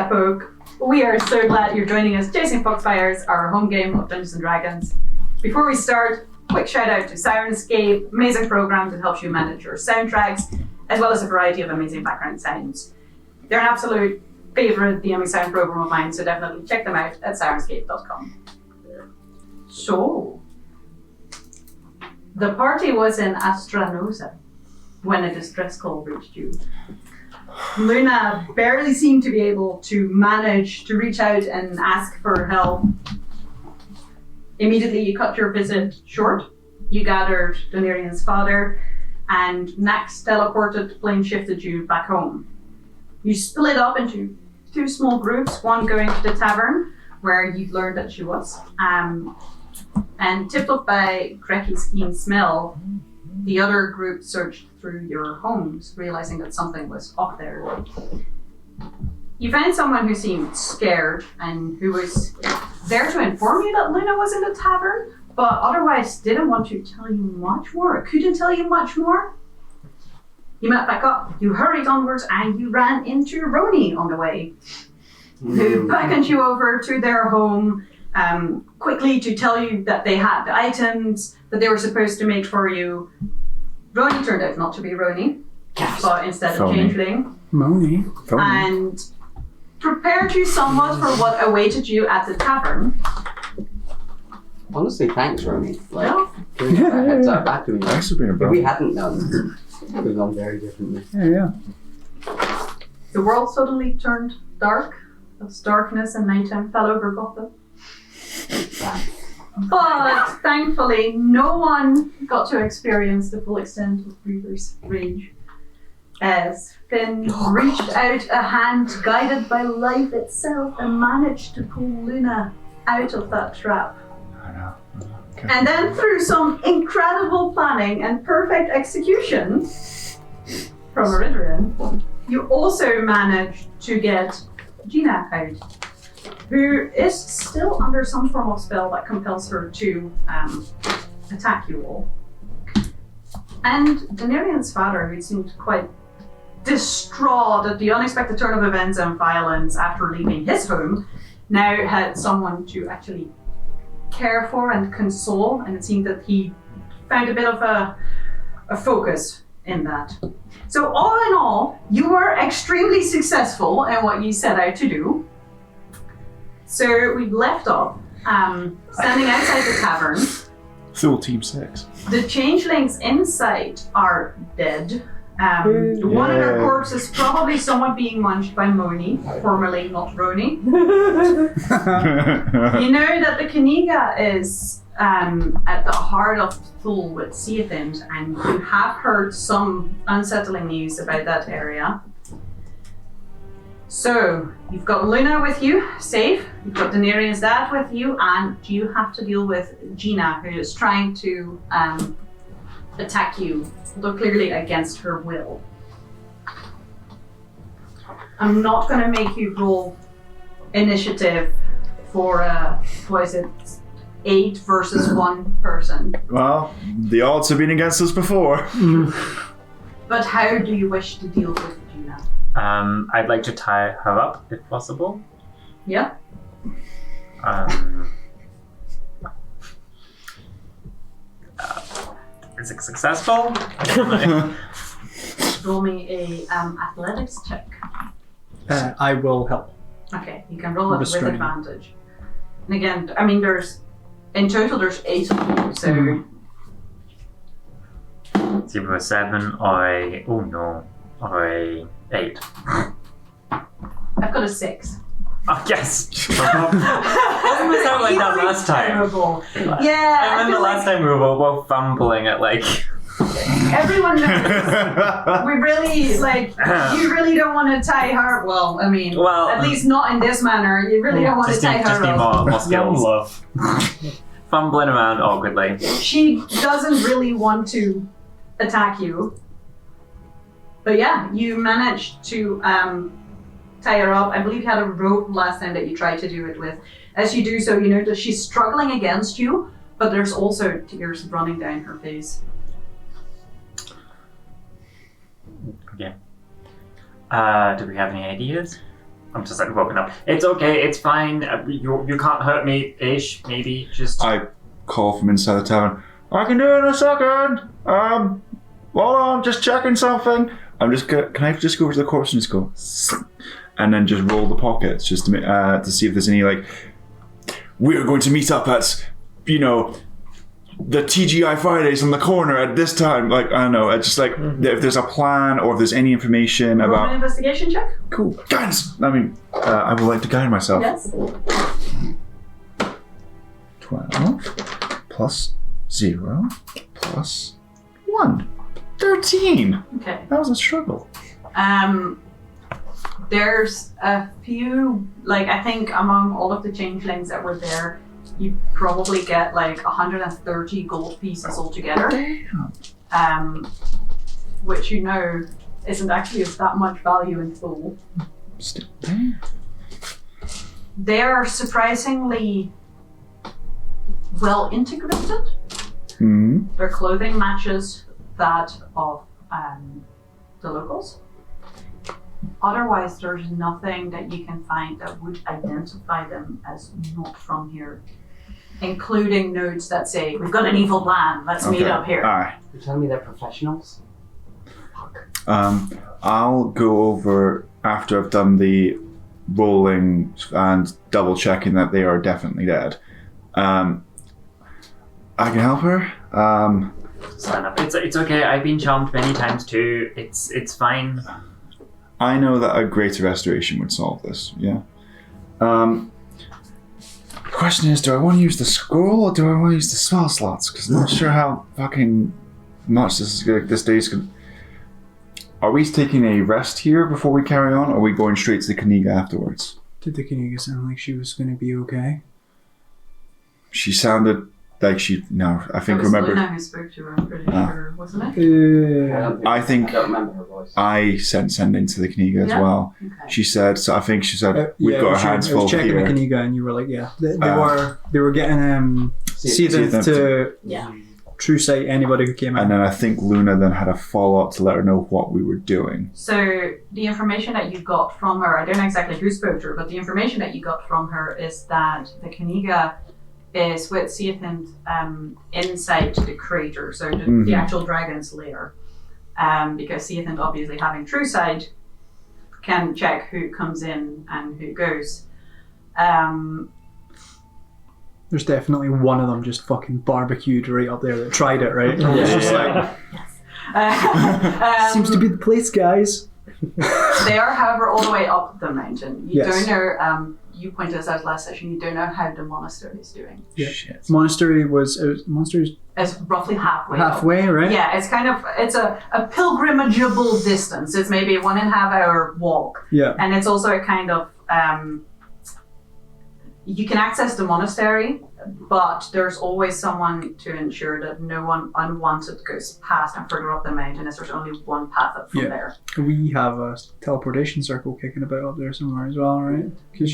folk. We are so glad you're joining us. Chasing Foxfires, our home game of Dungeons & Dragons. Before we start, quick shout out to Syrinscape, amazing program that helps you manage your soundtracks, as well as a variety of amazing background sounds. They're an absolute favorite DMing sound program of mine, so definitely check them out at syrinscape.com. So, the party was in Astranosa when a distress call reached you. Luna barely seemed to be able to manage to reach out and ask for help. Immediately you cut your visit short. You gathered Donirian's father, and Nax teleported, plane shifted you back home. You split up into two small groups, one going to the tavern, where you'd learned that she was, and tipped off by Grecky's keen smell, the other group searched through your homes, realizing that something was off there. You found someone who seemed scared and who was there to inform you that Luna was in the tavern, but otherwise didn't want to tell you much more, couldn't tell you much more. You met back up, you hurried onwards, and you ran into Roni on the way, who beckoned you over to their home quickly to tell you that they had the items that they were supposed to make for you. Roni turned out not to be Roni, but instead of Changeling. Moni. And prepared you somewhat for what awaited you at the tavern. Honestly, thanks, Roni. Yeah. Giving us that heads up back to me. Thanks for being a If bro. we hadn't known, it would have gone very differently. Yeah. The world suddenly turned dark, as darkness and nighttime fell over Gotham. But thankfully, no one got to experience the full extent of Breather's rage. As Finn reached out a hand guided by life itself and managed to pull Luna out of that trap. I know. Okay. And then through some incredible planning and perfect execution from Eridrian, you also managed to get Gina out, who is still under some form of spell that compels her to attack you all. And Donirian's father, who seemed quite distraught at the unexpected turn of events and violence after leaving his home, now had someone to actually care for and console, and it seemed that he found a bit of a focus in that. So all in all, you were extremely successful in what you set out to do. So we've left off standing outside the tavern. Still Team 6. The changelings inside are dead. One of their corpses probably somewhat being munched by Moni, formerly not Roni. You know that the Kaniga is at the heart of Thule with Seathins, and you have heard some unsettling news about that area. So, you've got Luna with you, safe. You've got Donirian's dad with you, and you have to deal with Gina, who is trying to attack you, although clearly against her will. I'm not going to make you roll initiative for, 8 versus 1 person. Well, the odds have been against us before. But how do you wish to deal with Gina? I'd like to tie her up, if possible. Yeah? Is it successful? Roll me a athletics check. I will help. Okay, you can roll it with Restraining. advantage. And again, I mean, in total there's 8 of you, so... It's either a 7 or a... Oh no. Or a 8. I've got a 6. Oh, yes! Doesn't it sound like that last time? Terrible. Yeah, I remember feel last time we were both fumbling at like... everyone knows. We really, you really don't want to tie her, well, I mean, at least not in this manner. You really don't want to tie her Just need up. more skills. Love. Fumbling around awkwardly. She doesn't really want to attack you. But yeah, you managed to tie her up. I believe you had a rope last time that you tried to do it with. As you do so, you notice she's struggling against you, but there's also tears running down her face. Okay. Do we have any ideas? I'm just like woken up. It's okay. It's fine. You can't hurt me, ish. Maybe just. I call from inside the tavern. I can do it in a second. Hold on, just checking something. Can I just go over to the corpse and just go, and then just roll the pockets just to see if there's any like. We're going to meet up at, the TGI Fridays on the corner at this time. Like, I don't know. It's just like if there's a plan or if there's any information Roll about. an investigation check. Cool. Guidance! I would like to guide myself. Yes. 12 plus 0 plus 1. 13! Okay. That was a struggle. There's a few, I think among all of the changelings that were there, you probably get 130 gold pieces altogether. Damn. Which isn't actually of that much value in Thule. Still there. They are surprisingly well integrated. Hmm. Their clothing matches that of the locals. Otherwise, there's nothing that you can find that would identify them as not from here. Including notes that say, we've got an evil plan, let's meet up here. Alright. You're telling me they're professionals? I'll go over after I've done the rolling and double checking that they are definitely dead. I can help her. Stand up. It's okay. I've been charmed many times too. It's fine. I know that a greater restoration would solve this, yeah. The question is, do I want to use the scroll or do I want to use the spell slots? Because I'm not sure how fucking much this day's going. Are we taking a rest here before we carry on, or are we going straight to the Kaniga afterwards? Did the Kaniga sound like she was going to be okay? She sounded like she... No, I think It was remember... Luna who spoke to her, I'm pretty sure, wasn't it? I think I don't remember her voice. I sent into the Kaniga as Yeah? well. Okay. She said, we've got our hands I was full checking here. the Kaniga and you were like, yeah. They were getting See them to Yeah. true sight anybody who came And in. then I think Luna then had a follow-up to let her know what we were doing. So the information that you got from her, I don't know exactly who spoke to her, but the information that you got from her is that the Kaniga is with Seathand inside the crater, so the actual dragon's lair. Because Seathand, obviously having true sight, can check who comes in and who goes. There's definitely one of them just fucking barbecued right up there that tried it, right? And was just like, seems to be the place, guys. They are, however, all the way up the mountain. You Yes. don't know, you pointed this out last session, you don't know how the monastery is doing. Yeah. Shit. Monastery's It's roughly halfway up. halfway, right? Yeah, it's a pilgrimageable distance. It's maybe a 1.5 hour walk. Yeah. And it's also a kind of, you can access the monastery, but there's always someone to ensure that no one unwanted goes past and further up the mountain, as there's only one path up from there. We have a teleportation circle kicking about up there somewhere as well, right? Because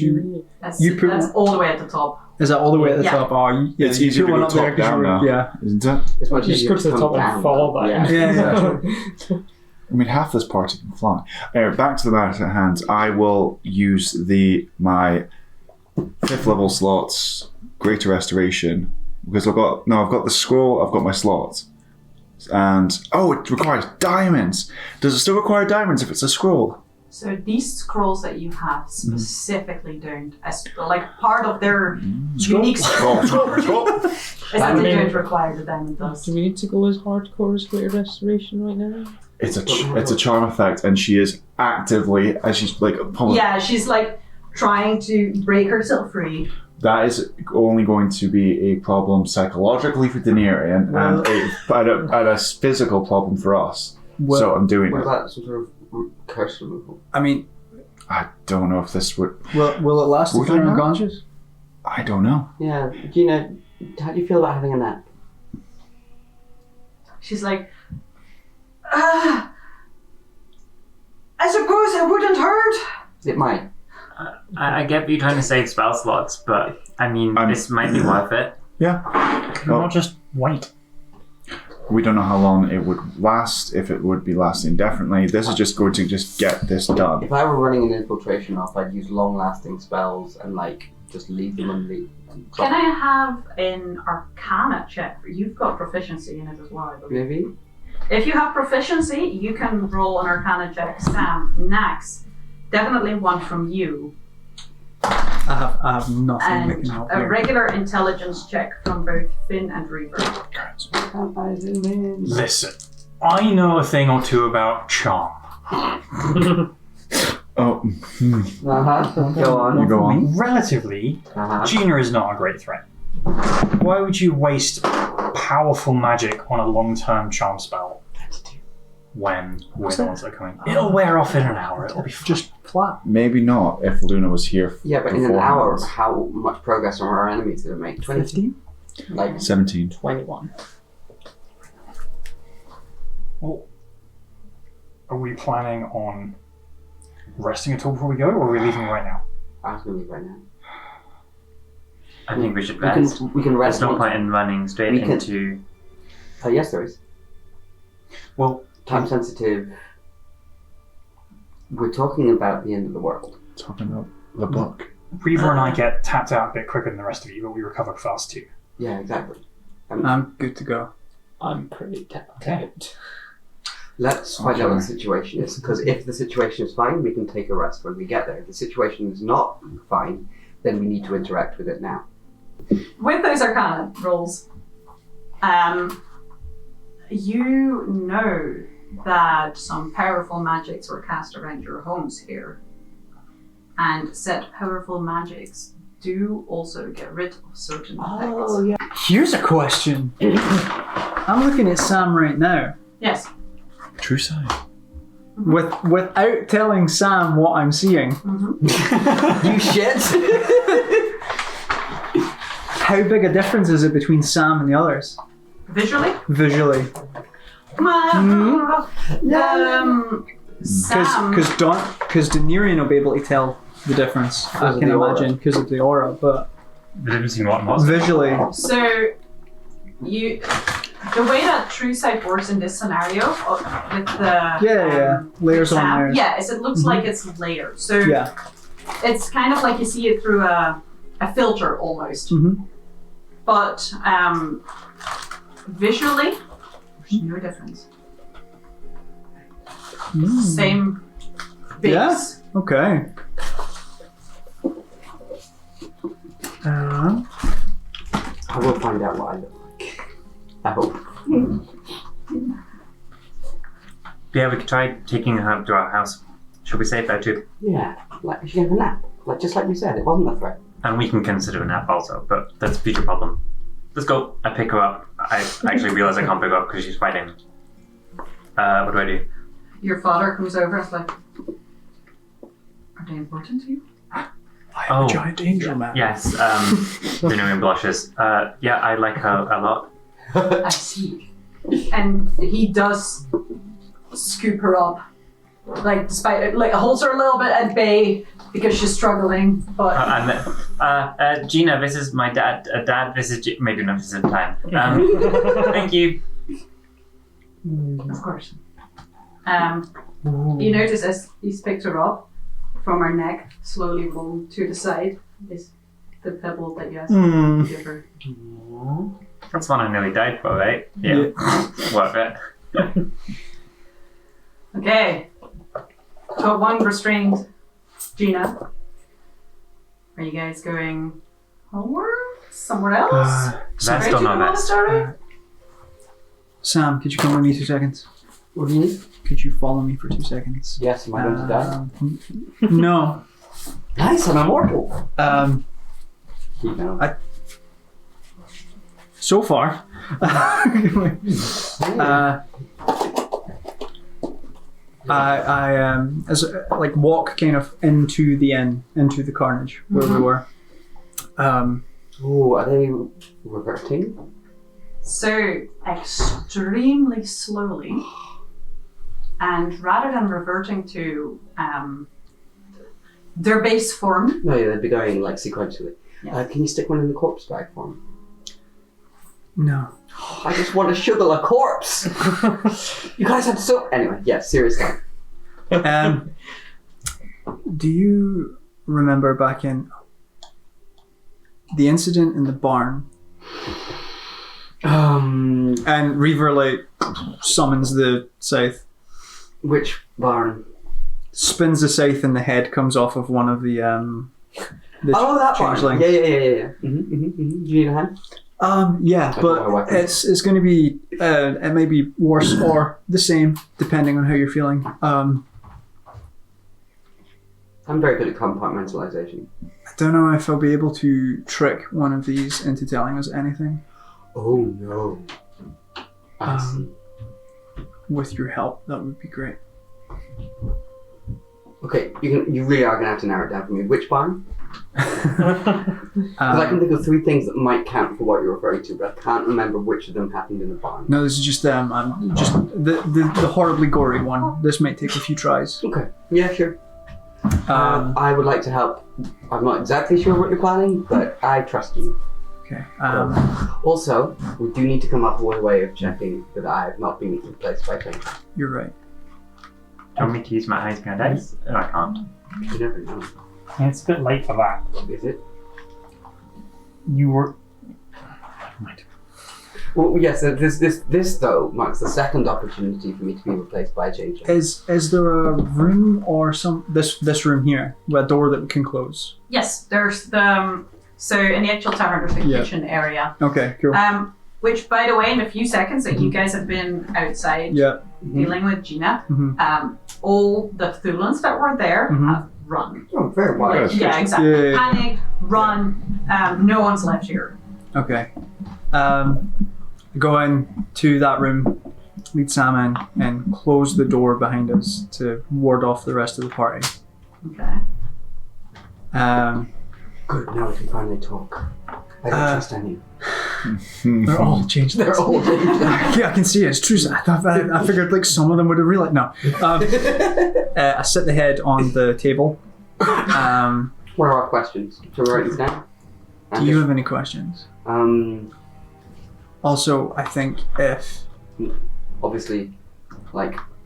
That's, You put- that's all the way at the top. is that all the way at the Yeah. top? Oh, yeah, It's you easier put to one go up there top 'cause down you're- now. Yeah. Isn't it? It's much Just easier go to the come top and down, fall though. back. Yeah, exactly. I mean, half this party can fly. Anyway, back to the matter at hand. I will use my 5th level slots, Greater Restoration, because I've got the scroll, I've got my slots. And, it requires diamonds. Does it still require diamonds if it's a scroll? So these scrolls that you have specifically don't, as part of their unique Scroll. is that they don't require the diamond Do dust. we need to go as hardcore as Greater Restoration right now? It's a charm effect, and she is actively, as she's pulling. Yeah, she's trying to break herself free. That is only going to be a problem psychologically for Daenerys and a physical problem for us. Well, so I'm doing What it. about some sort of curse removal? I mean, I don't know if this would. will it last Would if I you're know? unconscious? I don't know. Yeah, how do you feel about having a nap? She's like, I suppose it wouldn't hurt. It might. I get that you're trying to save spell slots, but I mean, this might be worth it. Can we not just wait? We don't know how long it would last, if it would be lasting indefinitely. This is just going to just get this done. If I were running an infiltration off, I'd use long-lasting spells and like just leave them on the. Can I have an Arcana check? You've got proficiency in it as well, I believe. Maybe. If you have proficiency, you can roll an Arcana check. Sam, Nax, definitely one from you. I have nothing that And can help a here. regular intelligence check from both Finn and Reaver. Can't I zoom in? Listen, I know a thing or two about charm. Oh, Go on. you go on. Relatively, Uh-huh. Gina is not a great threat. Why would you waste powerful magic on a long-term charm spell when we're the ones that are coming? It'll wear off in an hour. It'll be Just flat. Maybe not if Luna was here. Yeah, but in an beforehand. hour, how much progress are our enemies going to make? 20? 15? Like 17. 21. Well, are we planning on resting at all before we go, or are we leaving right now? I was going to leave right now. I think we should We rest. can rest. There's no once- point in running straight We can- into. Yes, there is. Well, Time sensitive. We're talking about the end of the world. Talking about the book. Reaver and I get tapped out a bit quicker than the rest of you, but we recover fast too. Yeah, exactly. I'm good to go. I'm pretty tapped Okay. out. Let's find out what the Okay. situation is, because if the situation is fine, we can take a rest when we get there. If the situation is not fine, then we need to interact with it now. With those Arcana rolls, you know that some powerful magics were cast around your homes here. And said powerful magics do also get rid of certain effects. yeah. Here's a question. I'm looking at Sam right now. Yes. True side. Without telling Sam what I'm seeing. Mm-hmm. You shit! How big a difference is it between Sam and the others? Visually? Visually. Sam. Because Daenerys will be able to tell the difference, I of can the aura. imagine, because of the aura, but The difference in what and what? visually. So, the way that True Sight works in this scenario with the Yeah. Layers on Sam, layers. yeah, is it looks like it's layered. So Yeah. it's kind of like you see it through a filter almost. Mm-hmm. But visually, there's no difference. Same base. Yeah. Okay. I will find out what I look like. I hope. Yeah, we could try taking her to our house. She'll be safe there too. Yeah, like she have a nap. Like just like we said, it wasn't a threat. And we can consider a nap also, but that's a future problem. Let's go. I pick her up. I actually realize I can't pick her up because she's fighting. What do I do? Your father comes over and is like, "Are they important to you?" I am Oh. a giant angel man. Yes. Daenerys blushes. Yeah, I like her a lot. I see. And he does scoop her up, like despite it, like holds her a little bit at bay because she's struggling. But Gina, this is my dad. Dad, this is maybe not this is time. Thank you. of course, you notice as he's picked her up from her neck, slowly roll to the side. Is the pebble that you asked Hmm. to give her. That's one I nearly died for, right? Yeah. Worth it. Okay. So one restrained Gina. Are you guys going homeward? Somewhere else? Rest Straight or to no the rest? monastery? Sam, could you come with me 2 seconds? What do you need? Could you follow me for 2 seconds? Yes, am I going to die? No. Nice, I'm immortal. Keep now. So far. I as like walk kind of into the inn, into the carnage where we were. Oh, are they reverting? So extremely slowly, and rather than reverting to their base form, No, yeah, they'd be going like sequentially. Yeah. Can you stick one in the corpse bag for me? No. I just want to shovel a corpse. You guys had so... Anyway, yes, seriously. Do you remember back in the incident in the barn? And Reaver summons the scythe. Which barn? Spins the scythe and the head comes off of one of the that barn. changelings. Yeah. Do you need a hand? Yeah, I don't but know it's going to be it may be worse or the same depending on how you're feeling. I'm very good at compartmentalization. I don't know if I'll be able to trick one of these into telling us anything. Oh no. I see. With your help, that would be great. Okay, you really are going to have to narrow it down for me. Which barn? Because I can think of 3 things that might count for what you're referring to, but I can't remember which of them happened in the barn. No, this is just just the horribly gory one. This might take a few tries. Okay, yeah, sure. I would like to help. I'm not exactly sure what you're planning, but I trust you. Okay. Also, we do need to come up with a way of checking that I have not been replaced by things. You're right. Do you want me to use my high speed dice? I can't. You never know. It's a bit late for that. Is it? You were... Well, yes. This though marks the second opportunity for me to be replaced by a changeling. Is there a room or this room here, a door that we can close? Yes, there's the so in the actual tavern there's the kitchen area. Okay, cool. Which, by the way, in a few seconds that you guys have been outside dealing with Gina, all the Thulans that were there have run. Oh, very wise. Yeah, exactly. Yeah. Panicked, run. No one's left here. Okay. Go into that room, lead Sam in, and close the door behind us to ward off the rest of the party. Okay. Good, now we can finally talk. I don't trust any. They're all changed. They're all changed. Yeah, I can see it. It's true. I figured some of them would have realized. No. I sit the head on the table. What are our questions? Shall we write these down? Do you have any questions? Also, I think if... Obviously,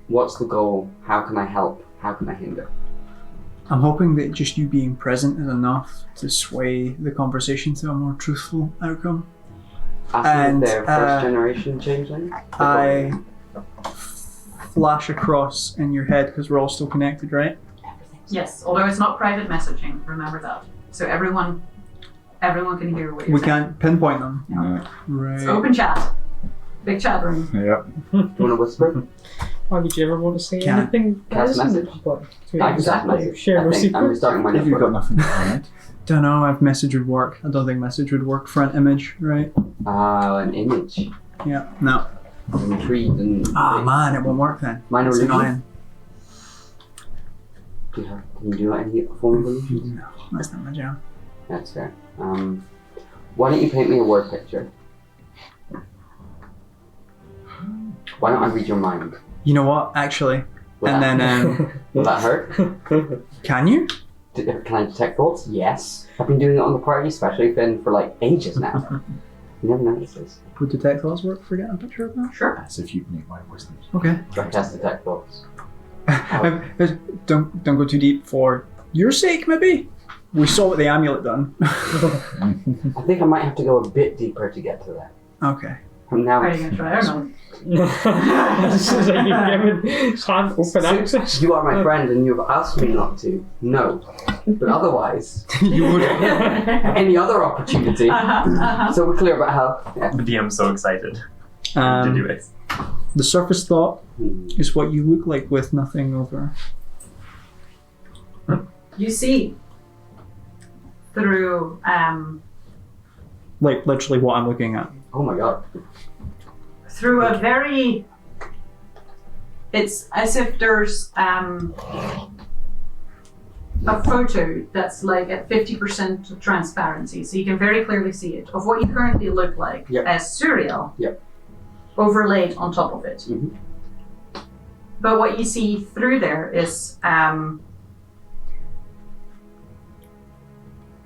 what's the goal? How can I help? How can I hinder? I'm hoping that just you being present is enough to sway the conversation to a more truthful outcome. Asking if they're first generation changeling? I flash across in your head because we're all still connected, right? Yes, although it's not private messaging, remember that. So everyone can hear what you're We saying. can't pinpoint them. Yeah. Right. It's open chat. Big chat room. Yep. Do you want to whisper? Why would you ever want to say Can't. anything? that Cast isn't message. public? I can cast message. Share no I think I'm secrets. restarting my If you've got network. nothing to hide. Don't know if message would work. I don't think message would work for an image, right? An image. Yeah. No. I'm intrigued and... Man, it won't work then. Minor It's illusion? annoying. Can you do any form of illusion? No, that's not my job. That's fair. Why don't you paint me a word picture? Why don't I read your mind? You know what? Actually, Will and that- then Will that hurt? can you? Can I detect thoughts? Yes. I've been doing it on the party, especially been for ages now. You never noticed this. Would detect thoughts work for getting a picture of that? Sure. As if you'd make my wisdom. Okay. I test detect thoughts. Don't go too deep for your sake, maybe. We saw what the amulet done. I think I might have to go a bit deeper to get to that. Okay. From now. Are you going to try? I don't know. This is like you've given Sam open access. You are my friend and you've asked me not to. No. But otherwise, You would. any other opportunity. So we're clear about how. Yeah. The DM's so excited to do it. The surface thought is what you look like with nothing over. You see through Like literally what I'm looking at. Oh my god. through a very. It's as if there's a photo that's at 50% transparency, so you can very clearly see it of what you currently look like Yep. as Suriel, Yep. overlaid on top of it. Mhm. But what you see through there is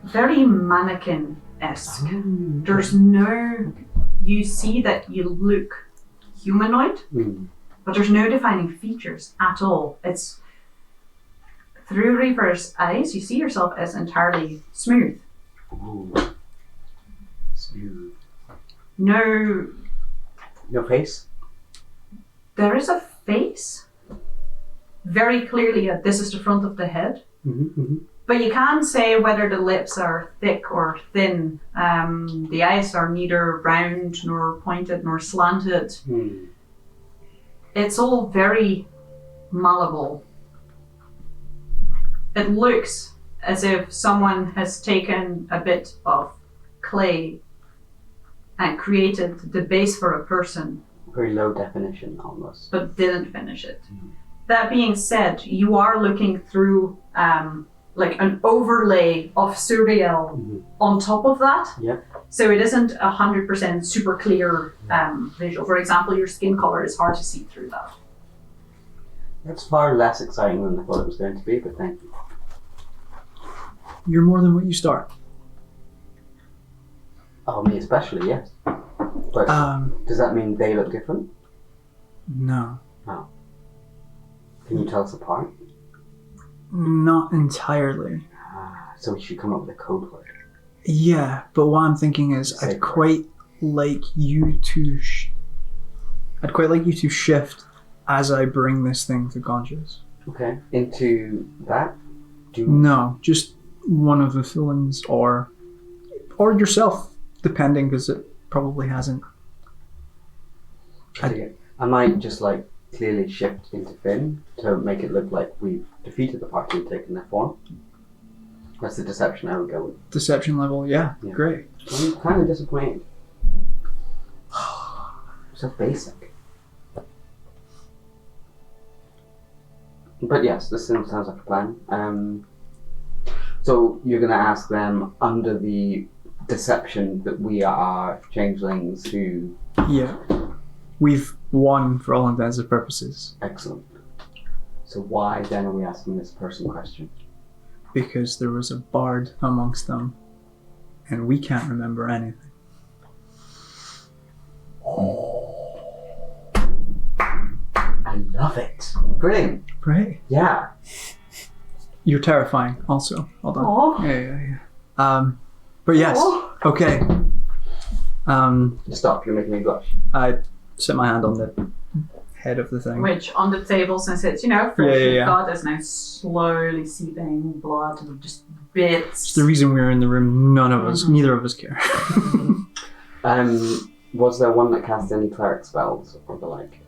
very mannequin-esque. There's no you see that you look humanoid, but there's no defining features at all. It's through Reaper's eyes, you see yourself as entirely smooth. Ooh. Smooth. No, No face? there is a face. Very clearly, this is the front of the head. But you can't say whether the lips are thick or thin. The eyes are neither round nor pointed nor slanted. It's all very malleable. It looks as if someone has taken a bit of clay and created the base for a person, Very low definition almost. but didn't finish it. That being said, you are looking through like an overlay of surreal on top of that. Yep. So it isn't 100% super clear visual. For example, your skin color is hard to see through that. That's far less exciting than I thought it was going to be, but thank you. You're more than what you start. Oh, me especially, yes. But does that mean they look different? No. Can you tell us apart? Not entirely. So we should come up with a code word. Yeah, but what I'm thinking is Say I'd quite like you to shift as I bring this thing to conscious. Okay. Into that? No, just one of the Thulens or yourself, depending, because it probably hasn't. I might just like clearly shift into Finn to make it look like we've defeated the party and taken their form. That's the deception I would go with. Deception level, yeah. Great. I'm kind of disappointed. So basic. But yes, this sounds like a plan. So you're going to ask them under the deception that we are changelings who... Yeah. We've won for all intents and purposes. Excellent. So why then are we asking this person question? Because there was a bard amongst them, and we can't remember anything. I love it. Brilliant. Right? Yeah. You're terrifying, also. Hold on. Aw. Yeah. But yes. Aw. Okay. Stop, you're making me blush. I set my hand on the head of the thing. Which on the table, since it's, fresh Yeah. God, is now slowly seeping blood and just bits. It's the reason we were in the room. None of us, neither of us care. Was there one that cast any cleric spells or the like?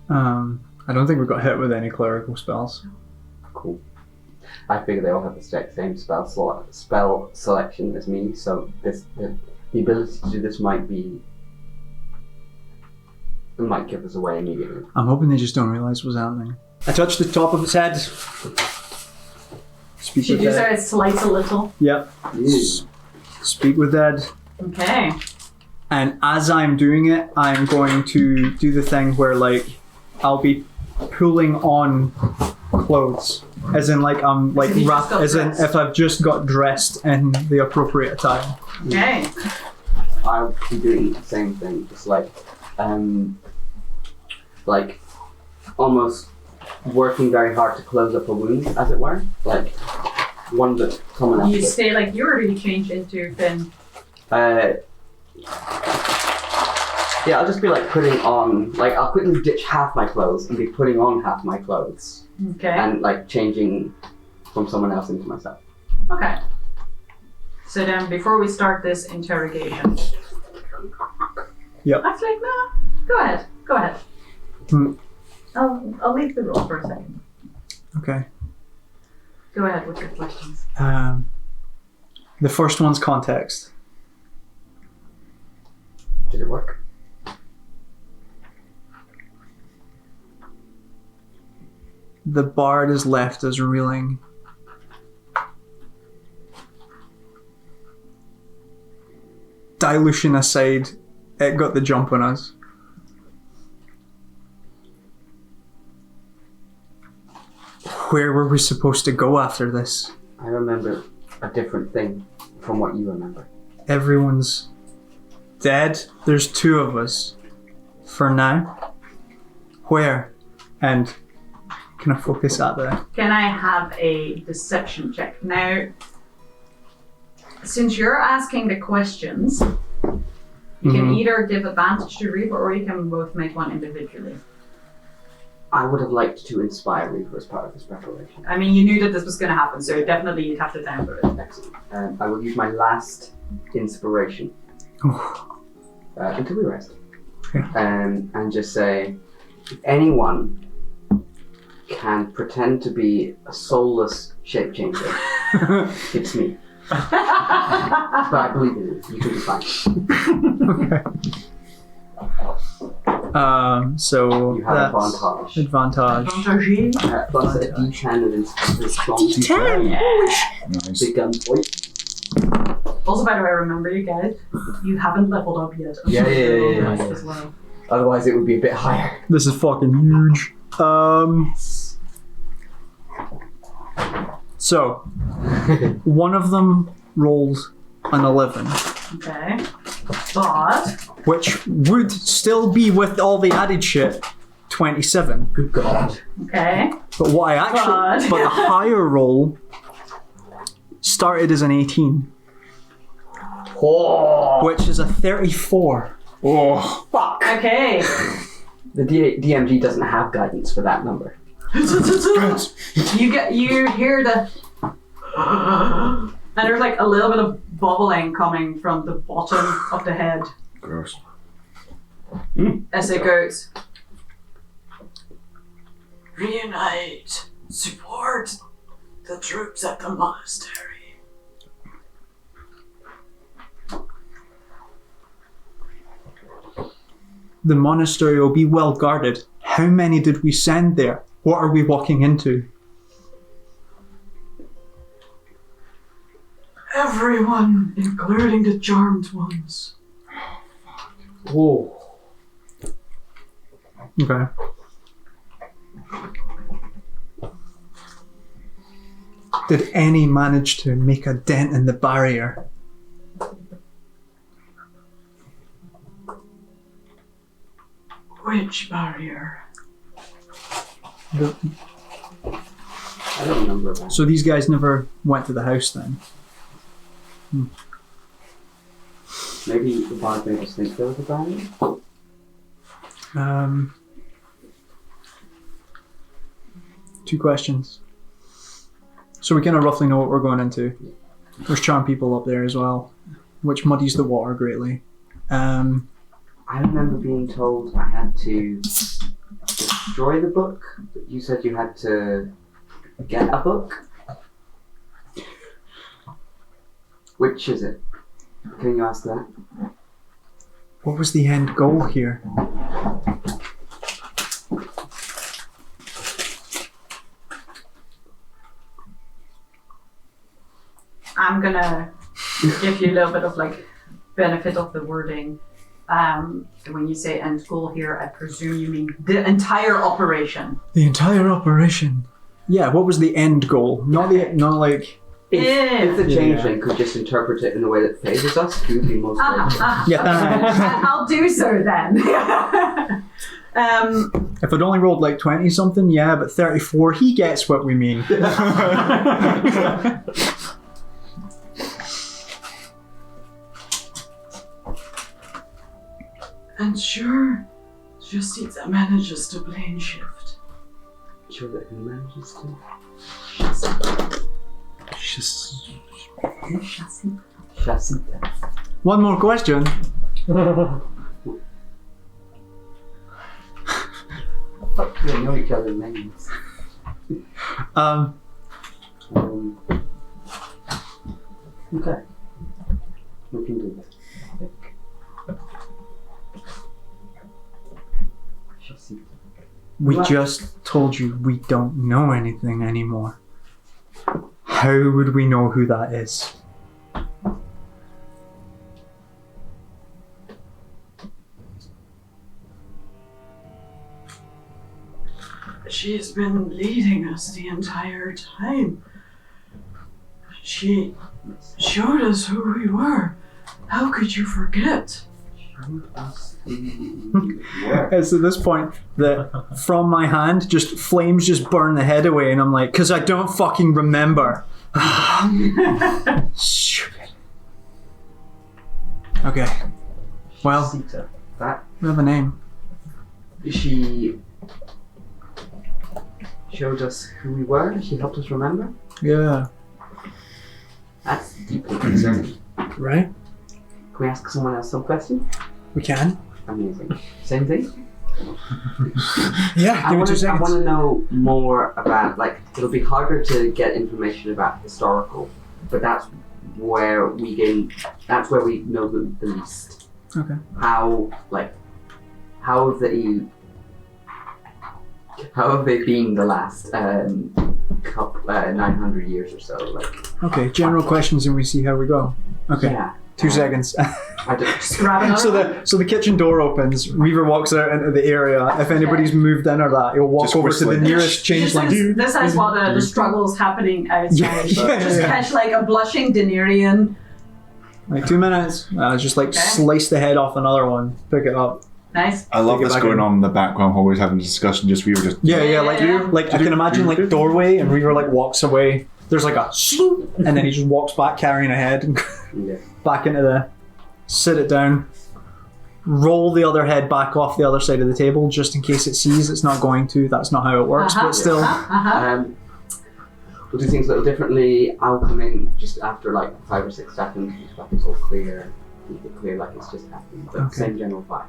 I don't think we got hit with any clerical spells. Cool. I figure they all have the same spell selection as me, so the ability to do this might give us away immediately. I'm hoping they just don't realise what's happening. I touched the top of its head. Speak She with just dead. slice a little. Yep. Speak with dead. Okay. And as I'm doing it, I'm going to do the thing where, like, I'll be pulling on clothes. As in, like, I'm, like, As if you just wrapped, got as in, dressed. if I've just got dressed in the appropriate attire. Okay. I'll be doing the same thing, just like almost working very hard to close up a wound, as it were. Like one that someone else You did. stay like you're really changed into Finn. Yeah, I'll just be like putting on, like I'll quickly ditch half my clothes and be putting on half my clothes. Okay. And like changing from someone else into myself. Okay. So then, before we start this interrogation. Yep. Actually, no. Go ahead. Hmm. I'll leave the roll for a second. Okay. Go ahead with your questions. The first one's context. Did it work? The bard is left as reeling. Dilution aside, it got the jump on us. Where were we supposed to go after this? I remember a different thing from what you remember. Everyone's dead. There's 2 of us. For now. Where? And can I focus at the... Can I have a deception check? Now, since you're asking the questions, you can either give advantage to Reaper or you can both make one individually. I would have liked to inspire Reaper as part of this preparation. I mean, you knew that this was going to happen, so definitely you'd have to download it. Excellent. I will use my last inspiration until we rest. Okay. And just say, if anyone can pretend to be a soulless shape changer, it's me. But I believe in you. You can be fine. So You have that's advantage. advantage. Plus a D10 of inspiration. D10! Nice. Big gun point. Also, by the way, remember you guys, you haven't leveled up yet. Yeah. As well. Otherwise, it would be a bit higher. This is fucking huge. So, one of them rolled an 11, Okay. But, which would still be with all the added shit 27. Good God. okay. But what I actually, But- but the higher roll started as an 18, which is a 34. Oh, Fuck. Okay. The DMG doesn't have guidance for that number. You hear the and there's like a little bit of bubbling coming from the bottom of the head gross. as it goes. Reunite. Support the troops at the monastery. The monastery will be well guarded. How many did we send there? What are we walking into? Everyone, including the charmed ones. Whoa. Okay. Did any manage to make a dent in the barrier? Which barrier? The- I don't remember that. So these guys never went to the house then? Maybe the bard made us think there was a barrier? Two questions. So we kind of roughly know what we're going into. There's charm people up there as well, which muddies the water greatly. I remember being told I had to destroy the book, but you said you had to get a book? Which is it? Can you ask that? What was the end goal here? I'm gonna give you a little bit of like benefit of the wording. When you say end goal here, I presume you mean the entire operation. The entire operation. Yeah, what was the end goal? Not like. If the changeling could just interpret it in a way that favours us, he would be most likely. Yeah. I'll do so then. If I'd only rolled like 20 something, yeah, but 34, he gets what we mean. And sure, just it that manages to plane shift. Sure that he manages to. Chassis. One more question. Fuck, they know each other's names. Okay. We can do this, I think. Chassis. We What? just told you we don't know anything anymore. How would we know who that is? She's been leading us the entire time. She showed us who we were. How could you forget? It's at this point that from my hand, just flames just burn the head away, and I'm like, because I don't fucking remember. Stupid. Okay. Well, Shasita. That we have a name. she showed us who we were. She helped us remember. Yeah. That's deeply concerning. Right? Can we ask someone else some question? We can. Amazing. Same thing? Yeah, I give me 2 want to seconds. know more about, like, it'll be harder to get information about historical, but that's where we know the least. Okay. How have they been the last 900 years or so? Like, Okay, general questions and we see how we go. Okay. yeah. 2 seconds. I don't, Just grab another. So the kitchen door opens. Reaver walks out into the area. If anybody's moved in or that, he'll walk Just over to the whistling. nearest changeling. This is what the struggle's happening outside. Yeah, Just yeah. catch like a blushing Denarian. Like 2 minutes. Just like Okay. slice the head off another one. Pick it up. Nice. I love Take it this back going in. on in the background, always having a discussion, just we were just... Yeah, like Yeah. like I can imagine like doorway and Reaver like walks away. There's like a shing, and then he just walks back carrying a head and yeah. back into the sit it down. Roll the other head back off the other side of the table just in case it sees it's not going to. That's not how it works, but still. We'll do things a little differently. I'll come in just after like 5 or 6 seconds, just like it's all clear. Keep it clear like it's just happened. But Okay. same general vibe.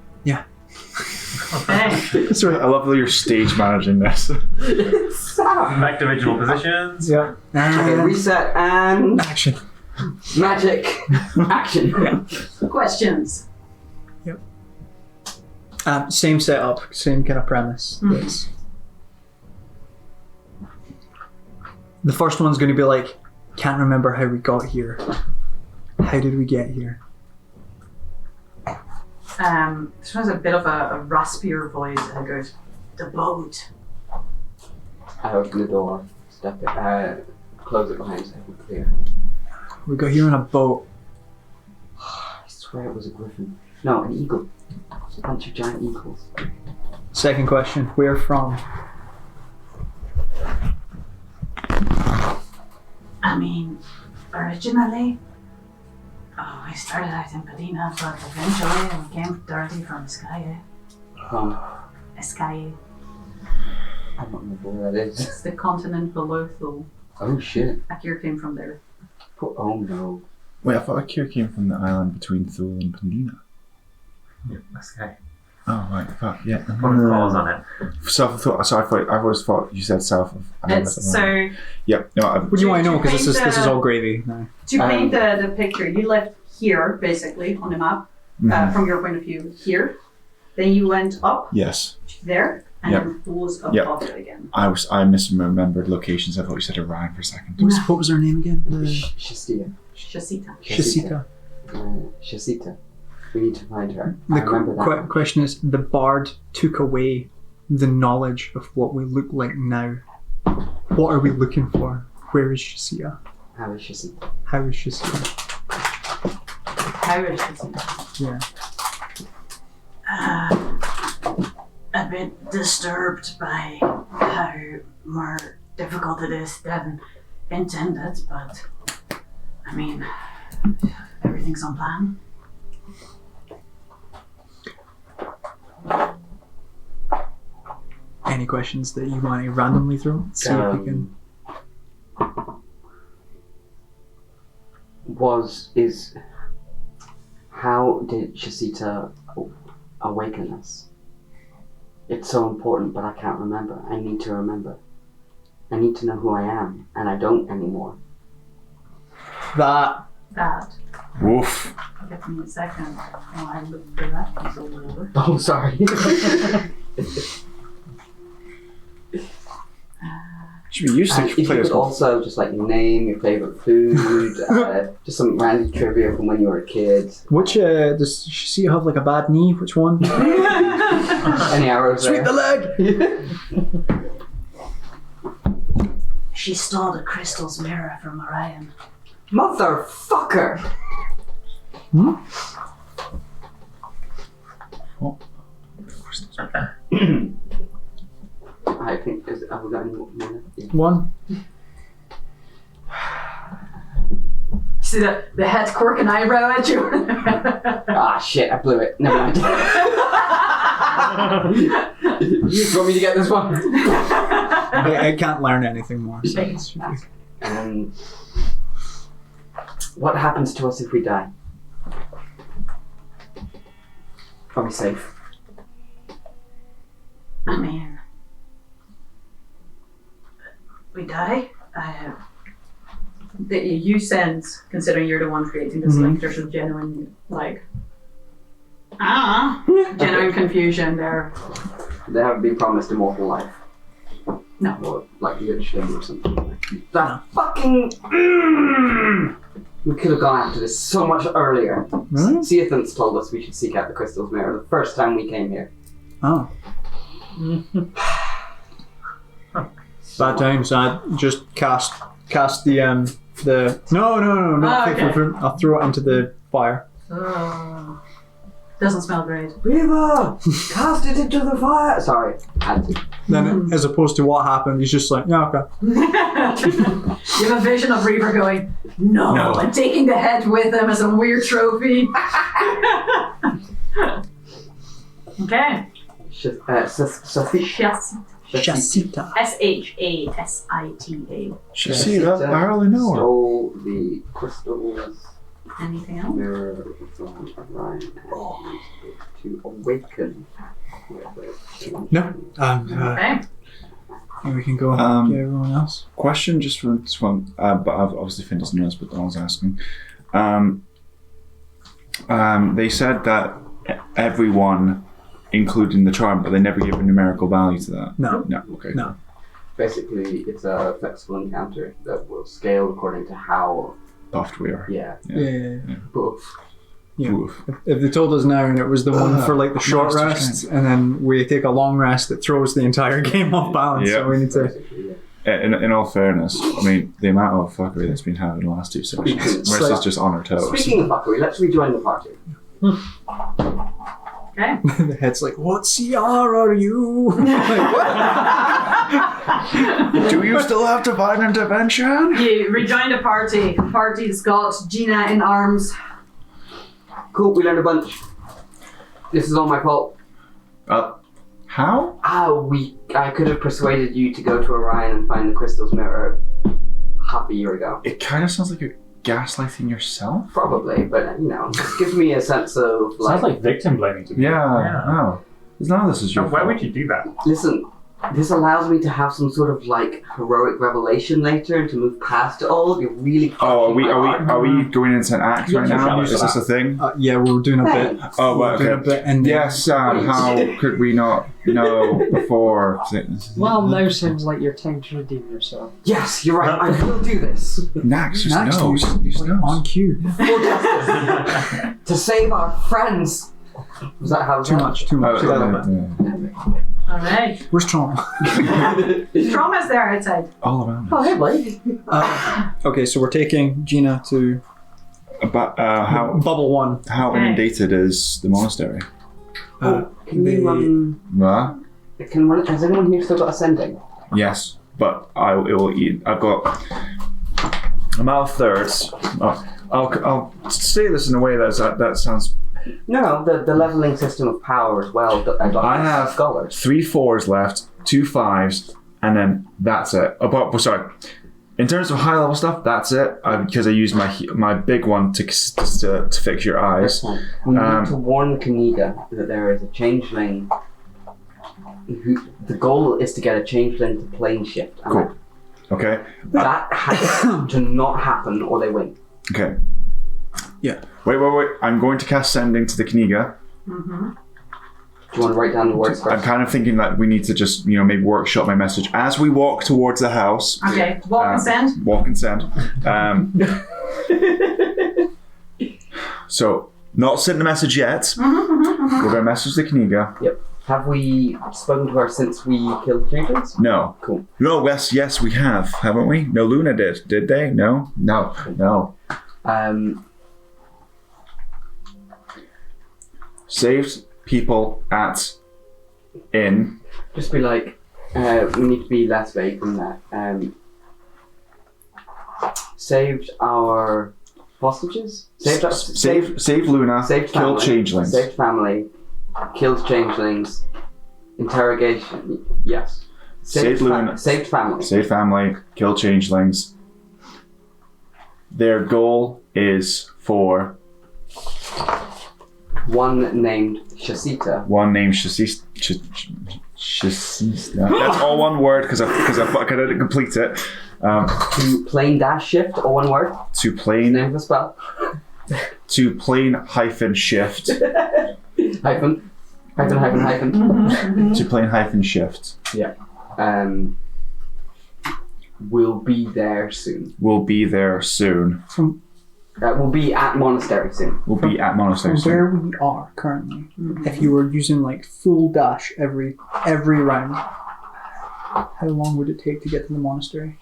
Okay. Sorry, I love that you're stage managing this. Back to original positions. Yeah. Okay, reset and Action. magic action. Questions. Same setup, same kind of premise. Mhm. Yes. The first one's going to be like, can't remember how we got here. How did we get here? This has a bit of a raspier voice and it goes, the boat. I open the door, step it, close it behind us, we're clear. We got here on a boat. I swear it was a griffin. No, an eagle. A bunch of giant eagles. Second question, where from? I mean, originally, we started out in Padina, but eventually we came dirty from Skye. Skye. I don't remember where that is. It's the continent below Thule. Oh shit. Akir came from there. Oh no. Wait, I thought Akira came from the island between Thule and Pandina. Yeah, that's okay. Oh, right, fuck, yeah. Put claws on it. South of Thule, sorry, I always thought you said south of... So, Yeah, no, What do you want to know? Because this paint is all gravy now. to paint the picture, you left here, basically, on the map, from your point of view, here. Then you went up Yes, there, and Yep. then was up Yep. above it again. I misremembered locations. I thought you said Iran for a second. What was her name again? Shastia. Shasita. Shasita. Shasita. We need to find her. I The remember that. question is, the bard took away the knowledge of what we look like now. What are we looking for? Where is Shasita? How is Shasita? How is Shasita? How is Shasita? Yeah. A bit disturbed by how more difficult it is than intended, but I mean, everything's on plan. Any questions that you want to randomly throw? See if we can. How did Shasita awaken us? It's so important, but I can't remember. I need to remember. I need to know who I am, and I don't anymore. That. Woof. Give me a second. Oh, I looked through that. It's a little over. Oh, sorry. Should be used to If you play could this. also just like name your favorite food, just some random trivia from when you were a kid. Which does Shasita have like a bad knee? Which one? Any arrows Sweep the there? leg. She stole the crystal's mirror from Orion. Motherfucker! Oh. I think, have we got any more? Yeah. One. See the head quirk and eyebrow at you? Ah, shit, I blew it. Never mind. You want me to get this one? I can't learn anything more. So it's- What happens to us if we die? Are we safe? I mean, we die. You sense, considering you're the one creating this link, there's a genuine, genuine confusion there. They haven't been promised immortal life. No. Or like the Yiddish thing or something. That fucking... We could have gone after this so much earlier. Really? Seathans told us we should seek out the Crystal's Mirror the first time we came here. Oh. Bad times. I just cast the no, not Oh, okay. fruit. I'll throw it into the fire. Oh. Doesn't smell great. Riva! Cast it into the fire! Sorry, had to. Then, as opposed to what happened, he's just like, yeah, okay. You have a vision of Reaver going, no, and taking the head with him as a weird trophy. Okay. Safisha. Shasita. Shasita. See that? I hardly know her. Stole the crystals. Anything else? Mirror from Orion to awaken. No. Okay. And we can go get everyone else. Question just for this one, but I've obviously finished the notes, but I was asking. They said that everyone, including the charm, but they never give a numerical value to that. No. No. Okay. No. Basically, it's a flexible encounter that will scale according to how. Buffed we are. Yeah. Yeah. Both. Yeah. Oof. If they told us now and it was the one for like the short Master rest, and then we take a long rest, it throws the entire game off balance. Yeah. So we need to. Basically, yeah. In all fairness, I mean, the amount of fuckery that's been had in the last two sessions, Marissa's just on her toes. Speaking of fuckery, let's rejoin the party. Okay. The head's like, what CR are you? Do you still have divine intervention? You rejoin the party. The party's got Gina in arms. Cool, we learned a bunch. This is all my fault. How? I could have persuaded you to go to Orion and find the Crystal's Mirror half a year ago. It kind of sounds like you're gaslighting yourself. Probably, but it gives me a sense of Sounds like victim blaming to me. Yeah. No. None of this is your Why fault. would you do that? Listen, this allows me to have some sort of heroic revelation later and to move past it all. You're really. Oh, are we going into an act right now? you're Is this a thing? Yeah, we were doing a bit. Oh, right, Doing a okay. bit, and then- Yes, Sam. How could we not know before? Well, now seems like your time to redeem yourself. Yes, you're right. I will do this Nax just Next, knows. he's He just knows. on cue. for justice to save our friends. Was that how? Too much. Oh, Yeah. Alright. Where's Trauma? Trauma's there outside. All around Oh, us. hey, Blake. Okay, so we're taking Gina to But how bubble one. how inundated is the monastery? Can you What? has anyone here still got ascending? Yes, but it will eat. I'm out of thirds. I'll say this in a way that sounds. No, the leveling system of power as well. I have scholars. 3 4s left, 2 5s, and then that's it. Sorry. In terms of high level stuff, that's it. Because I used my big one to fix your eyes. We need to warn Kaniga that there is a changeling. The goal is to get a changeling to plane shift. And Cool. Okay. That has to not happen, or they win. Okay. Yeah. Wait. I'm going to cast Sending to the Kniga. Mm-hmm. Do you want to write down the words I'm first? kind of thinking that we need to just, maybe workshop my message as we walk towards the house. Okay. Walk and send. Walk and send. So, not send the message yet. We're going to message the Kniga. Yep. Have we spoken to her since we killed the changelings? No. Cool. No, yes, we have, haven't we? No, Luna did. Did they? No. Saved people at inn. Just be like, we need to be less vague than that. Saved our hostages? Saved Luna, Saved killed family, changelings. Saved family, killed changelings, interrogation, yes. Saved Luna. Saved family. Saved family, killed changelings. Their goal is for one named Shasita. one named Shasista. That's all one word because I didn't complete it. To plane dash shift, or one word. To plane Name of the spell. to plane hyphen shift. Hyphen. To plane hyphen shift. We'll be there soon. We'll be there soon. We'll be at monastery soon. We'll be at monastery From soon. where we are currently, if you were using like full dash every round, how long would it take to get to the monastery?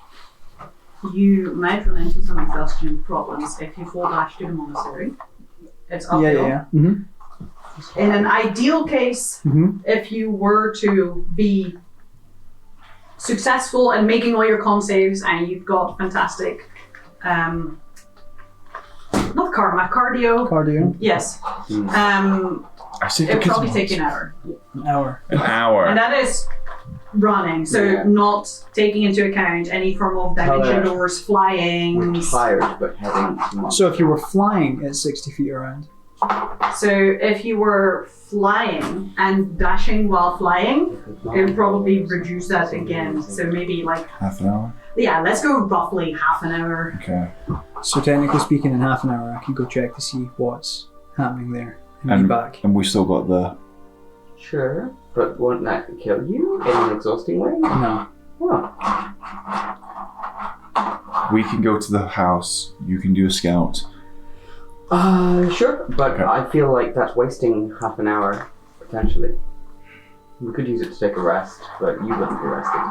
You might run into some exhaustion problems if you full dash to the monastery. It's uphill. Yeah. Mm-hmm. In an ideal case, if you were to be successful in making all your con saves and you've got fantastic, not karma, cardio. Yes. I saved It the would kids probably once. take an hour. An hour. An hour. And that is running, so Yeah. not taking into account any form of dimension doors, flying. We're tired, but heading to monastery. So if you were flying, it's 60 feet around. So if you were flying and dashing while flying, it would probably reduce that again. So maybe like, Half an hour. yeah, let's go roughly half an hour. Okay. So technically speaking, in half an hour, I can go check to see what's happening there and be back. And we still got the. Sure, but won't that kill you in an exhausting way? No. Oh. We can go to the house. You can do a scout. Sure, but Okay. I feel like that's wasting half an hour, potentially. We could use it to take a rest, but you wouldn't be rested.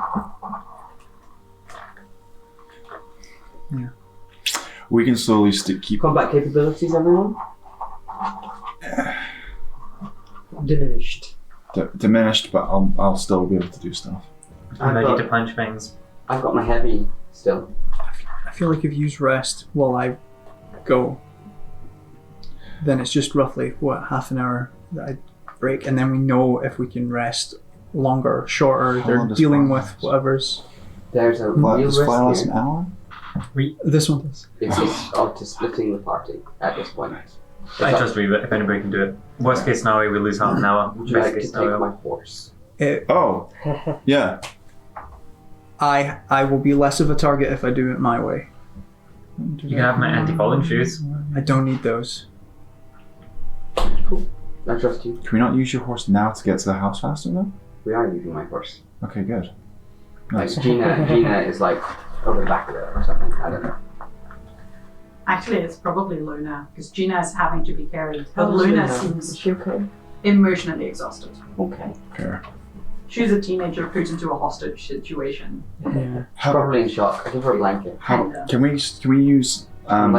We can slowly keep. Combat capabilities, everyone? Diminished. Diminished, but I'll still be able to do stuff. I'm ready to punch things. I've got my heavy still. I feel like if you use rest while I go, then it's just roughly, half an hour that I break, and then we know if we can rest longer, shorter. How They're long does dealing fly with last? whatever's. There's a What, real does fly last risk an here. hour? This one does. It's up to splitting the party at this point. I trust Reba if anybody can do it. Worst case scenario, we lose half an hour. Would you Best like to case take scenario. my horse? Oh. Yeah. I will be less of a target if I do it my way. You can have my anti-falling shoes. I don't need those. I trust you. Can we not use your horse now to get to the house faster though? We are using my horse. Okay, good. Like Nice. Gina is like over the back of it or something. I don't know. Actually, it's probably Luna, because Gina is having to be carried. But Oh, Luna Is seems she okay? emotionally exhausted. Okay. Fair. She's a teenager put into a hostage situation. Yeah. She's probably in shock. I give her a blanket. Can we use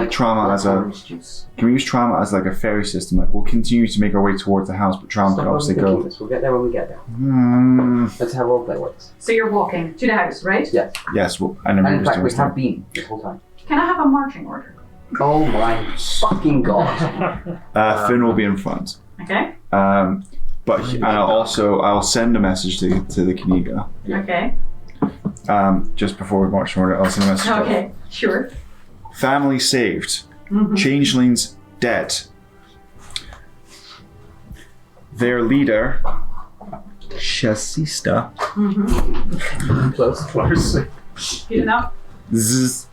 trauma as a orange juice. can we use trauma as like a ferry system? Like we'll continue to make our way towards the house, but trauma Stop can obviously overthinking go. this. We'll get there when we get there. Mm, That's how roleplay works. So you're walking to the house, right? Yes. yes, well, I never And in used fact, we to have been this whole time. Can I have a marching order? Oh my fucking god. Finn will be in front. Okay. But I'll send a message to the Kniga. Okay. Just before we march forward, I'll send a message. Okay. Sure. Family saved. Mhm. Changelings dead. Their leader, Shasista, Mm-hmm. Close. Good enough. zzz,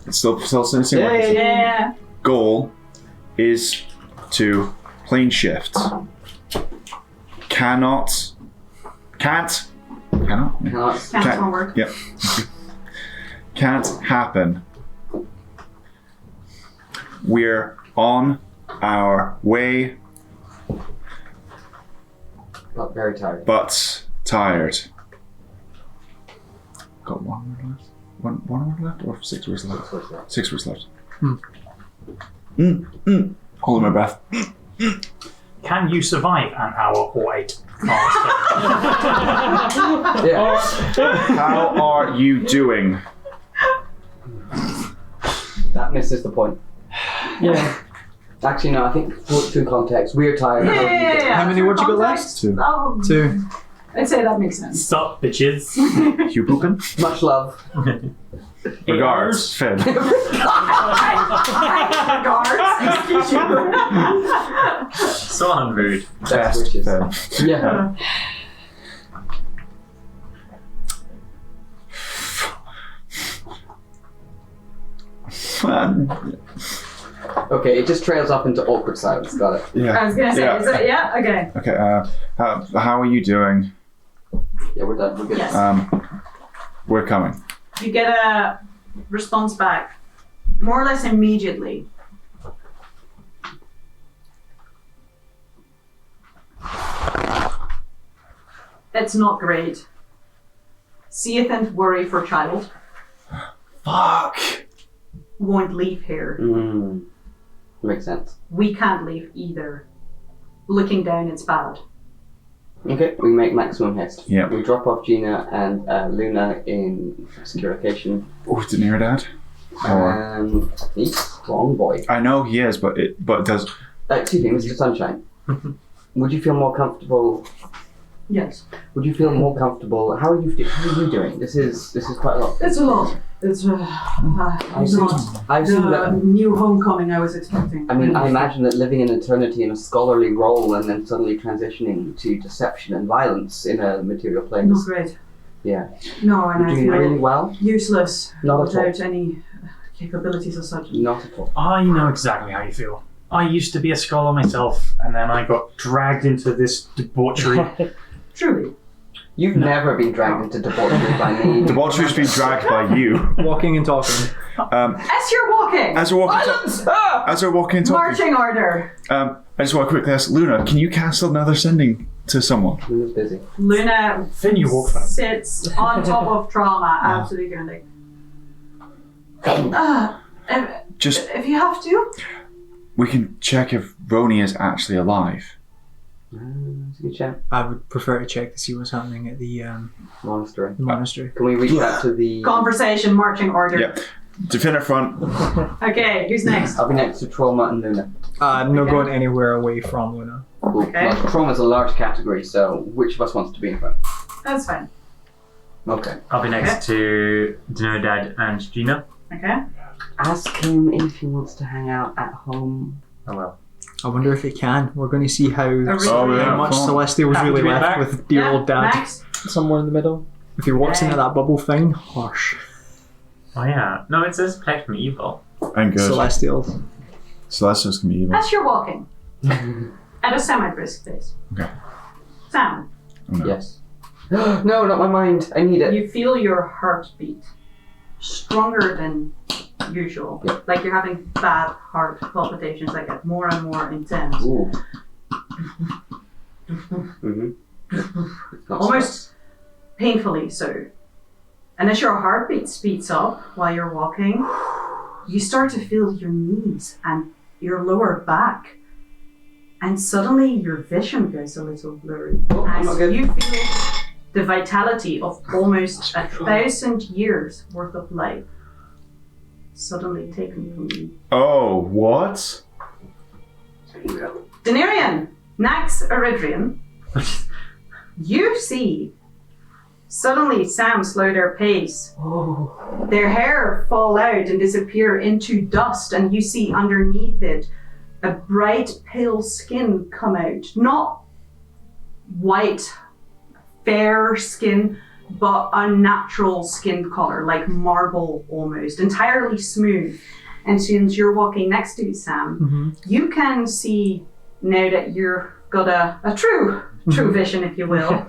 still sensing Yeah. goal is to plane shift. Can't. Cannot. Counts one word. Yep. Can't happen. We're on our way, Not very tired. but tired. Got one word left? One word left? Or 6 words left? 6 words left. 6 words left. Holding my breath. can you survive an hour or 8 hours? Yeah. How are you doing? That misses the point. Yeah. Actually, no, I think through context, we're tired. Yeah. How many words you got left? Context? 2. Oh, 2. I'd say that makes sense. Sup, bitches. You pooping? Much love. Regards, Finn. So unrude. Best Best wishes. Finn. Yeah. Okay, it just trails up into awkward silence. Got it. Yeah. I was gonna say, Yeah. is it? Yeah, okay. Okay. How are you doing? Yeah, we're done. We're good. Yes. We're coming. You get a response back more or less immediately. It's not great. Seeth and worry for child. Fuck. Won't leave here. Makes sense. We can't leave either. Looking down, it's bad. Okay, we make maximum haste. Yeah. We drop off Gina and Luna in secure location. Oh, Daenerys. Or He's a strong boy. I know he is, but it does. Excuse me, Mr. Sunshine. Would you feel more comfortable? Yes. Would you feel more comfortable? How are you doing? This is quite a lot. It's a lot. It's I've seen that. new homecoming I was expecting. I mean, I imagine that living an eternity in a scholarly role and then suddenly transitioning to deception and violence in a material plane. Not great. Yeah. No, and You're I doing feel really well. useless Not at all. without any capabilities as such. Not at all. I know exactly how you feel. I used to be a scholar myself, and then I got dragged into this debauchery. Truly. You've never been dragged into debauchery by me. Debauchery's been dragged by you. Walking and talking. As you're walking, As we're walking, as we're walking and talking. marching order. I just want to quickly ask Luna, can you cast another sending to someone? Luna's busy. Luna Finn, you walk fast. sits on top of trauma, absolutely like. Just If you have to. we can check if Roni is actually alive. That's a good chat. I would prefer to check to see what's happening at the Monastery. monastery. Can we reach out to the... Conversation, marching order. Yeah. Defender front. Okay, who's next? I'll be next to Trauma and Luna. I'm not Okay. going anywhere away from Luna. Cool. Okay. Well, Trauma's a large category, so which of us wants to be in front? That's fine. Okay. I'll be next to Dad and Gina. Okay. Ask him if he wants to hang out at home. Oh well. I wonder if he can. We're going to see how, Oh, yeah, how much fun. Celestial's Happy really to be left back. with dear old dad. Max. Somewhere in the middle. If he walks Okay. into that bubble, fine. Harsh. Oh yeah. No, it says protect from evil. I'm good. Celestial. Celestials can be evil. As you're walking, at a semi-brisk pace. Okay. Sam, Oh, no. Yes. No, not my mind. I need it. you feel your heartbeat stronger than usual. Yeah. Like you're having bad heart palpitations that get more and more intense. Ooh. Mm-hmm. It's not Almost painfully so. And as your heartbeat speeds up while you're walking, you start to feel your knees and your lower back. And suddenly your vision goes a little blurry. Oh, I'm As not good. you feel the vitality of almost 1,000 years worth of life suddenly taken from you. Oh, what? Denarian, Nax Eridrian, you see suddenly Sam slow their pace. Oh. Their hair fall out and disappear into dust, and you see underneath it a bright pale skin come out. Not white, fair skin, but unnatural skin color, like marble almost, entirely smooth. And since you're walking next to Sam, you can see, now that you've got a true vision, if you will,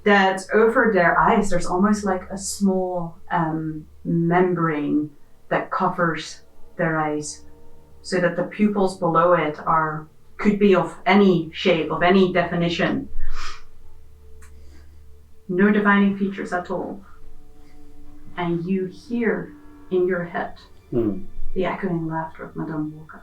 that over their eyes there's almost like a small membrane that covers their eyes, so that the pupils below it could be of any shape, of any definition. No defining features at all. And you hear in your head the echoing laughter of Madame Walker.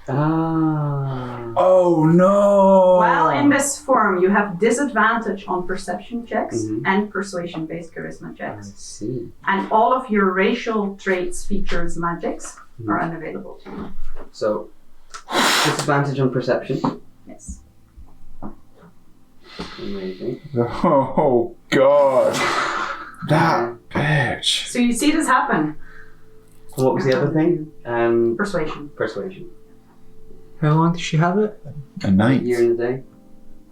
Ah. Oh no! While in this form, you have disadvantage on perception checks Mhm. and persuasion-based charisma I checks. see. And all of your racial traits, features, magics are unavailable to you. So, disadvantage on perception. Yes. Amazing. Oh god! That bitch. So you see this happen. And what was the other thing? Persuasion. Persuasion. How long does she have it? A night. Year in the day.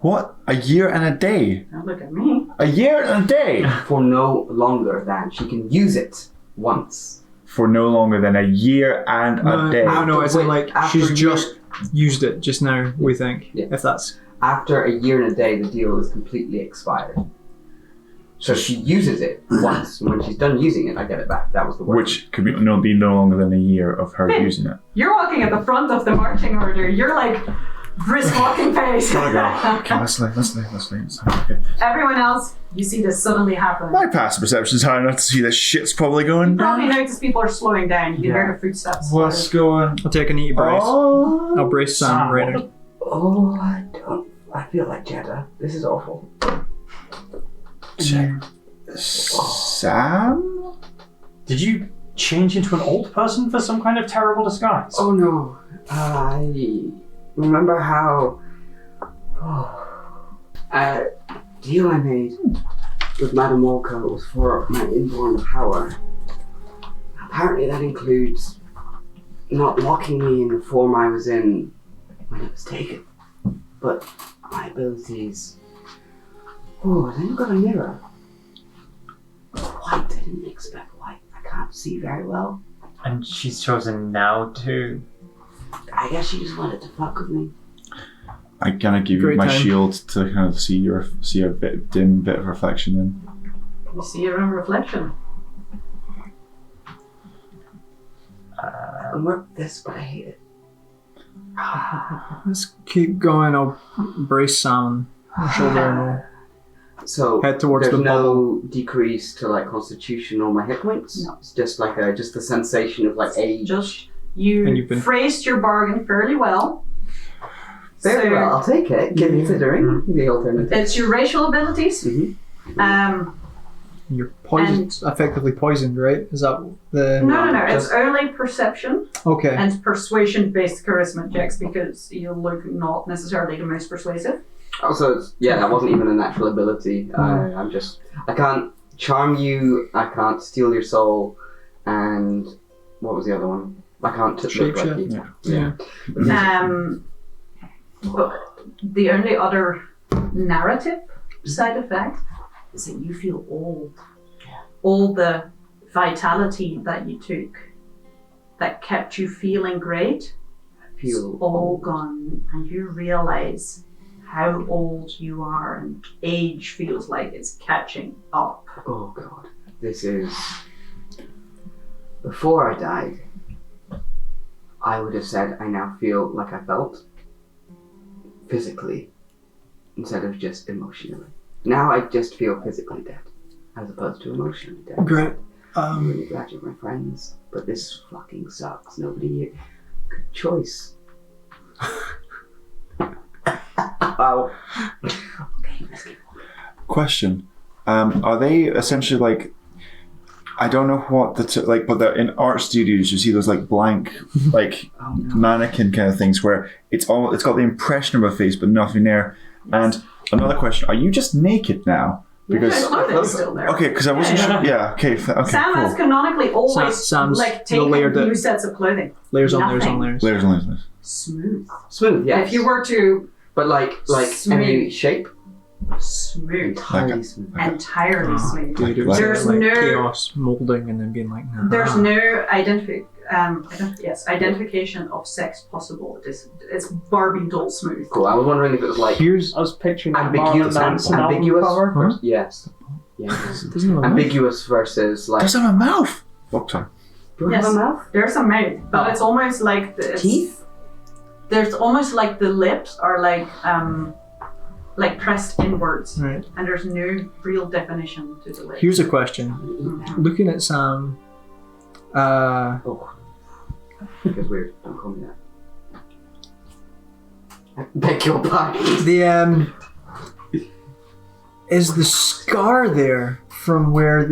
What? A year and a day? Don't look at me. A year and a day? For no longer than she can use it once. For no longer than a year and a day. No, it's Wait, like after she's year- just used it just now, we think. Yeah. If that's... After a year and a day, the deal is completely expired. So she uses it once, and when she's done using it, I get it back. That was the word. Which could be no longer than a year of her using it. You're walking at the front of the marching order. You're like brisk walking pace. Gotta go. Okay, let's leave. Okay. Everyone else, you see this suddenly happen. My passive perception's high enough to see this shit's probably going You probably down. notice people are slowing down. You can hear the footsteps. What's going I'll take a neat brace. on? I'll brace Sam right now. Oh, I feel like Jeddah. This is awful. Sam? Did you change into an old person for some kind of terrible disguise? Oh no. I remember how. A deal I made with Madame Walker was for my inborn power. Apparently, that includes not locking me in the form I was in when it was taken, but my abilities. Oh, then you've got a mirror. White, I didn't expect white. I can't see very well. And she's chosen now to. I guess she just wanted to fuck with me. I kind of give you Great my time. shield to kind of see a dim bit of reflection in. You see your own reflection. I can work this, but I hate it. Let's keep going. I'll brace Sam on the shoulder and So head towards there's the bubble. no decrease to like constitution or my hit points. No. It's just like just the sensation of like age. Just And you you've been- phrased your bargain fairly well. Very So- well, I'll take it. Considering the alternative. It's your racial abilities. Mhm. You're poisoned, effectively poisoned, right? Is that the... No. It's just- only perception Okay. and persuasion-based charisma checks because you look not necessarily the most persuasive. Also, that wasn't even a natural ability. I can't charm you. I can't steal your soul, and what was the other one? I can't look like you. Yeah. But the only other narrative side effect is that you feel old. All the vitality that you took that kept you feeling great is Feel all old. gone, and you realize how old you are, and age feels like it's catching up. Oh god, this is. Before I died, I would have said I now feel like I felt physically instead of just emotionally. Now I just feel physically dead as opposed to emotionally dead. Great. I'm really glad you're my friends, but this fucking sucks. Nobody here. Good choice. Oh. Okay, let's keep on. Question: are they essentially like? I don't know what but they're in art studios. You see those like blank, like Oh, no. mannequin kind of things where it's got the impression of a face but nothing there. And another question: are you just naked now? Because His clothing is still there. okay, because I wasn't Yeah. sure. Yeah, okay, okay, Sam has cool. canonically always Sam's like the taken layer that- new sets of clothing. Layers on layers Nothing. on layers. Layers and layers and layers. Smooth. Smooth, yes. If you were to But like Smooth. any shape, smooth, entirely smooth. entirely smooth. Dude, it Like- was There's like no- chaos molding and then being like, nah. There's no identification of sex possible. It's Barbie doll smooth. Cool. I was wondering if it was like I was picturing that Marlon ambiguous, Manson album ambiguous. cover. Vers- yes. Yes. Doesn't have a mouth. Ambiguous versus like. Does it have a mouth? Oh, sorry. Do I Yes. have a mouth? There's a mouth, but it's almost like Teeth? There's almost like the lips are like pressed inwards, Right. and there's no real definition to the lips. Here's a question. Looking at Sam, Oh. Because weird. Don't call me that. Beg your pardon. The is the scar there from when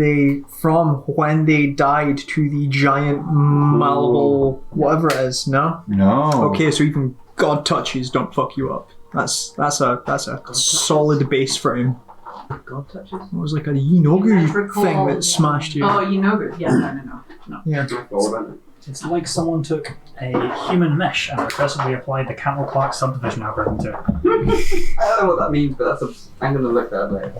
they died to the giant malleable whatever it is? No. No. Okay, so even God touches don't fuck you up. That's a solid base for him. God touches. It was like a Yinogu Electrical, thing that smashed you. Oh, you know good. Yeah, no. Yeah. It's like someone took a human mesh and recursively applied the Camel Clark subdivision algorithm to it. I don't know what that means, but I'm going to look that later.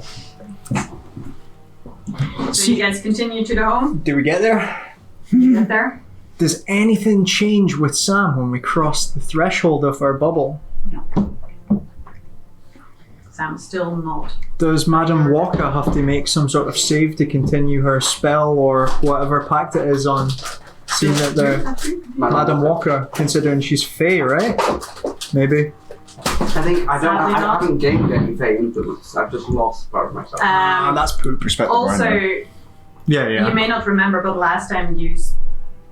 So you guys continue to the home? Do we get there? You get there? Does anything change with Sam when we cross the threshold of our bubble? Sam's still not. Does Madame Walker have to make some sort of save to continue her spell or whatever pact it is on? Seeing that they're Madame Walker, considering she's Fae, right? Maybe. I think I Sadly not. haven't gained any fate influence. I've just lost part of myself. That's poop. Perspective. Also, right Yeah, you may not remember, but last time you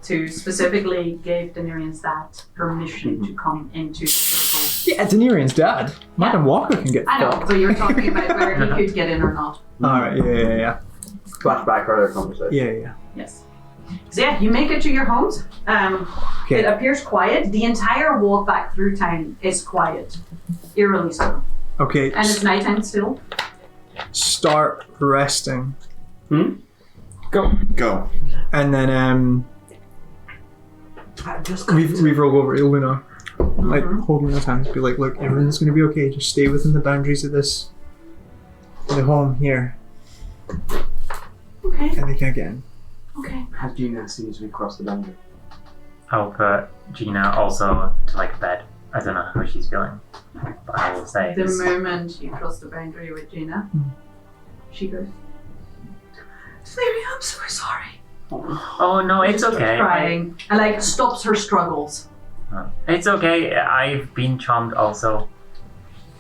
specifically gave Daenerys that permission to come into the circle. Yeah, Daenerys' dad. Madame Walker can get I know, fucked. but you're talking about whether he could get in or not. Alright, yeah. Flashback earlier conversation. Yeah. Yes. So yeah, you make it to your homes. Okay. It appears quiet. The entire walk back through town is quiet. Eerily so. Okay, And it's nighttime still. start resting. Go. And then I just we roll over to Luna. Like, hold Luna's hands, be like, look, everything's gonna be okay. Just stay within the boundaries of the home here. Okay. And they can't get in. Okay. Have Gina as soon as we cross the boundary. I'll put Gina also to like bed. I don't know how she's feeling, but I will say. The moment you cross the boundary with Gina, she goes, Larry, I'm so sorry. Oh no, it's okay. Crying. And like stops her struggles. It's okay. I've been charmed also.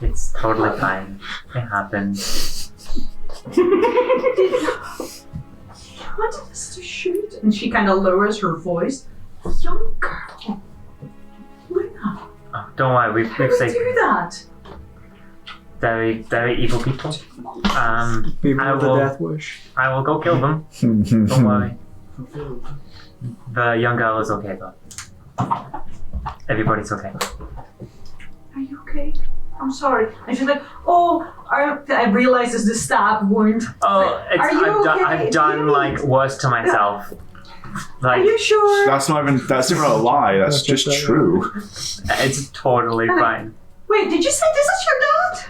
It's totally fine. It happens. You wanted us to shoot? And she kind of lowers her voice. Young girl. Luna, Oh, don't worry, we've how do you saved do that? very, very evil people. People I with the will- death wish. I will go kill them. Don't worry. The young girl is okay though. Everybody's okay. Are you okay? I'm sorry. And she's like, oh, I realize it's the stab wound. Oh, it's, Are you okay? I've done like worse to myself. Are Like you sure? That's not even a lie. That's just true. it's totally fine. Wait, did you say this is your dad?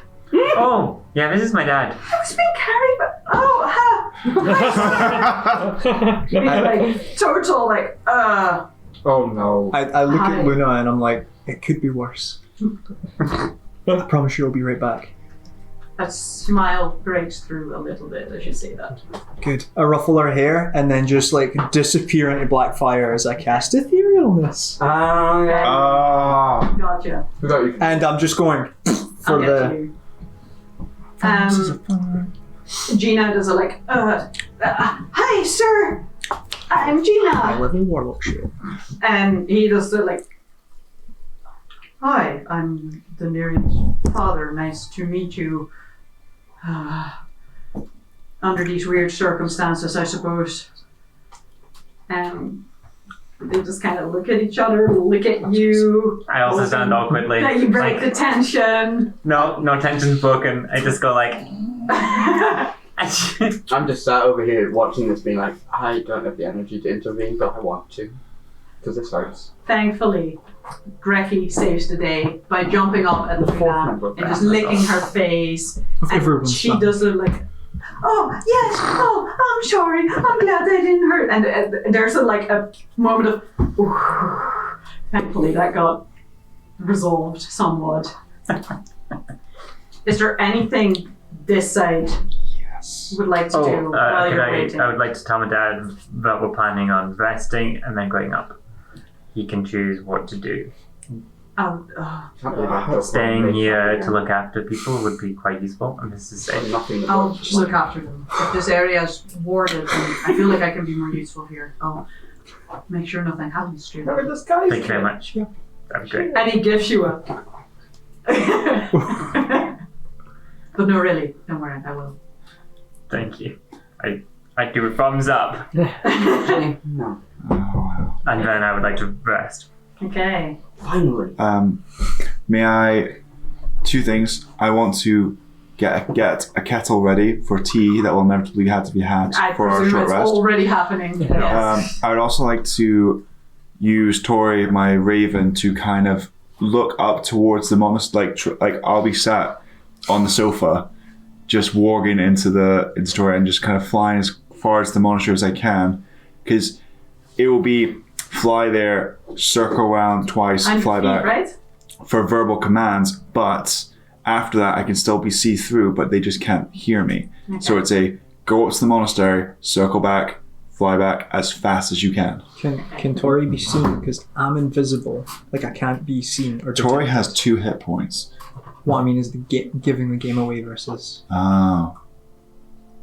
Oh, yeah, this is my dad. I was being carried, but It's like total, like, Oh no. I look Hi. at Luna and I'm like, it could be worse. I promise you I'll be right back. a smile breaks through a little bit as you say that. Good. I ruffle her hair and then just like disappear into black fire as I cast etherealness. Ah. Gotcha. Forgot you. And I'm just going for I'll get the. you. Gina does a like, hi sir, I'm High Gina. level warlock shit. And he does the like, hi, I'm Daenerys' father, nice to meet you. Under these weird circumstances, I suppose. They just kind of look at each other, look at you. I also stand awkwardly. Then you break Like, the tension. no tension's broken. I just go like. I'm just sat over here watching this, being like, I don't have the energy to intervene, but I want to, because this hurts. Thankfully, Grecki saves the day by jumping up at The fourth Luna member of and the just Amber licking Club. her face. Of And everyone's she son. does it like, oh yes, oh I'm sorry, I'm glad that didn't hurt. And there's a moment of, ooh. Thankfully that got resolved somewhat. Is there anything this side would like to do while you're waiting? I would like to tell my dad that we're planning on resting and then going up. He can choose what to do. Can't believe I feel Staying so here to look after people would be quite useful, and this is safe. Nothing that I'll works. look after them. If this area is warded, then I feel like I can be more useful here. I'll make sure nothing happens to them. Thank you very much. Yeah. That'd be great. And he gives you But no, really, don't worry, I will. Thank you. I do a thumbs up, No. and then I would like to rest. Okay. Finally. May I? 2 things. I want to get a kettle ready for tea that will inevitably have to be had I for our presume short it's rest. already happening. Yes. I would also like to use Tori, my raven, to kind of look up towards the monastery. Like I'll be sat on the sofa, just walking into Tori and just kind of flying as far as the monastery as I can, because it will be fly there, circle around twice, And fly feet, back right? for verbal commands. But after that, I can still be see through, but they just can't hear me. Okay. So it's a go up to the monastery, circle back, fly back as fast as you can. Can Tori be seen? Because I'm invisible. Like I can't be seen or Tori detected. has 2 hit points. What I mean is giving the game away versus Oh.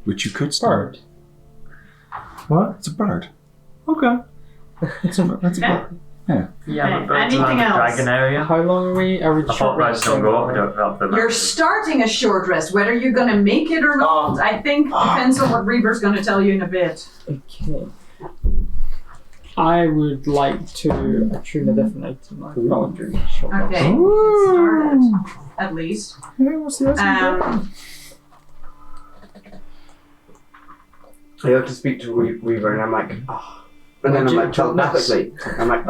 Which you could start. Bird. what? It's a bird. Okay. That's a Yeah. bird. Yeah. Yeah, Okay, but birds anything around the else? dragon area. How long are we? Are we I thought short birds don't go up the You're mountain. starting a short rest. Whether you're going to make it or not, I think depends on what Reaper's going to tell you in a bit. Okay. I would like to attune a different item. I've got a dream. Short rest. Okay, let's start it, at least. Hey, what's the I have to speak to Weaver, and I'm like, oh. And then I'm like, telepathically, I'm like,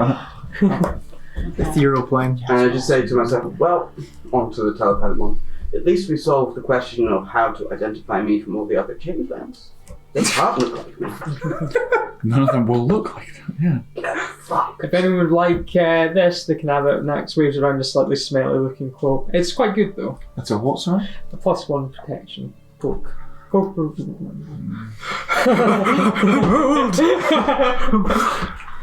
Ethereal plane. and I just say to myself, well, onto the telepathic one. At least we solved the question of how to identify me from all the other changelings. They can't look like me. None of them will look like that. Yeah. Fuck. If anyone would like this, they can have it next. Waves around a slightly smelly looking cloak. It's quite good though. That's a what, sorry? A +1 protection cloak.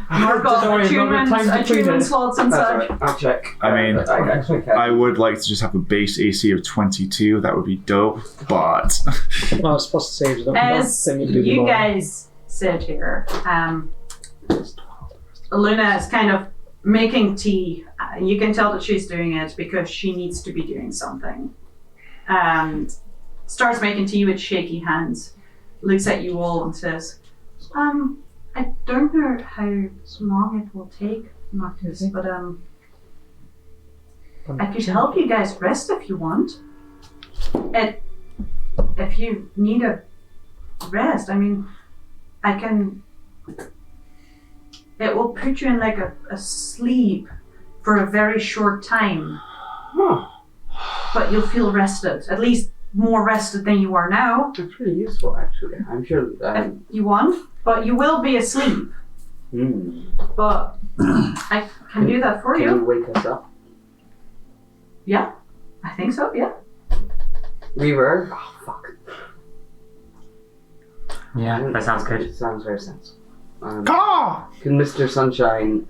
Mark off Sorry, attunement, time to clean attunement it. slots and That's such. right. I'll check. I mean, I actually can. I would like to just have a base AC of 22. That would be dope. But No, it's plus the saves. As you guys sit here, Luna is kind of making tea. You can tell that she's doing it because she needs to be doing something. And starts making tea with shaky hands. Looks at you all and says, I don't know how long it will take, Marcus, but I could help you guys rest if you want. If you need a rest, I mean, I can. It will put you in like a sleep for a very short time. Huh. But you'll feel rested, at least more rested than you are now. That's pretty useful, actually. I'm sure. If you want, but you will be asleep. But I can do that for Can you. you wake us up? Yeah, I think so. Yeah. Weaver. Oh, fuck. Yeah, that sounds good. It sounds very sensible. Can Mr. Sunshine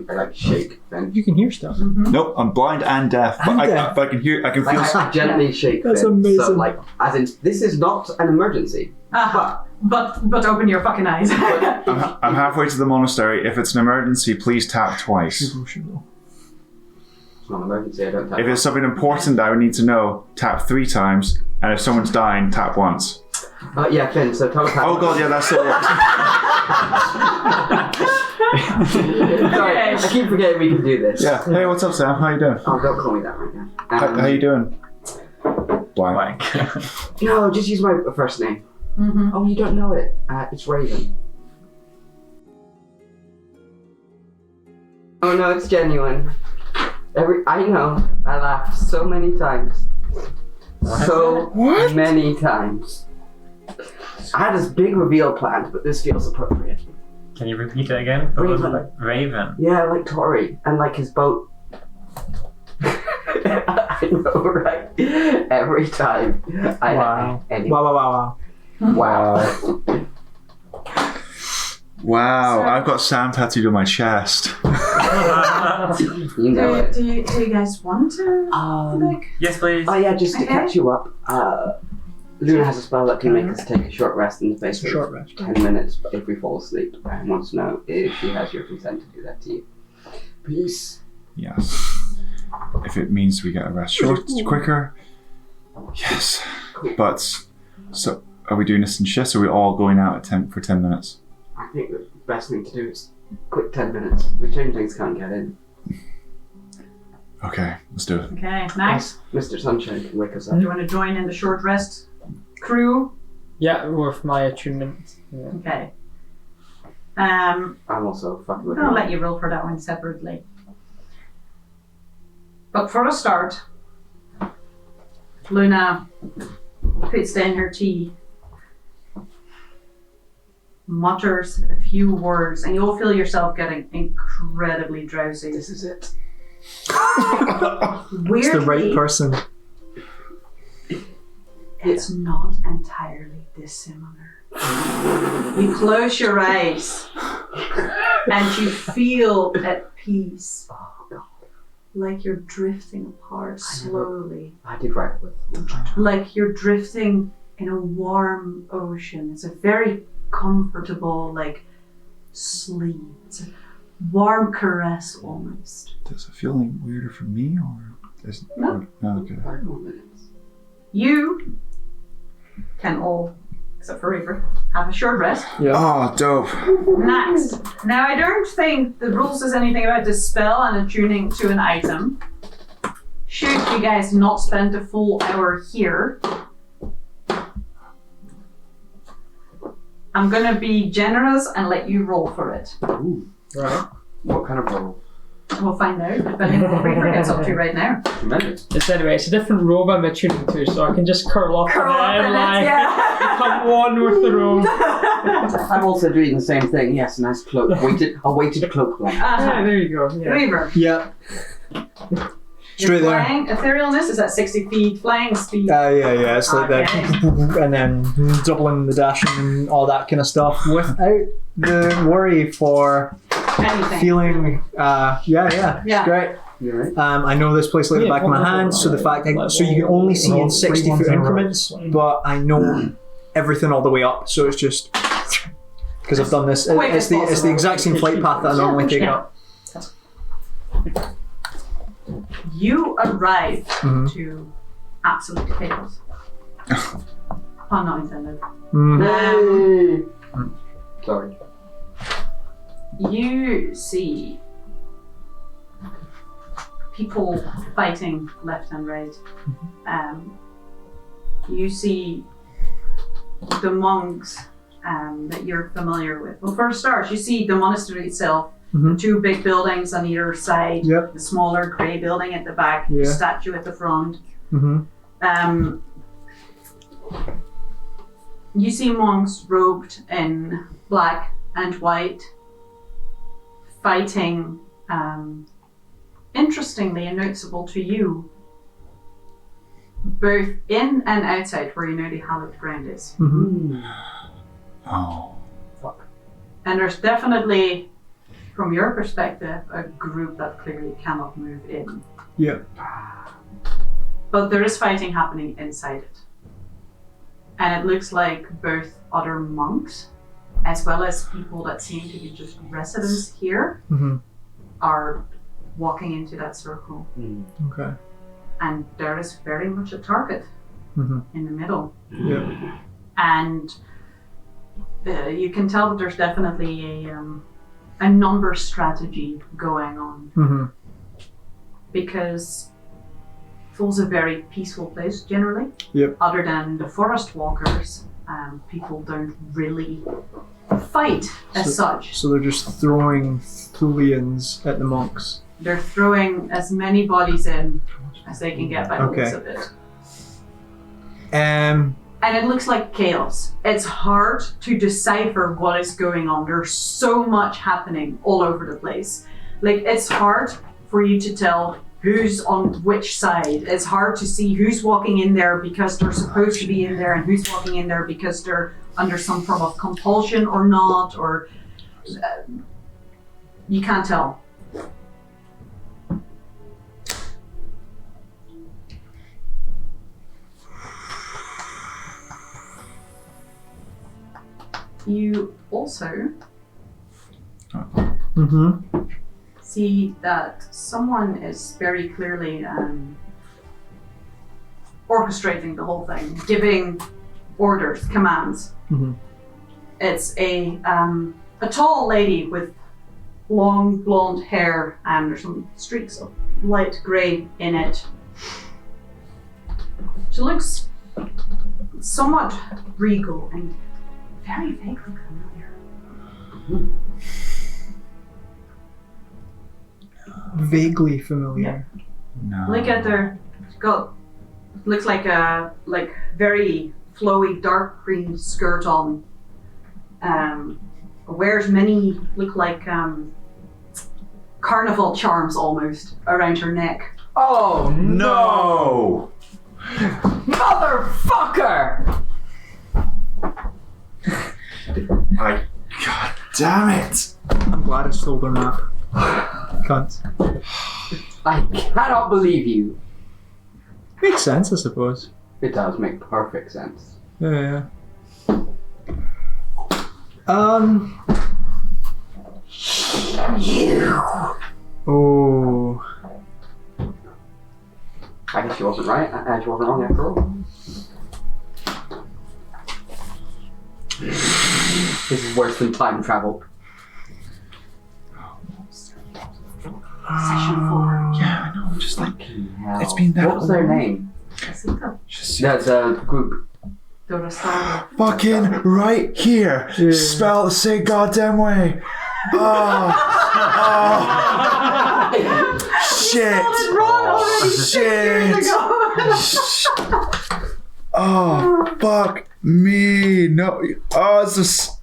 like shake then? You can hear stuff. nope, I'm blind and deaf. But And I deaf. can hear. I can feel. Like, I gently shake. That's Finn. amazing. So, like, as in, this is not an emergency. But open your fucking eyes. I'm halfway to the monastery. If it's an emergency, please tap twice. It's not an emergency. I don't have. If it's something important that I would need to know, tap 3 times. And if someone's dying, tap once. Yeah, Finn. So telepathic. Oh god, yeah, that still works. Sorry, I keep forgetting we can do this. Yeah. Hey, what's up, Sam? How you doing? Oh, don't call me that right now. How you doing? Blank. No, just use my first name. Mhm. Oh, you don't know it. It's Raven. Oh no, it's genuine. I know. I laughed so many times. So many times. I had this big reveal planned, but this feels appropriate. Can you repeat it again? Raven. Raven. Yeah, like Tori, and like his boat. I know, right? Every time. Wow. Wow. Wow, I've got Sam tattooed on my chest. You know it. Do you guys want to? Like, Yes, please. Oh yeah, just to Okay. catch you up. Luna has a spell that can make us take a short rest in the space It's a of short rest. 10 minutes if we fall asleep. I want to know if she has your consent to do that to you. Please. Yes. if it means we get a rest quicker, yes. But so are we doing this in shifts? Or are we all going out at for 10 minutes? I think the best thing to do is quick 10 minutes. The changelings can't get in. Okay, let's do it. Okay, Max, Mr. Sunshine can wake us up. do you want to join in the short rest crew? Yeah, with my attunement. Yeah. Okay. I'm also fucking with I'll you. let you roll for that one separately. But for a start, Luna puts down her tea, mutters a few words, and you'll feel yourself getting incredibly drowsy. This is it. Weirdly, It's the right person. it's not entirely dissimilar. You close your eyes and you feel at peace, like you're drifting apart slowly, I did right with like you're drifting in a warm ocean. It's a very comfortable, like, sleep. It's a warm caress almost. Does it feel any weirder for me or is No. okay. 5 more minutes. You can all, except for Reaper, have a short rest. Oh, dope. Next. Now, I don't think the rule says anything about the spell and attuning to an item. Should you guys not spend a full hour here, I'm gonna be generous and let you roll for it. Ooh. Right. What kind of roll? We'll find out, depending on what Reaper gets up to right now. Tremendous. It's a different robe I'm attuning to, so I can just curl up Curl up and in then, it, yeah. become one with the robe. I'm also doing the same thing. Yes, nice cloak. A weighted cloak one. Yeah, there you go. Yeah. Reaper. Yeah. Straight Your there. flying etherealness is at 60 feet. Flying speed. Yeah. It's like Okay. that, and then doubling the dashing and all that kind of stuff without the worry for Anything. feeling. Yeah. Yeah. It's great. You right? I know this place like the Yeah, back of my what hand, level so the are fact you? so you can only see in Roll 60 3 ones foot in a row. increments, but I know everything all the way up, so it's just because I've done this. Quick It's as the possible. exact same flight path that I normally take Yeah. up. You arrive Mhm. to absolute chaos. Pun not intended. Mm. Sorry. You see people fighting left and right. You see the monks that you're familiar with. Well, for a start, you see the monastery itself. Mhm. 2 big buildings on either side. Yep. The smaller grey building at the back. Yeah. The statue at the front. Mm-hmm. You see monks robed in black and white, fighting, interestingly and noticeable to you, both in and outside where you know the hallowed ground is. Mm-hmm. Oh. And there's definitely, from your perspective, a group that clearly cannot move in. Yeah. But there is fighting happening inside it. And it looks like both other monks, as well as people that seem to be just residents here, Mm-hmm. are walking into that circle. Okay. And there is very much a target Mm-hmm. in the middle. Yeah. And you can tell that there's definitely a number strategy going on. Mm-hmm. Because Thule's a very peaceful place generally. Yep. Other than the forest walkers, people don't really fight as such. So they're just throwing Thulians at the monks. They're throwing as many bodies in as they can get by the Okay. looks of it. And it looks like chaos. It's hard to decipher what is going on. There's so much happening all over the place. Like, it's hard for you to tell who's on which side. It's hard to see who's walking in there because they're supposed to be in there and who's walking in there because they're under some form of compulsion or not, or you can't tell. You also Mm-hmm. see that someone is very clearly orchestrating the whole thing, giving orders, commands. Mhm. It's a tall lady with long blonde hair and there's some streaks of light grey in it. She looks somewhat regal and very vaguely familiar. Vaguely familiar. No. Look at her. Got looks like a very flowy dark green skirt on. Wears many look like carnival charms almost around her neck. Oh No! motherfucker! God damn it! I'm glad I stole their map. Cunt. I cannot believe you. Makes sense, I suppose. It does make perfect sense. Yeah. Oh. I guess she wasn't right. She wasn't wrong after all. This is worse than time travel. Session 4. Yeah, I know. Just like Hell. it's been that What was their long. name? Just That's a group. fucking right here. Yeah. Spell the same goddamn way. Oh, shit. Shit. Oh, fuck me. No. Oh, it's just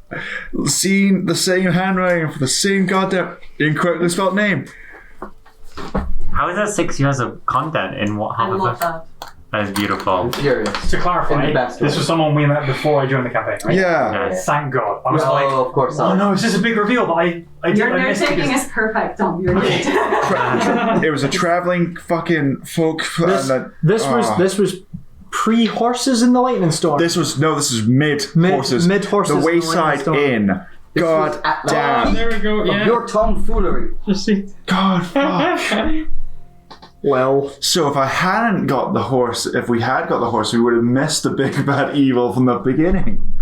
seeing the same handwriting for the same goddamn incorrectly spelled name. How is that 6 years of content in what? I How love is that? that. That is beautiful. I'm furious. To In clarify, the best this way. was someone we met before I joined the campaign, right? Yeah. Yes. Thank God. I was Oh, like, of course oh not. no, is this a big reveal? But I Your missed note taking because- is perfect, Tom. You're good. It was a traveling fucking folk. This was pre-horses in the lightning storm. This was mid horses. Mid horses. The in lightning wayside storm. inn. This was God at the damn. There we go. Of Yeah. your tomfoolery. Just see. God fuck. Well, So if I hadn't got the horse, if we had got the horse, we would have missed the big bad evil from the beginning.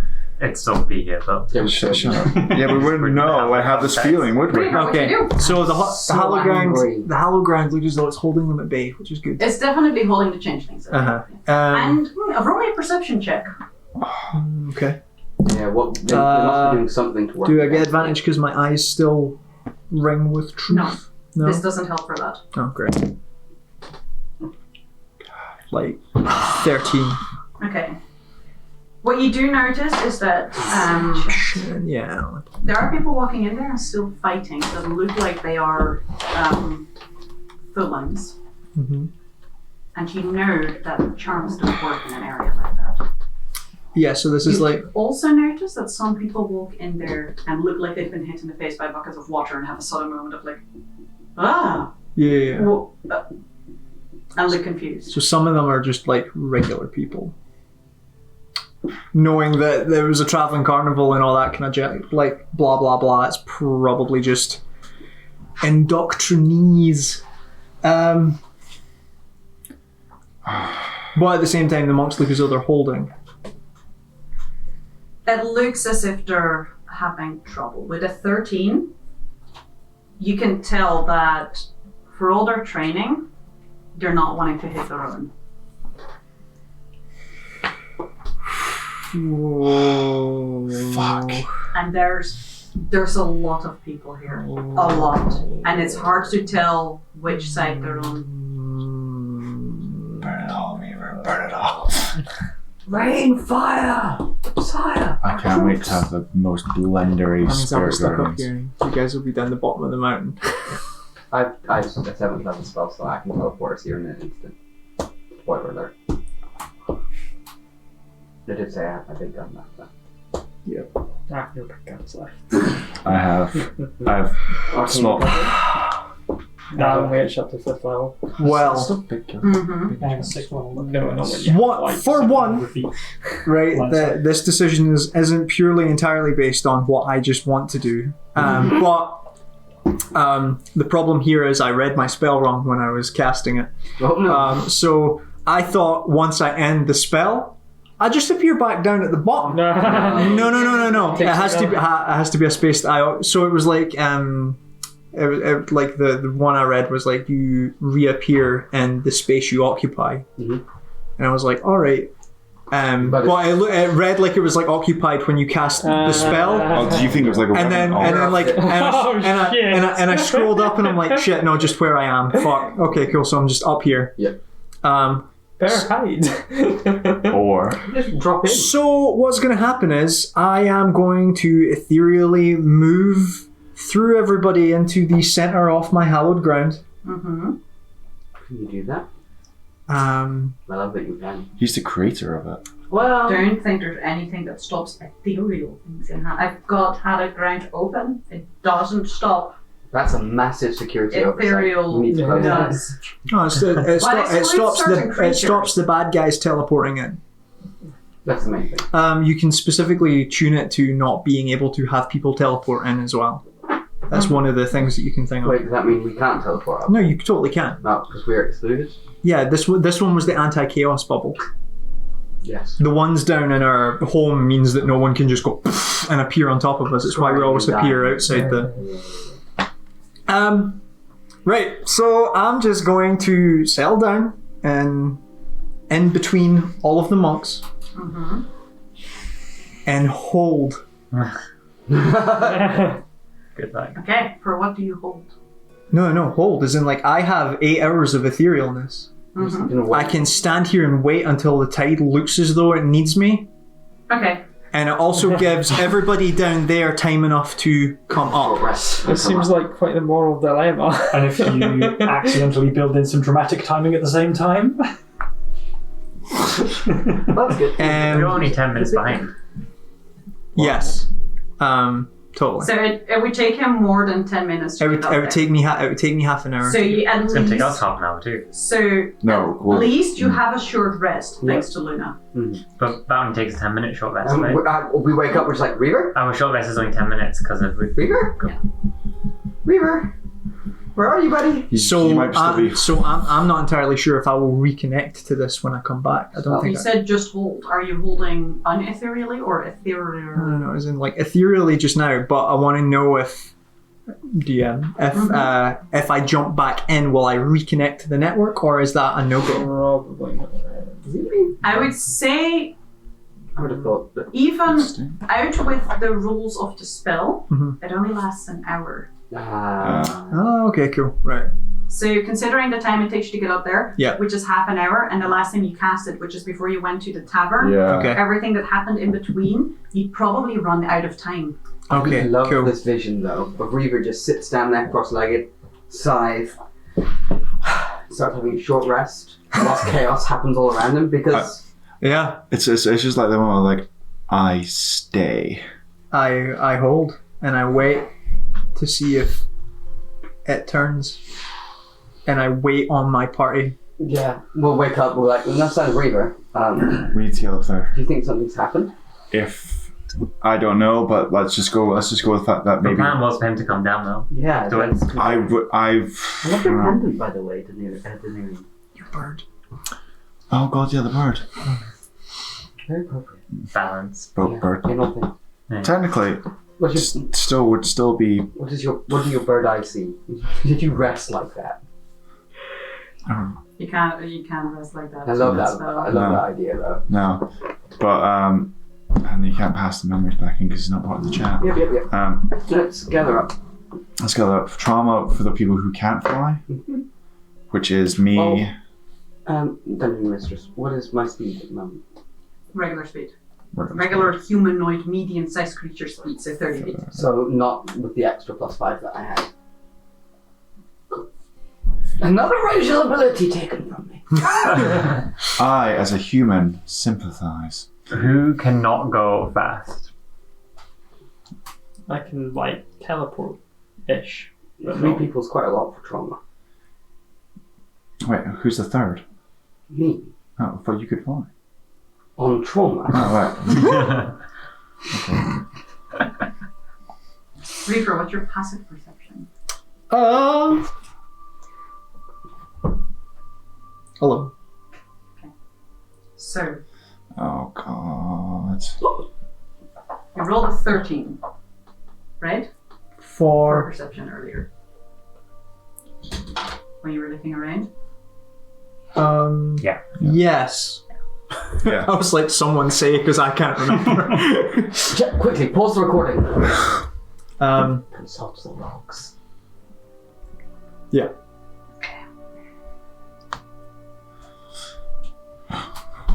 It'd still be here though. Shut up. Yeah, we wouldn't know. I have this feeling, would we? Great. What okay. you do? So the Hollow angry. Ground, the Hollow Ground looks as though it's holding them at bay, which is good. It's definitely holding the changelings. Uh-huh. And roll me a perception check. Okay. Yeah, what? They must be doing something to work. Do I get against advantage because my eyes still ring with truth? No. This doesn't help for that. Oh, great. Like 13. Okay. What you do notice is that Yeah. there are people walking in there and still fighting that look like they are Thulans. Mm-hmm. And you know that charms don't work in an area like that. Yeah, so this is You like. also notice that some people walk in there and look like they've been hit in the face by buckets of water and have a sudden moment of like, Yeah. well, and look confused. So some of them are just like regular people. Knowing that there was a traveling carnival and all that kind of like blah blah blah, it's probably just indoctrinees. But at the same time, the monks look as though they're holding. It looks as if they're having trouble. With a 13, you can tell that for all their training, they're not wanting to hit their own. Whoa. Fuck. And there's a lot of people here. A lot. And it's hard to tell which side they're on. Burn it all, Weaver. Burn it all. Rain, fire, sire. I can't wait to have the most blendery That means I'm spirit stuck up guardians. here. You guys will be down the bottom of the mountain. I just a 7th level spell, so I can teleport us here in an instant. Spoiler alert. They did say I have my big gun back then. Ah, your big guns left. I have small. Now we it's up to 5th level. Well, Big kill. Mm-hmm. I have a 6th level. No, not yet. What for one? Repeat. Right, One this decision isn't purely entirely based on what I just want to do. But The problem here is I read my spell wrong when I was casting it. Oh no. So I thought once I end the spell, I just appear back down at the bottom. No. It has to be a spaced out. So it was like it like the one I read was like you reappear in the space you occupy, and I was like, all right. But it read like it was like occupied when you cast the spell. Oh, did you think it was like a And then I scrolled up and I'm like, shit, no, just where I am. Fuck. Okay, cool. So I'm just up here. Yep. Better hide. Or Just drop in. So what's going to happen is I am going to ethereally move through everybody into the center of my hallowed ground. Mm-hmm. Can you do that? I love that you can. he's the creator of it. Well, Don't think there's anything that stops ethereal things in hand. I've got hallowed ground open. It doesn't stop that's a massive security ethereal. oversight. We need to close that. Does. No, it stops the bad guys teleporting in. That's the main thing. You can specifically tune it to not being able to have people teleport in as well. That's one of the things that you can think of. Wait, does that mean we can't teleport up? No, you totally can. No, because we're excluded? Yeah, this one was the anti-chaos bubble. Yes. The ones down in our home means that no one can just go and appear on top of us. It's why we always appear outside the... Right, so I'm just going to settle down and in between all of the monks and hold. Good luck. Okay, for what do you hold? No, hold. As in, like, I have 8 hours of etherealness. I can stand here and wait until the tide looks as though it needs me. Okay. And it also gives everybody down there time enough to come up. It seems like quite the moral dilemma. And if you accidentally build in some dramatic timing at the same time. That's good. You're only 10 minutes behind. Yes. Totally. So it would take him more than 10 minutes to It get would up there. take me half an hour. So you at It's going to take us least... half an hour too. So No, at well- least you have a short rest thanks to Luna. But that only takes a 10-minute short rest, right? We wake up, we're just like, Reaver? Our short rest is only 10 minutes because of... Reaver? Yeah. Reaver? Where are you, buddy? He So, might still be. I'm not entirely sure if I will reconnect to this when I come back. I don't You think. said just hold. Are you holding unethereally or ethereal? No, as in like ethereally just now. But I want to know if if I jump back in, will I reconnect to the network, or is that a no go? Probably not. I would say I would have thought that. even out with the rules of the spell, Mhm. it only lasts an hour. Oh, okay, cool, right. So considering the time it takes you to get up there, Yeah. which is half an hour, and the last time you cast it, which is before you went to the tavern, Yeah. Okay, everything that happened in between, you'd probably run out of time. okay, I love cool. this vision though. Of Reaver just sits down there cross-legged, scythe, starts having a short rest whilst chaos happens all around him because Yeah, It's just like the moment like, I stay. I hold and I wait to see if it turns, and I wait on my party. yeah, we'll wake up, we're like, no sign of Reaver. We need to get up there. Do you think something's happened? If I don't know, but let's just go with the fact that The maybe plan was for him to come down though. Yeah. So it's I love your pendant, by the way, to Daenerys. Your bird. Oh god, yeah, the bird. Very appropriate. balance. Bird. You know, thing. Yeah. Technically, What's your, would still be. what do your bird eyes see? Did you rest like that? I don't know. You can't rest like that. I love that. Spell. I love that idea though. No, but and you can't pass the memories back in because it's not part of the chat. Yep. Let's gather up. Let's go trauma for the people who can't fly, which is me. Dungeon Mistress, what is my speed at the moment? Regular speed. Regular humanoid medium-sized creature speed, so 30 feet. So not with the extra +5 that I had. Another racial ability taken from me. I, as a human, sympathize. Who cannot go fast? I can like teleport-ish. But 3 no. people's quite a lot for trauma. Wait, who's the third? Me. Oh, I thought you could fly. On trauma. Oh, right. Reaper, what's your passive perception? Hello. So, Oh God. you rolled a 13, right? For For perception earlier. When you were looking around. Yeah. yes. Yeah. I was like, someone say because I can't remember. Quickly, pause the recording. um, Consult the logs. yeah.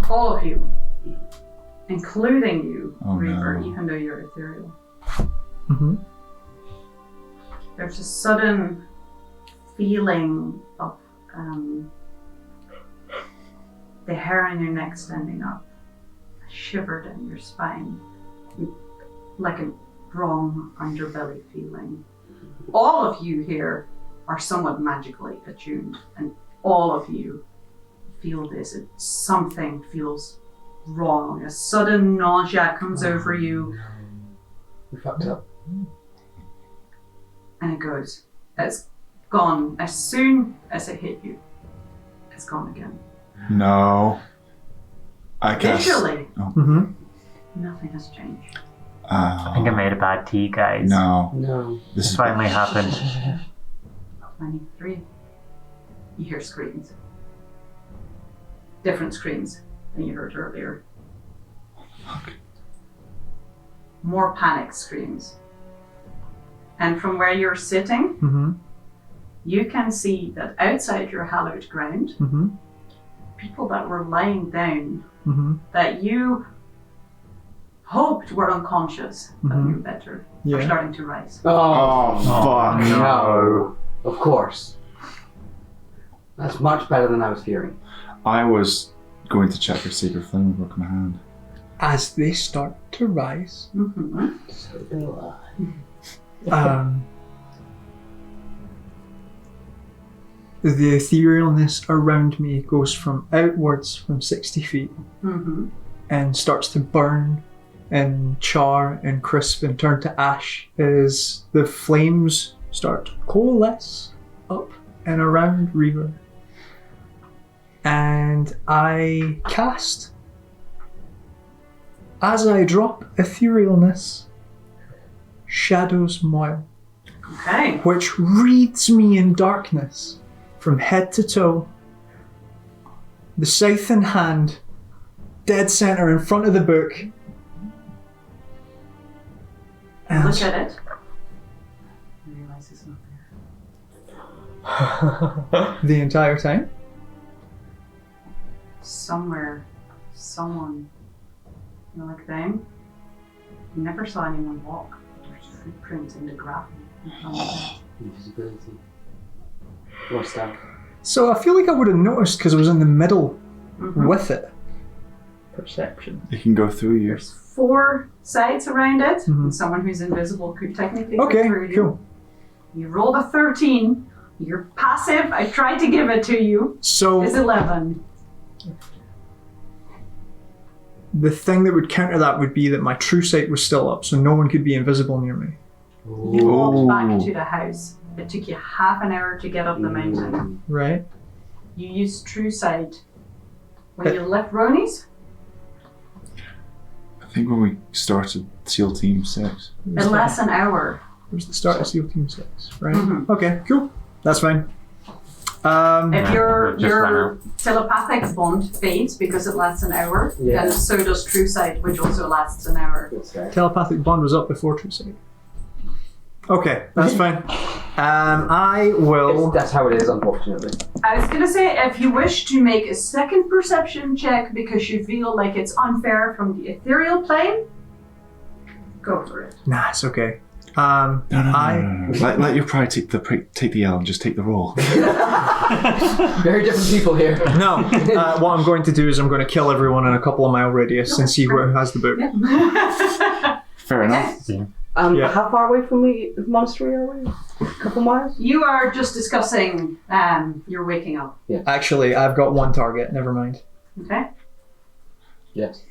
All of you, including you, Oh, Reaper, no. even though you're ethereal. Mm-hmm. There's a sudden feeling of the hair on your neck standing up, a shiver down your spine, like a wrong underbelly feeling. All of you here are somewhat magically attuned, and all of you feel this. Something feels wrong. A sudden nausea comes over you, We fucked up. and it goes. It's gone as soon as it hit you. It's gone again. No. I guess. Visually, Mm-hmm. nothing has changed. I think I made a bad tea, guys. No. No. This This is finally happened. 23. You hear screams. Different screams than you heard earlier. More panic screams. And from where you're sitting, Mm-hmm. you can see that outside your hallowed ground, Mm-hmm. people that were lying down, Mm-hmm. that you hoped were unconscious, but Mhm. knew better, are Yeah. starting to rise. Oh, fuck. no. Of course. That's much better than I was fearing. I was going to check if Sacred Flame would work on my hand. As they start to rise, Mm-hmm. So do the etherealness around me goes from outwards from 60 feet Mm-hmm. and starts to burn and char and crisp and turn to ash as the flames start to coalesce up and around Reaver. And I cast, as I drop etherealness, Shadow's Moil, Okay. which wreathes me in darkness from head to toe. The scythe in hand, dead center in front of the book. And Look at it. You realize it's not there. the entire time. Somewhere, someone, you look down. You never saw anyone walk. There's footprints in the gravel. Invisibility. Or stuff. So I feel like I would have noticed because I was in the middle Mhm. with it. Perception. It can go through you. There's 4 sides around it. Mhm. And someone who's invisible could technically go Okay, through you. cool. You rolled a 13. You're passive. I tried to give it to you. So It's 11. the thing that would counter that would be that my true sight was still up, so no one could be invisible near me. You walked back Ooh. to the house. It took you half an hour to get up the mountain. Right? You used true sight. When you left Roni's, I think when we started SEAL Team 6. it lasts an hour. It was the start of SEAL Team 6, right? Mhm. Okay, cool. That's fine. If Yeah, your just ran your out. telepathic bond fades because it lasts an hour, Yeah. then so does true sight, which also lasts an hour. That's right. Telepathic bond was up before true sight. Okay, that's fine. I will. That's how it is, unfortunately. I was gonna say, if you wish to make a second perception check because you feel like it's unfair from the ethereal plane, go for it. Nah, it's okay. No. I- Let your pride take the L and just take the roll. Very different people here. No, what I'm going to do is I'm going to kill everyone in a couple of mile radius and see who has the book. Fair enough. Yeah. How far away from the monastery are we? A couple miles? You are just discussing your waking up. Actually, I've got one target. Never mind. Okay. Yes.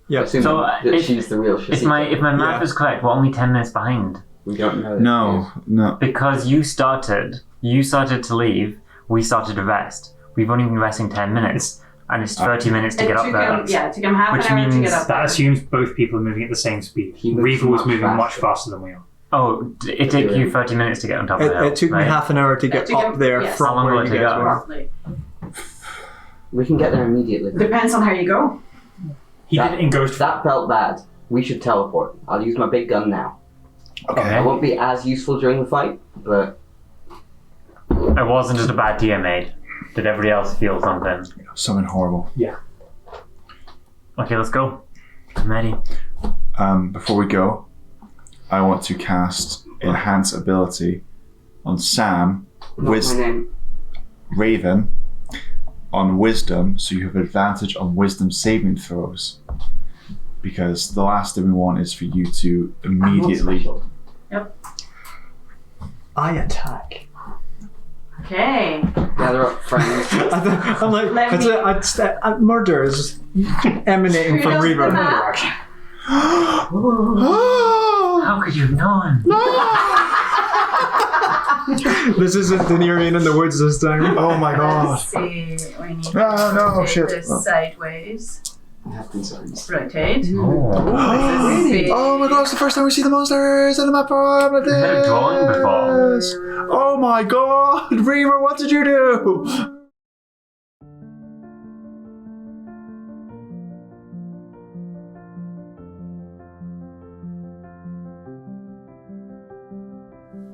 Yep. Assuming So, that if- she's the real If my math Yeah. is correct, we're only 10 minutes behind. We don't know. No. Because you started to leave, we started to rest. We've only been resting 10 minutes, and it's 30 minutes to get up there. It took him half Which an hour to means get up That there. assumes both people are moving at the same speed. He moves Regal was much moving much faster. faster than we are. Oh, it took you 30 minutes to get on top of the hill. It took me right? half an hour to get took up him- there yes. How from long where will you it guys take were. Roughly. We can get there immediately. Depends on how you go. He did it in Ghost. That felt bad. We should teleport. I'll use my big gun now. Okay. I won't be as useful during the fight, but It wasn't just a bad deal made. Did everybody else feel something? Something horrible. Okay, let's go. I'm ready. Before we go, I want to cast Enhance Ability on Sam, not my name. Raven, on Wisdom, so you have advantage on Wisdom saving throws. Because the last thing we want is for you to I'm not immediately. special. I attack. Okay. Gather up, friends. I'm like, Let me- murder is emanating Who from knows the Reaver. map? How could you have known? This isn't Daenerys in the woods this time. Oh my god. Let's see. We need No, no, to shit. this sideways. I have concerns. Rotate. Oh. Oh my god, it's the first time we see the monsters in the map. I've never drawn before. Oh my god, Reaver, what did you do?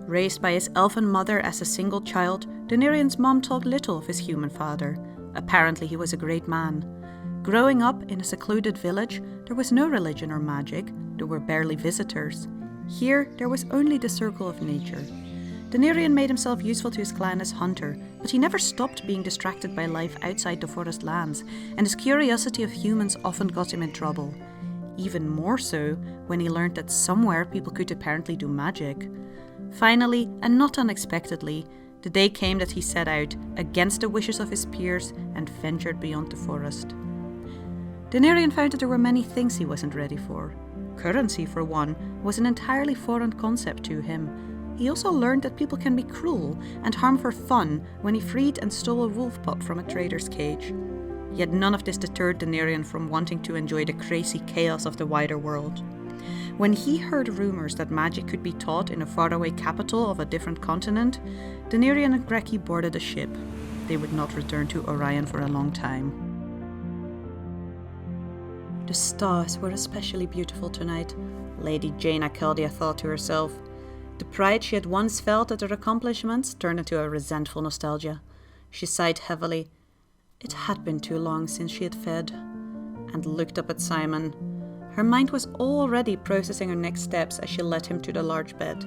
Raised by his elven mother as a single child, Daenerys' mom thought little of his human father. Apparently he was a great man. Growing up in a secluded village, there was no religion or magic, there were barely visitors. Here, there was only the circle of nature. Daenerys made himself useful to his clan as hunter, but he never stopped being distracted by life outside the forest lands, and his curiosity of humans often got him in trouble. Even more so when he learned that somewhere people could apparently do magic. Finally, and not unexpectedly, the day came that he set out, against the wishes of his peers, and ventured beyond the forest. Daenerys found that there were many things he wasn't ready for. Currency, for one, was an entirely foreign concept to him. He also learned that people can be cruel and harm for fun when he freed and stole a wolf pup from a trader's cage. Yet none of this deterred Daenerys from wanting to enjoy the crazy chaos of the wider world. When he heard rumours that magic could be taught in a faraway capital of a different continent, Daenerys and Grecki boarded a ship. They would not return to Orion for a long time. The stars were especially beautiful tonight, Lady Jane Akeldia thought to herself. The pride she had once felt at her accomplishments turned into a resentful nostalgia. She sighed heavily. It had been too long since she had fed, and looked up at Simon. Her mind was already processing her next steps as she led him to the large bed.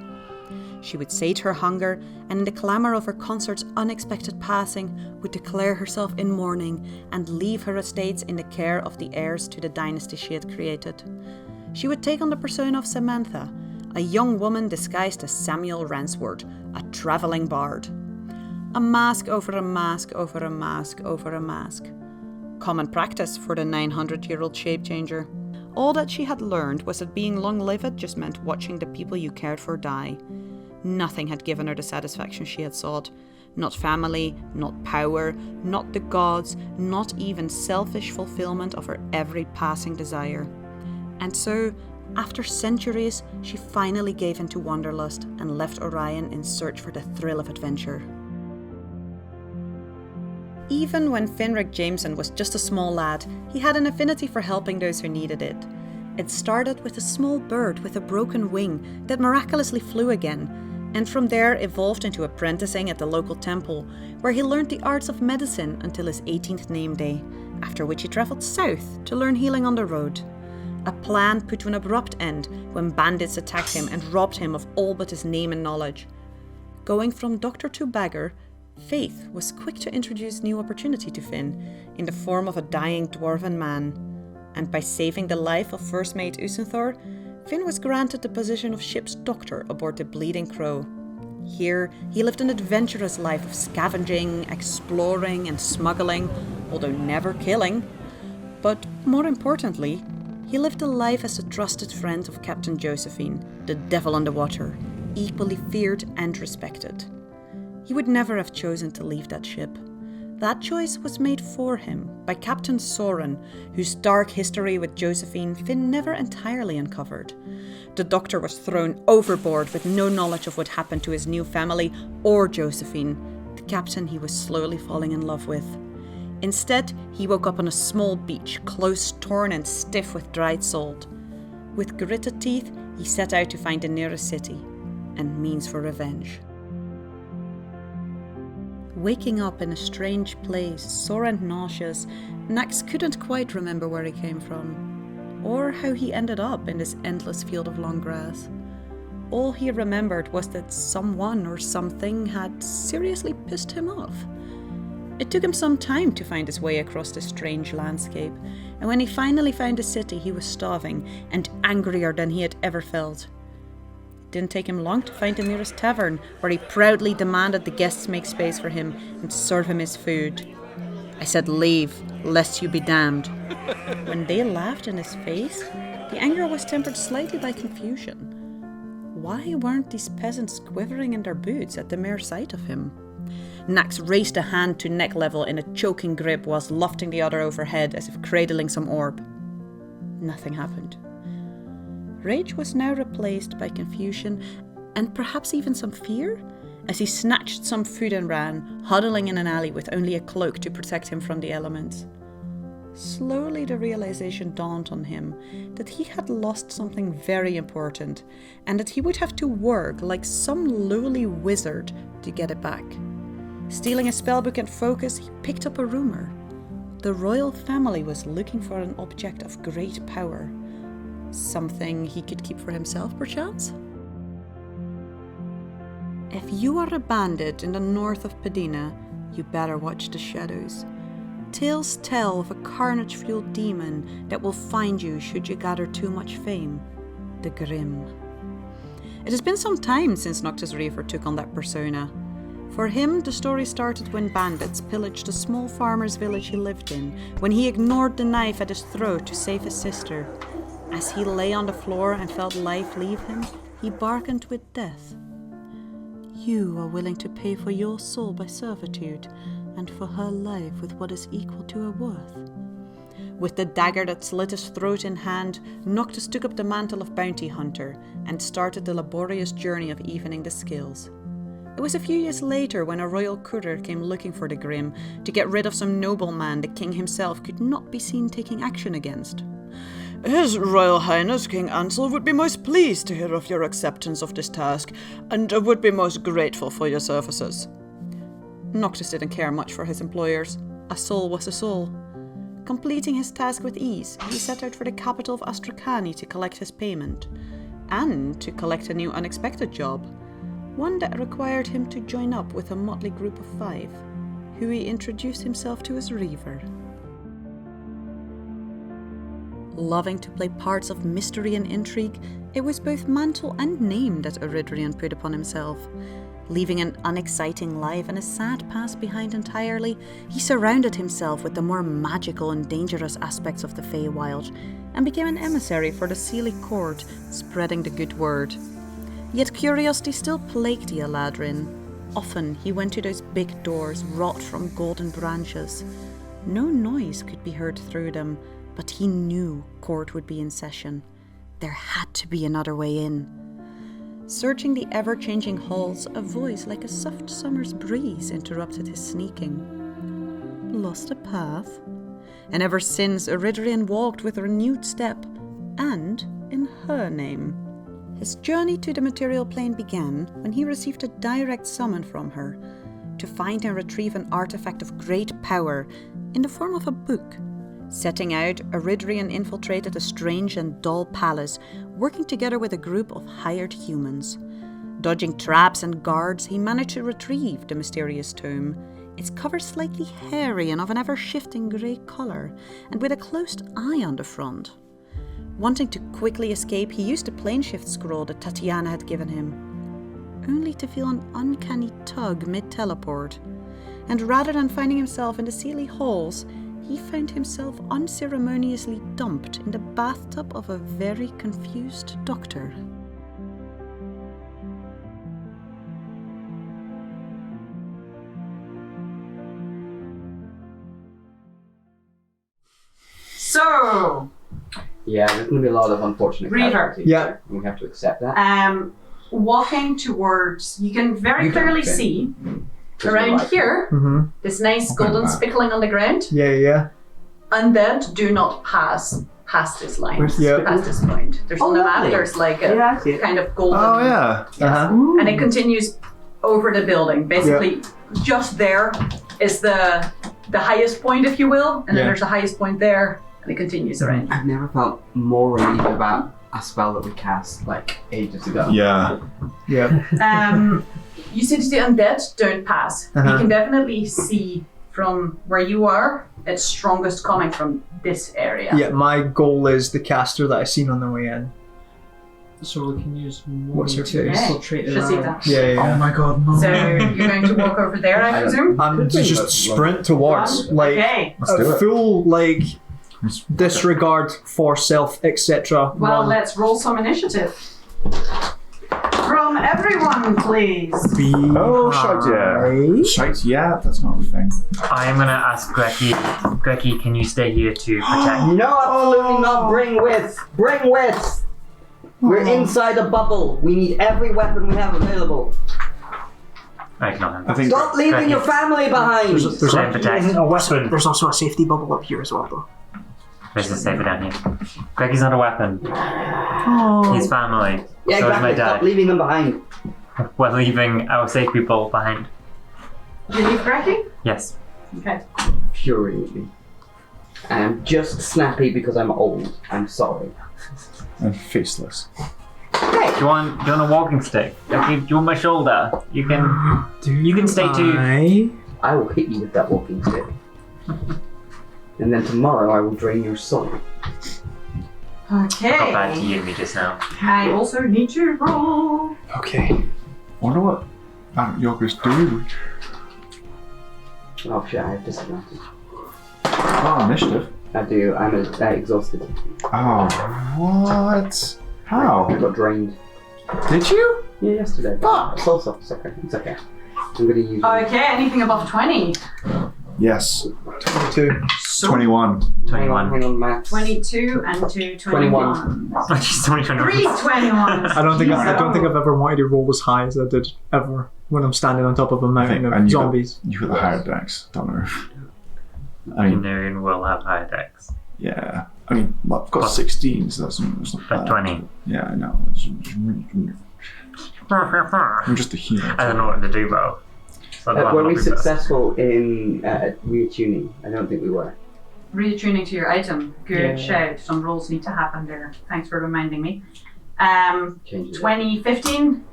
She would sate her hunger, and in the clamour of her consort's unexpected passing, would declare herself in mourning and leave her estates in the care of the heirs to the dynasty she had created. She would take on the persona of Samantha, a young woman disguised as Samuel Ransford, a travelling bard. A mask over a mask over a mask over a mask. Common practice for the 900-year-old shape-changer. All that she had learned was that being long-lived just meant watching the people you cared for die. Nothing had given her the satisfaction she had sought. Not family, not power, not the gods, not even selfish fulfillment of her every passing desire. And so, after centuries, she finally gave in to wanderlust and left Orion in search for the thrill of adventure. Even when Finric Jameson was just a small lad, he had an affinity for helping those who needed it. It started with a small bird with a broken wing that miraculously flew again, and from there evolved into apprenticing at the local temple, where he learned the arts of medicine until his 18th name day, after which he travelled south to learn healing on the road. A plan put to an abrupt end when bandits attacked him and robbed him of all but his name and knowledge. Going from doctor to beggar, Faith was quick to introduce new opportunity to Finn, in the form of a dying dwarven man. And by saving the life of First Mate Usenthor, Finn was granted the position of ship's doctor aboard the Bleeding Crow. Here, he lived an adventurous life of scavenging, exploring and smuggling, although never killing. But more importantly, he lived a life as a trusted friend of Captain Josephine, the devil on the water, equally feared and respected. He would never have chosen to leave that ship. That choice was made for him by Captain Soren, whose dark history with Josephine Finn never entirely uncovered. The Doctor was thrown overboard with no knowledge of what happened to his new family or Josephine, the captain he was slowly falling in love with. Instead, he woke up on a small beach, clothes torn and stiff with dried salt. With gritted teeth, he set out to find the nearest city and means for revenge. Waking up in a strange place, sore and nauseous, Nax couldn't quite remember where he came from, or how he ended up in this endless field of long grass. All he remembered was that someone or something had seriously pissed him off. It took him some time to find his way across this strange landscape, and when he finally found the city, he was starving and angrier than he had ever felt. It didn't take him long to find the nearest tavern, where he proudly demanded the guests make space for him and serve him his food. I said, "Leave, lest you be damned." When they laughed in his face, the anger was tempered slightly by confusion. Why weren't these peasants quivering in their boots at the mere sight of him? Nax raised a hand to neck level in a choking grip whilst lofting the other overhead as if cradling some orb. Nothing happened. Rage was now replaced by confusion and perhaps even some fear, as he snatched some food and ran, huddling in an alley with only a cloak to protect him from the elements. Slowly the realization dawned on him that he had lost something very important, and that he would have to work like some lowly wizard to get it back. Stealing a spellbook and focus, he picked up a rumor. The royal family was looking for an object of great power. Something he could keep for himself, perchance? If you are a bandit in the north of Padina, you better watch the shadows. Tales tell of a carnage-fueled demon that will find you should you gather too much fame. The Grim. It has been some time since Noctis Reaver took on that persona. For him, the story started when bandits pillaged a small farmer's village he lived in, when he ignored the knife at his throat to save his sister. As he lay on the floor and felt life leave him, he bargained with death. You are willing to pay for your soul by servitude, and for her life with what is equal to her worth. With the dagger that slit his throat in hand, Noctis took up the mantle of bounty hunter and started the laborious journey of evening the scales. It was a few years later when a royal courier came looking for the Grim to get rid of some nobleman the king himself could not be seen taking action against. His Royal Highness King Ansel would be most pleased to hear of your acceptance of this task, and would be most grateful for your services. Noctis didn't care much for his employers. A soul was a soul. Completing his task with ease, he set out for the capital of Astrakani to collect his payment, and to collect a new unexpected job, one that required him to join up with a motley group of 5, who he introduced himself to as Reaver. Loving to play parts of mystery and intrigue, it was both mantle and name that Eridrian put upon himself. Leaving an unexciting life and a sad past behind entirely, he surrounded himself with the more magical and dangerous aspects of the Feywild, and became an emissary for the Seelie court, spreading the good word. Yet curiosity still plagued the Eladrin. Often he went to those big doors wrought from golden branches. No noise could be heard through them, but he knew court would be in session. There had to be another way in. Searching the ever-changing halls, a voice like a soft summer's breeze interrupted his sneaking. Lost a path? And ever since, Eridrian walked with renewed step, and in her name. His journey to the material plane began when he received a direct summon from her, to find and retrieve an artifact of great power in the form of a book. Setting out, Eridrian infiltrated a strange and dull palace, working together with a group of hired humans. Dodging traps and guards, he managed to retrieve the mysterious tome, its cover slightly hairy and of an ever-shifting grey colour, and with a closed eye on the front. Wanting to quickly escape, he used the plane-shift scroll that Tatiana had given him, only to feel an uncanny tug mid-teleport. And rather than finding himself in the Seelie halls, he found himself unceremoniously dumped in the bathtub of a very confused doctor. So, Yeah, there's going to be a lot of unfortunate Reaver. casualties. Yeah. there, and we have to accept that. walking towards, you can very You can clearly fit. see Just around like- here Mm-hmm. this nice Okay, golden wow. spickling on the ground. Yeah. Undead do not pass past this line, Where's the Yeah. spickle? past this point. There's Oh, on the map, lovely. there's like a Yeah, I see it. kind of golden. Oh yeah. Uh-huh. And it continues over the building. Basically, just there is the highest point, if you will, and then Yeah. there's the highest point there, and it continues around. I've never felt more relieved about a spell that we cast like ages ago. Yeah. Yeah. You see the undead don't pass. You Uh-huh. can definitely see from where you are, it's strongest coming from this area. Yeah, my goal is the caster that I seen on the way in. So we can use What's her to face? infiltrate the Should see round. that. Yeah. my god, no. So you're going to walk over there, I I don't- presume? I'm Could be, just but- sprint towards, like, Okay. Let's do a it. full, like, Let's- disregard for self, etc. Well, Run. let's roll some initiative. From everyone, please. Oh, shite, yeah. Shite, yeah, that's not a thing. I'm gonna ask Greggy. Greggy, can you stay here to protect? No, absolutely not. Bring with. Bring with. We're inside a bubble. We need every weapon we have available. I ignore him. I think Stop leaving Greggy. your family behind. There's Stay and protect. Isn't a weapon. There's also a safety bubble up here as well, though. This is safer down here. Greggy's not a weapon. He's family. Yeah, so is my exactly. Stop dad. leaving them behind. We're leaving our safe people behind. You leave Greggy? Yes. Okay. Infuriating. And I'm just snappy because I'm old. I'm sorry. and faceless. Do you want a walking stick? Okay, do you want my shoulder? You can. You can stay too. I will hit you with that walking stick. And then tomorrow I will drain your soul. Okay. Got back to you and me just now. I also need to roll. Okay. Wonder what Yoga's doing. Oh shit, I have disadvantage. Oh, initiative. I do. I'm exhausted. Oh, what? How? I got drained. Did you? Yeah, yesterday. Fuck. It's also it's okay. It's okay. I'm gonna use. Okay, anything above 20? Yes. 22. So 21. 21. Hang on, Max. 22 and 2 21. Oh, she's 21. 3 21s. I don't think I've ever wanted to roll as high as I did ever when I'm standing on top of a mountain and of you zombies. You got the higher decks, don't know. I mean, Venerian will have higher decks. yeah. I mean, I've got 16, so that's not bad. 20. Yeah, I know. I'm just a hero. I don't know what to do, bro. So I'll Were not we be successful in retuning? I don't think we were. Retuning to your item. Good Yeah. shout. Some rolls need to happen there. Thanks for reminding me. Change it. 2015.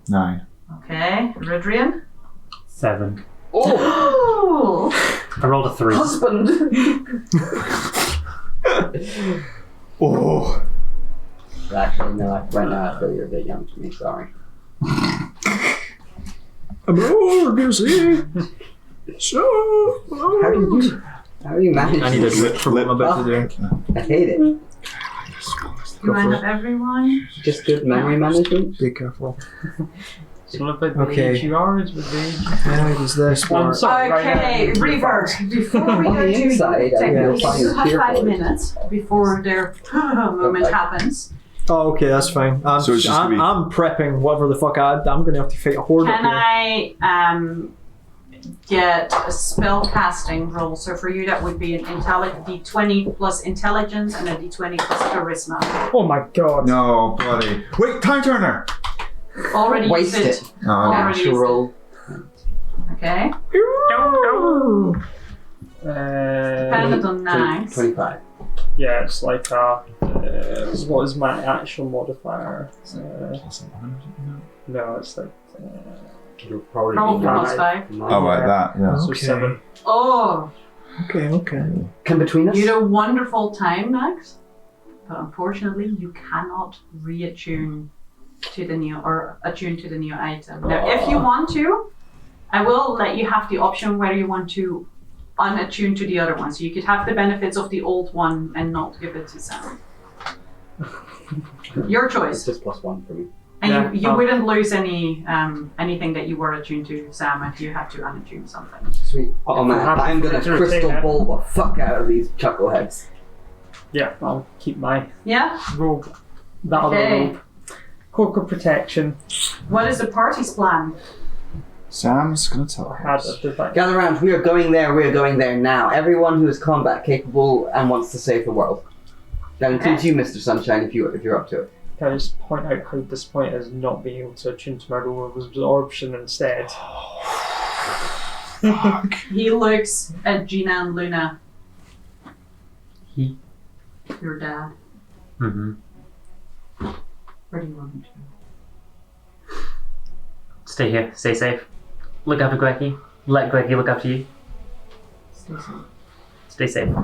9. Okay. Rodrian. 7. Oh, Oh! I rolled a 3. husband! Oh. Actually, no. Right now, I feel you're a bit young for me. Sorry. I'm emergency. So. How do you manage? I need a drip for what I'm about to do. I hate it. Do I have everyone? Just good memory management. Be careful. So look like Okay. the HURs with the. How does this I'm work? sorry, Okay, right now. Revert. Before we On go the to inside, I technically, feel fine you with have fear 5 for it. minutes before their moment happens. Oh, okay, that's fine. So it's just gonna be- I'm prepping whatever the fuck I'm going to have to fight a horde up Can here. I get a spell casting roll? So for you, that would be an D20 plus intelligence and a D20 plus charisma. Oh my god. No, buddy. Wait, time turner! Already Waste used it. Oh, Already used Natural. Okay. Dependent on 9. 25. Yeah, it's like what is my actual modifier? No, it's like It'll probably Probably be plus 5. Oh, like that, yeah. so Okay. 7. Oh, Okay. Come between us. you had a wonderful time, Max. But unfortunately, you cannot reattune to the new or attune to the new item. Now, if you want to, I will let you have the option whether you want to unattune to the other one. So you could have the benefits of the old one and not give it to Sam. Your It's choice. just +1 for me. And Yeah, you wouldn't lose any anything that you were attuned to, Sam, if you had to unattune something. Sweet. Oh man, happy I'm gonna to crystal retain it. ball the fuck out of these chuckleheads. Yeah, I'll keep my Yeah? robe. That other Okay. robe. Cloak of protection. What is the party's plan? Sam's gonna tell Had us. a device. Gather round, we are going there now. Everyone who is combat capable and wants to save the world. That includes you, Mr. Sunshine, if you're up to it. Can I just point out how disappointing it is not being able to attune to my robe of absorption instead? He looks at Gina and Luna. He? Your dad. Mm-hmm. Where do you want him to go? Stay here. Stay safe. Look after Greggy. Let Greggy look after you. Stay safe. Stay safe.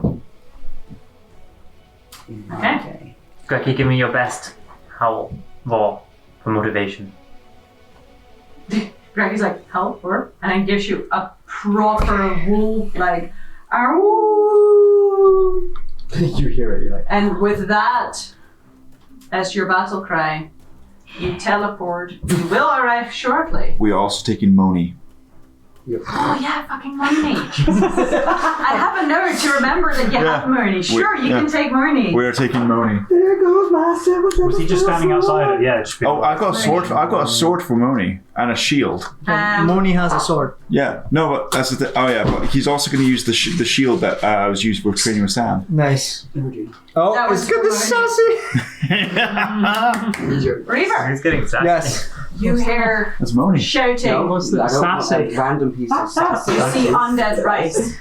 Okay. Greggy, give me your best howl roar for motivation. Greggy's like, help, or? And then gives you a proper wolf, like, "Aroo!" You hear it, you're like, And with that, as your battle cry, you teleport. You will arrive shortly. We are also taking Moni. Oh yeah, fucking Moni. I have a note to remember that you have Moni. Sure, you can take Moni. We are taking Moni. there goes my silver. Was he just standing outside at the edge? Oh, I've got a sword. I've got a sword for Moni and a shield. Moni has a sword. Yeah, no, but that's the thing. Oh yeah, but he's also going to use the shield that I was used with training with Sam. Nice. Oh, That was it's good to Moni. sassy. Reaver, He's getting sassy. Yes. you hear That's Moni. shouting. No, What's the I don't want sassy? a random piece of sassy. You see undead rice.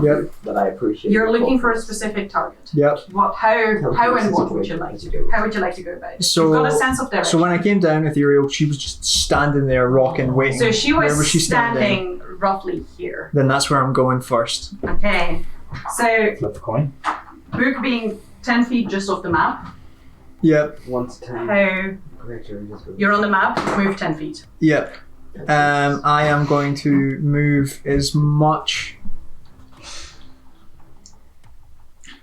Yep. That I appreciate. You're looking for a specific target. Yep. How and what would you like to do? How would you like to go about it? So- You've got a sense of direction. So when I came down with Uriel, she was just standing there, rocking, waiting. So she was Where was she standing roughly here. Then that's where I'm going first. Okay. So Flip the coin. Book being 10 feet just off the map. Yep. 1 to 10. How you're on the map, move 10 feet. Yep. I am going to move as much.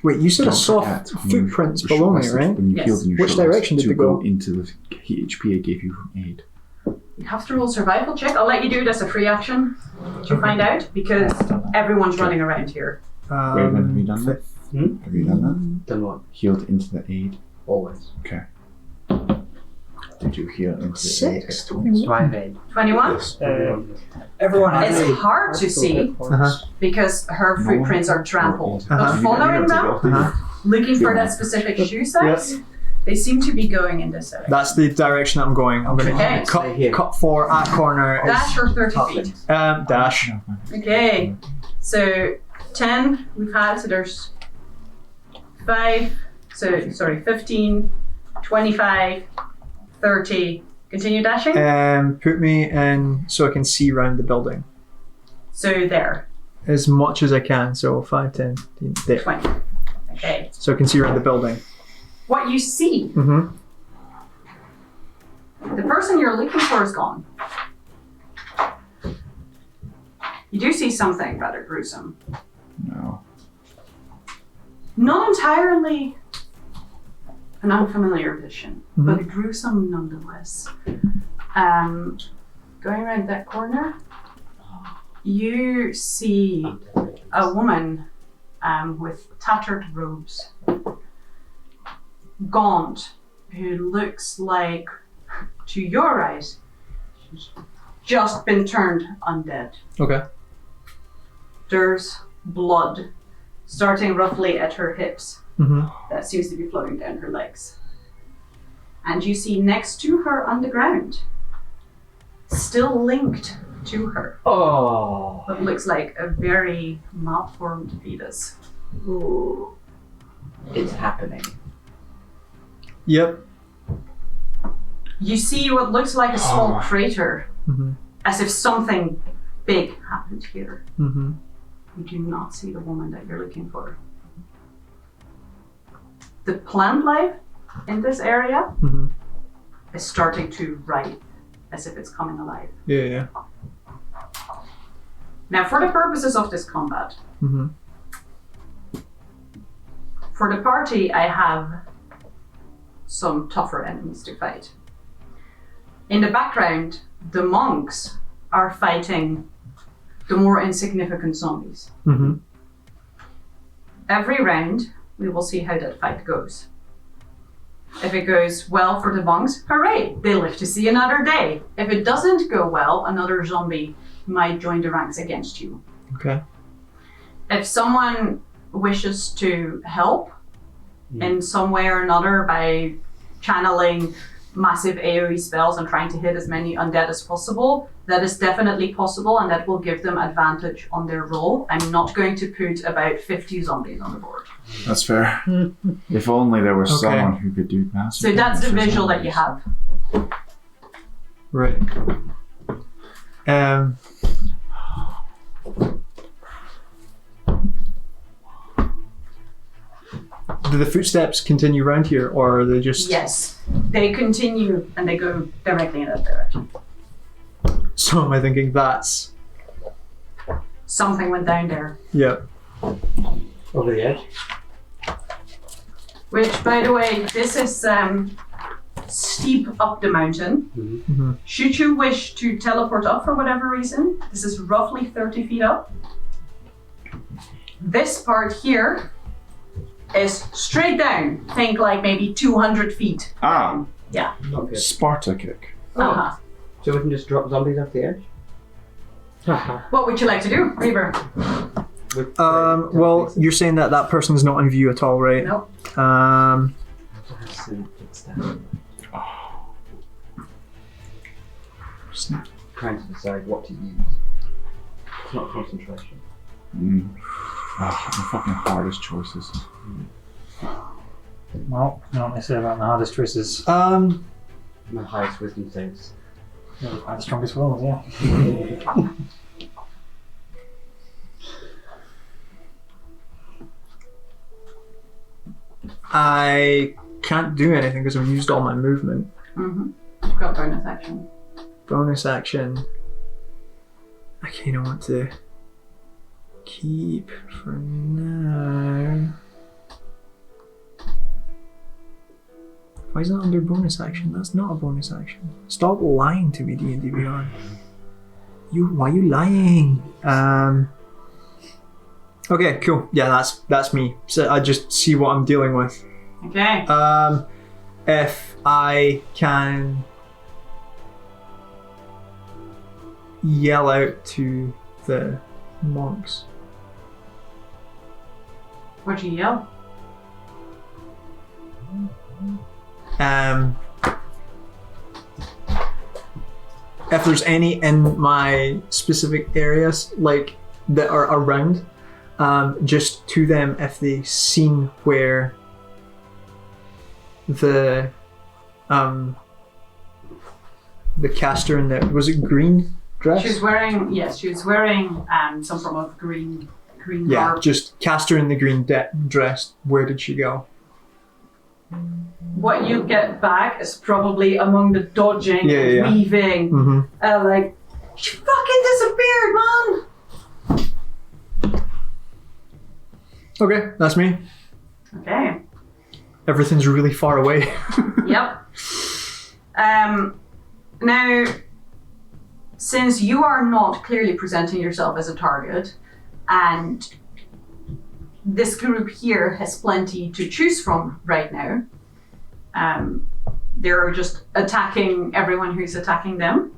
Wait, you said a Don't soft forget, footprints you below me, rested right? when you Yes. healed in your Which shoulders direction did to they go? into the HP I gave you from aid. You have to roll survival check. I'll let you do it as a free action to find out because everyone's running around here. Wait, when have you done that? Hmm? Have you done that? Done what? Healed into the aid. Always. Okay. Did you heal into the aid? 6, 21. 21? Yes. Everyone It's has hard to see because her footprints are trampled. But Uh-huh. following them, looking for that specific shoe size, they seem to be going in this area. That's the direction I'm going. I'm going Okay. to Stay here. cut for at corner. Dash or 30 feet? Dash. Okay, so 10 we've had, so there's 15, 25, 30. Continue dashing? Put me in so I can see round the building So there, as much as I can. So 5, 10, 15, there. 20. Okay. So I can see around the building. What you see, Mm-hmm. the person you're looking for is gone. You do see something rather gruesome. No. Not entirely an unfamiliar vision, but gruesome nonetheless. Going around that corner, you see a woman with tattered robes, gaunt, who looks like, to your eyes, she's just been turned undead. Okay. There's blood starting roughly at her hips Mm-hmm. that seems to be flowing down her legs. And you see next to her on the ground, still linked to her, Oh. what looks like a very malformed fetus. Ooh. It's happening. Yep. You see what looks like a small crater, Mm-hmm. as if something big happened here. Mm-hmm. You do not see the woman that you're looking for. The plant life in this area Mm-hmm. is starting to writhe as if it's coming alive. Yeah. Now, for the purposes of this combat, Mm-hmm. for the party, I have some tougher enemies to fight. In the background, the monks are fighting the more insignificant zombies. Mm-hmm. Every round, we will see how that fight goes. If it goes well for the monks, hooray, they live to see another day. If it doesn't go well, another zombie might join the ranks against you. Okay. If someone wishes to help in some way or another by channeling massive AoE spells and trying to hit as many undead as possible, that is definitely possible, and that will give them advantage on their roll. I'm not going to put about 50 zombies on the board. That's fair. If only there was someone who could do massive. So that's the damage to visual that you zombies. have. Right. Do the footsteps continue around here, or are they just... Yes, they continue and they go directly in that direction. So am I thinking that's... Something went down there. Yep. Over the edge. Which, by the way, this is steep up the mountain. Mm-hmm. Should you wish to teleport up for whatever reason, this is roughly 30 feet up. This part here is straight down. Think like maybe 200 feet. Ah, Yeah. Okay. Sparta kick. Uh-huh. So we can just drop zombies off the edge? What would you like to do, Reaver? With, Well, you're saying that that person's not in view at all, right? Nope. Trying to decide what to use. It's not concentration. The fucking hardest choices. Well, you know what they say about the hardest choices. My highest wisdom saves. Yeah, quite the strongest wills, yeah. I can't do anything because I've used all my movement. Mm-hmm. You've got bonus action. Bonus action. I kind of want to keep for now. Why is that under bonus action? That's not a bonus action. Stop lying to me, D&D Beyond. Why are you lying? Okay, cool. Yeah, that's me. So I just see what I'm dealing with. Okay. If I can yell out to the monks. What'd you yell? If there's any in my specific areas, like that are around, just to them if they've seen where the caster in the, was it green dress? She was wearing some form of green Yeah, garb. just caster in the green dress. Where did she go? What you get back is probably among the dodging and weaving. Mm-hmm. Like, she fucking disappeared, man! Okay, that's me. Okay. Everything's really far away. Yep. Now, since you are not clearly presenting yourself as a target, and this group here has plenty to choose from right now, they're just attacking everyone who's attacking them.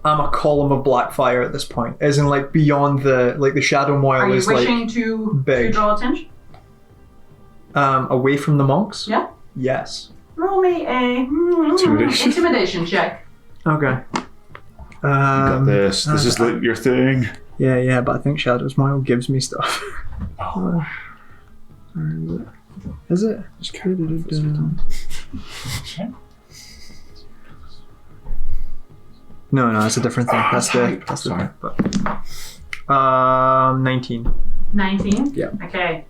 I'm a column of black fire at this point, as in like beyond the shadow moil Are you is wishing like to big. draw attention? Away from the monks? Yeah. Yes. Roll me a intimidation check. Okay. You got this. This is like your thing. Yeah, but I think Shadow's Moil gives me stuff. Oh. Is it? No, it's a different thing. That's the thing. But 19. 19? Yeah. Okay.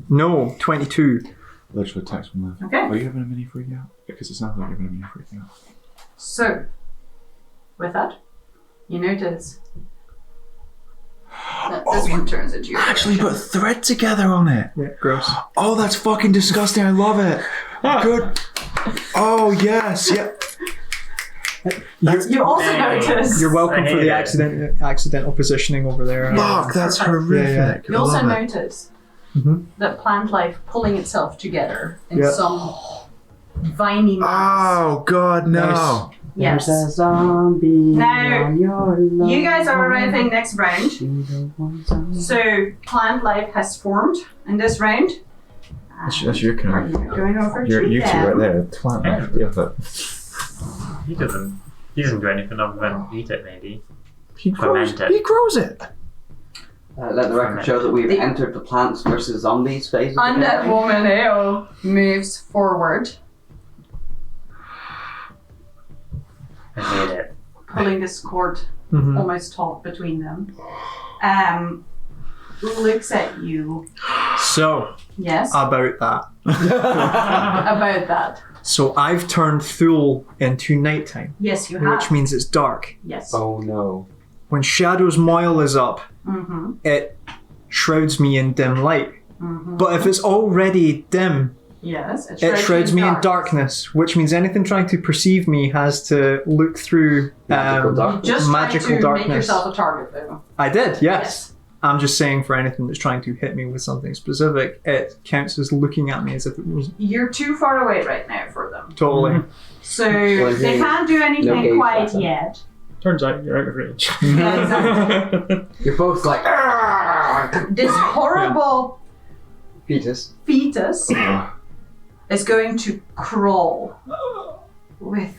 No, 22. Literally text from left. Okay. Are you having a mini freak out? Because it sounds like you're having a mini freak out. So, with that, you notice that This one turns into your Actually put thread together on it. Yeah, gross. Oh, that's fucking disgusting. I love it. Good. Oh, yes. Yeah. You also notice. You're welcome I for hate the it. accidental positioning over there. Fuck, that's horrific. You also I love it. notice Mhm. that plant life pulling itself together in Yeah. some viney mass. Oh, God, no. Nice. Yes. There's a zombie Now, on your lawn. You guys are arriving next round. You don't want zombie. So plant life has formed in this round. That's your Are kind you going over to You two them? right there. Twat. Yeah. Yeah, but He doesn't do anything other than eat it, maybe. he grows, Ferment it. he grows it. Let the record show that we've The- entered the plants versus zombies phase. of the Undead campaign. woman AO moves forward, I hate it. pulling this cord Mhm. almost taut between them. Looks at you. So, Yes. about that. About that. So I've turned Thule into nighttime, Yes, you have. which means it's dark. Yes. Oh no. When Shadow's Moil is up, Mm-hmm. it shrouds me in dim light. Mm-hmm. But if it's already dim, Yes. it shrouds me in darkness, which means anything trying to perceive me has to look through Magical darkness. Just magical try to darkness. make yourself a target, though. I did, yes. I'm just saying for anything that's trying to hit me with something specific, it counts as looking at me as if it was You're too far away right now for them. totally. So Well, they can't do no anything gauge quite weapon. yet. Turns out you're out of range. Yeah, exactly. You're both like This horrible fetus. fetus is going to crawl with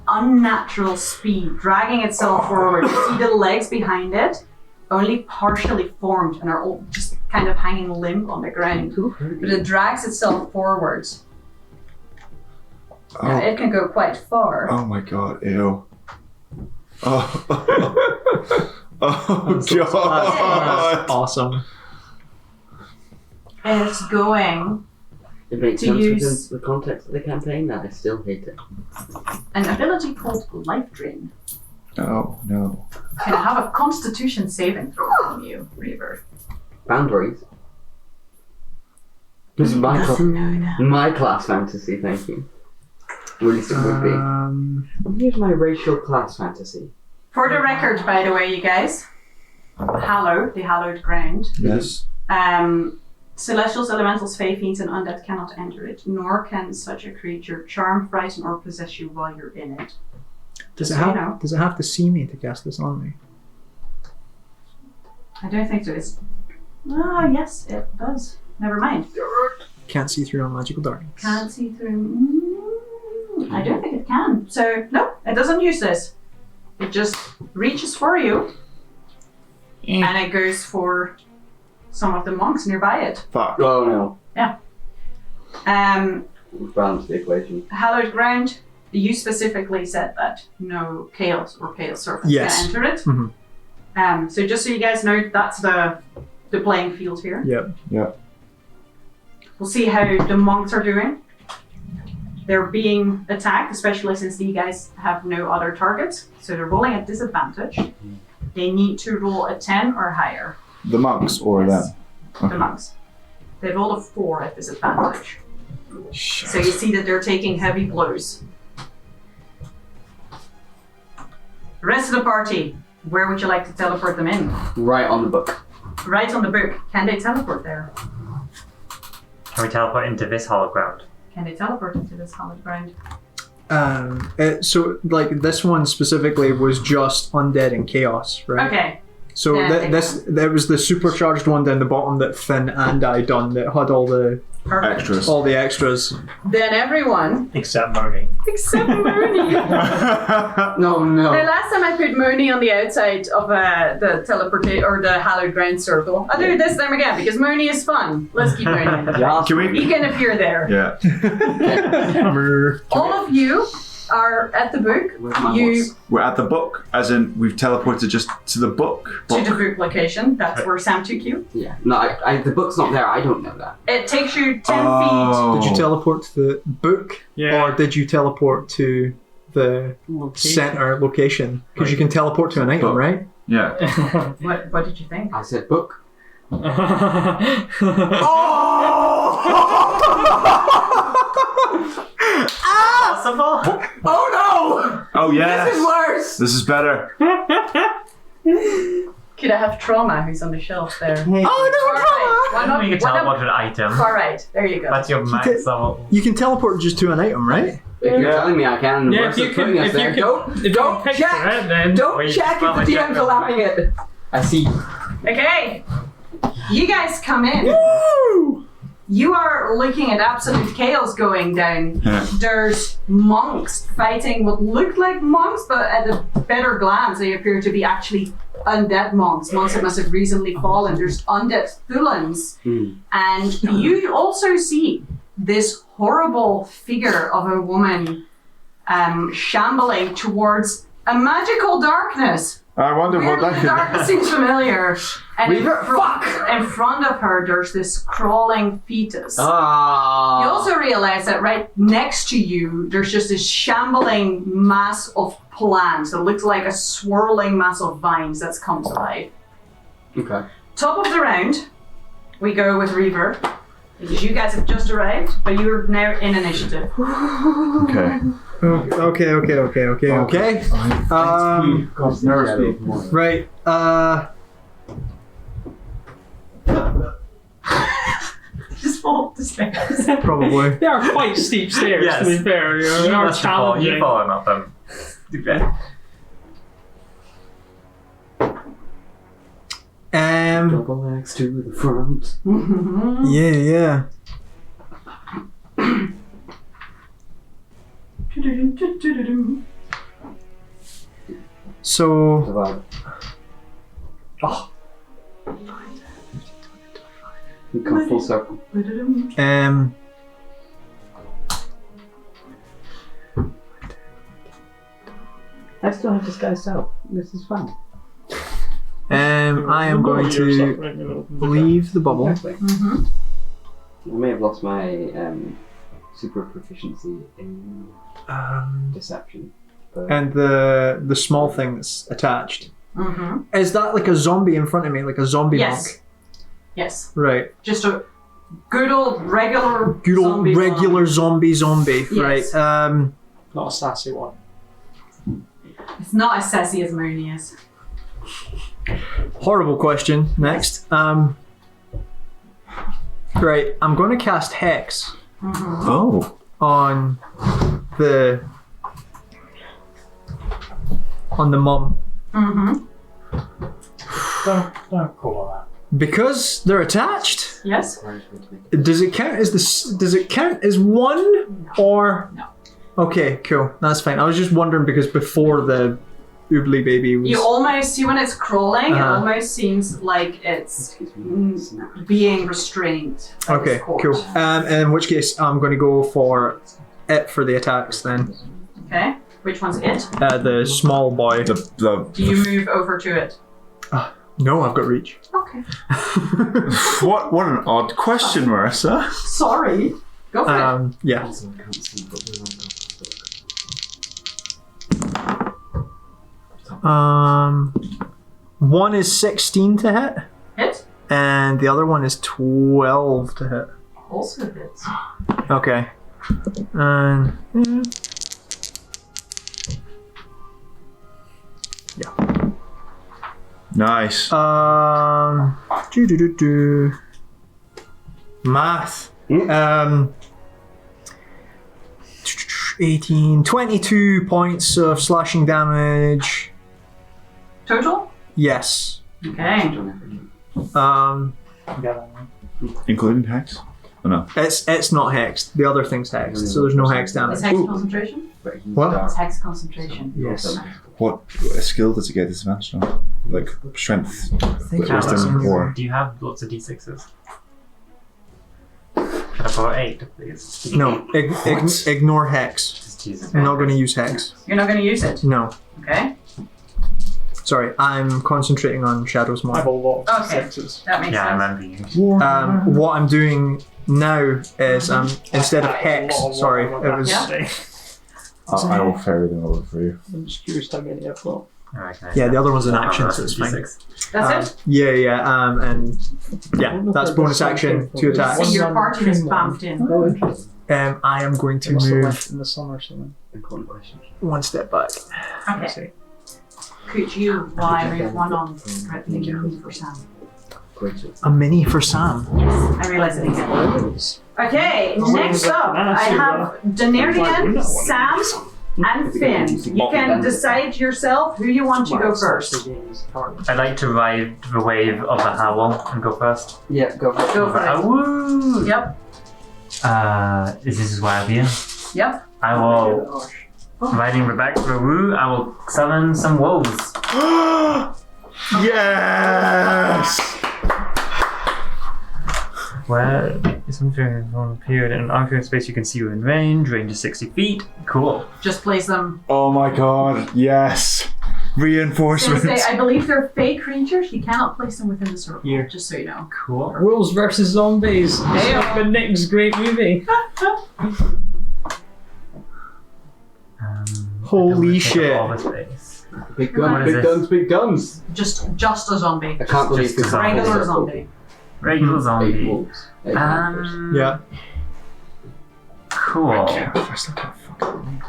unnatural speed, dragging itself forward. You see the legs behind it, only partially formed and are all just kind of hanging limp on the ground. But it drags itself forwards. Now, it can go quite far. Oh my god, ew. Oh, oh That's god. awesome. And it's going It makes To sense use- within the context of the campaign, and I still hate it. an ability called Life Drain. Oh no. Can I have a Constitution saving throw from you, Reaver? Boundaries. This is my class fantasy, thank you. Or at least it would be. Here's my racial class fantasy. For the record, by the way, you guys, Hallowed, the hallowed ground. Yes. Celestials, elementals, fae, fiends, and undead cannot enter it, nor can such a creature charm, frighten, or possess you while you're in it. Does So it you have? know. Does it have to see me to cast this on me? I don't think so. It's... Ah, yes, it does. Never mind. Can't see through on magical darkness. Can't see through. I don't think it can. So, no, it doesn't use this. It just reaches for you, and it goes for some of the monks nearby it. Fuck. Oh no. We've balanced the equation. Hallowed ground. You specifically said that no chaos or chaos serpents Yes. can enter it. Mhm. So just so you guys know, that's the playing field here. Yep. We'll see how the monks are doing. They're being attacked, especially since you guys have no other targets. So they're rolling at disadvantage. They need to roll a 10 or higher. The monks or Yes. them? The monks. They rolled a 4 at disadvantage. Shit. So you see that they're taking heavy blows. The rest of the party, where would you like to teleport them in? Right on the book. Right on the book. Can they teleport there? Can we teleport into this hollow ground? Can they teleport into this hallowed ground? So, like, this one specifically was just undead and chaos, right? Okay. So Yeah, there was the supercharged one down the bottom that Finn and I done that had all the Perfect. extras. Then everyone, Except Moni. except Moni. No, The no. last time I put Moni on the outside of the teleportation or the hallowed ground circle. I'll do it this time again because Moni is fun. Let's keep Moni. Yeah. Can we? He can appear there. Yeah. All of you are at the book. Where's my You horse? We're at the book, as in we've teleported just to the book. to the book location. That's where Sam took you. Yeah. No, the book's not there. I don't know that. It takes you 10 feet. Oh. Did you teleport to the book? Yeah. Or did you teleport to the center location? Because you can teleport to an item, Book. right? Yeah. What did you think? I said book. Possible? Oh Oh no! yes. This is worse! This is better. Could I have Trauma, who's on the shelf there? Oh Alright, why not? You can why not- teleport an item. Alright, there you go. That's your max level. You can teleport just to an item, right? If you're telling me I can, Yeah, what's if you the can, putting us if there? you can, Don't if you can picture check! it, then Don't Wait, check if the probably check DM's it. allowing it! I see. Okay. You guys come in. You are looking at absolute chaos going down. Yeah. There's monks fighting what look like monks, but at a better glance, they appear to be actually undead monks. Monks that must have recently fallen. There's undead Thulans. And you also see this horrible figure of a woman shambling towards a magical darkness. I wonder what Weirdly, that the darkness seems familiar. And in front of her, there's this crawling fetus. You also realize that right next to you, there's just this shambling mass of plants that looks like a swirling mass of vines that's come to life. Okay. Top of the round, we go with Reaver. Because you guys have just arrived, but you're now in initiative. Okay. Okay. Right. Just fall up the stairs. Probably. they are quite steep stairs, Yes. to be fair. You know, they are You challenging. fallen up them. Okay. Double X to the front. Yeah. So, Divide. We come full circle. I still have disguised out. This is fun. I am going to leave the bubble. I may have lost my super proficiency in deception. But And the small thing that's attached. Is that like a zombie in front of me, like a zombie Yes. monk? Yes. Right. Just a good old regular Good old zombie regular zombie. Yes. Right. Not a sassy one. It's not as sassy as Mooney is. Horrible question. Next. Right. I'm going to cast Hex Oh. on the mum. Don't call that. Because they're attached. Yes? Does it count as one or? No. Okay, cool. That's fine. I was just wondering because before the oobly baby was. You almost see when it's crawling, it Uh-huh. almost seems like it's being restrained. by Okay, this cord. cool. In which case, I'm going to go for it for the attacks then. Okay. Which one's it? The small boy. The Do you move over to it? No, I've got reach. Okay. what an odd question, Marissa. Sorry. Go for it. Yeah. Also, I can't see, but we're on top of the book. One is 16 to hit, Hit? and the other one is 12 to hit. Also hits. Okay. And Nice. Math. 18, 22 points of slashing damage. Total? Yes. Okay. Including hex? Oh no. It's not hexed. The other thing's hexed, so there's no hex damage. Is hex concentration? What? It's hex concentration. Yes. What skill does it get disadvantage on? Like strength, think wisdom, or Do you have lots of d6s? Can I borrow 8, please? No. Ignore hex. Just teasing. I'm not going to use hex. You're not going to use it? No. Okay. Sorry, I'm concentrating on Shadow's I have Mark. a lot of Okay. sixes. That makes Yeah, I sense. remember you. What I'm doing now is instead of hex, sorry, it was Yeah. I will ferry them over for you. I'm just curious how many I've got. Yeah, the other one's an action, so it's fine. That's it? Yeah, and yeah, that's bonus action, 2 attacks. See, your party is bumped in. Oh, interesting. I am going to Must have move left in the sun or something. Important question. 1 step back. Okay. Could you, while I move one on, make a move for Sam? A mini for Sam. I realize it again. Okay, next up, I have Denarian, Sam, and Finn. You can decide yourself who you want to go first. I'd like to ride the wave of the howl and go first. Yeah, go for it. Go for it. Woo! Yep, This is why I'm here. yep. I will, riding Rebecca the Woo, I will summon some wolves. Yes! Where is something appeared in an arcane space you can see within range. Range is 60 feet. Cool. Just place them. Oh my god, yes! Reinforcements. Since I believe they're fake creatures, you cannot place them within the circle. Yeah. Just so you know. Cool. Wolves versus zombies. It's like the next great movie. Holy shit. All the space. Big What guns, is big this? guns, big guns. Just a zombie. I can't believe Just this is a Regular circle. zombie. Regular 8 zombie. wolves. 8 wolves. Yeah. Cool. I still can't fucking name.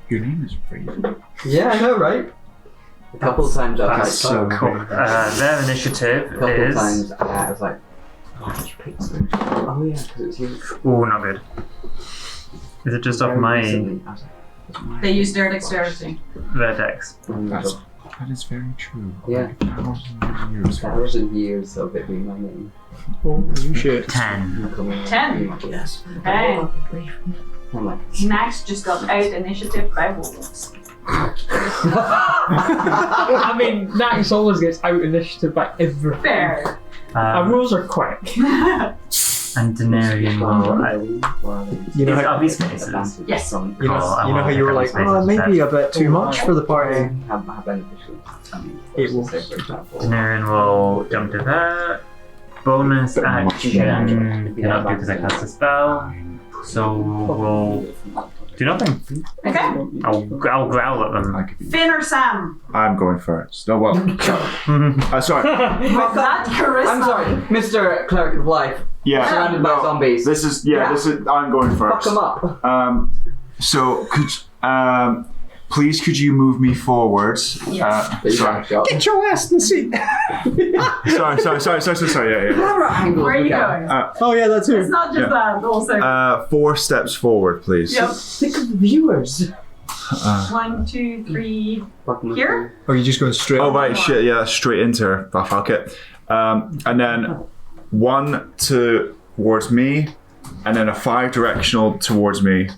Your name is Raven. Yeah, I know, right? A couple of times I've That's like, so cool. Their initiative a couple is. of times I was like, why did you pick this? Oh yeah, because it's you. Ooh, not good. Is it just off Very my recently, I was like, what's my- They use their dexterity. vertex? That is very true. Yeah. Like 1,000 years. 1,000 years of it being my name. Holy shit. 10. I'm coming 10. out. Yes. Okay. I'm like, Max just got out initiative by wolves. I mean, Nax always gets out initiative by everything. Fair. Rules are quick. And Denarian will. You know Is how, are these spaces? Yes. you know how you were like, oh, maybe a bit too much for the party. How beneficial. It will. Denarian will jump to that. Bonus action. Cannot do because I cast a spell. So we'll do nothing. Okay. I'll growl at them. Finn or Sam? I'm going first. No, well. Sorry. With that charisma. I'm sorry, Mr. Cleric of Life. Yeah. Surrounded by zombies. This is, I'm going Fuck first. them up. So, please could you move me forwards? Sorry. Get your ass in the seat. Sorry, yeah. Where are you going? Oh yeah, that's It's who. not just that, also. 4 steps forward, please. Yep. Think of the viewers. 1, 2, 3. Here? Or are you just going straight? Oh, right, shit, yeah, straight into her. Oh, fuck it. And then 1 towards me, and then a 5 directional towards me.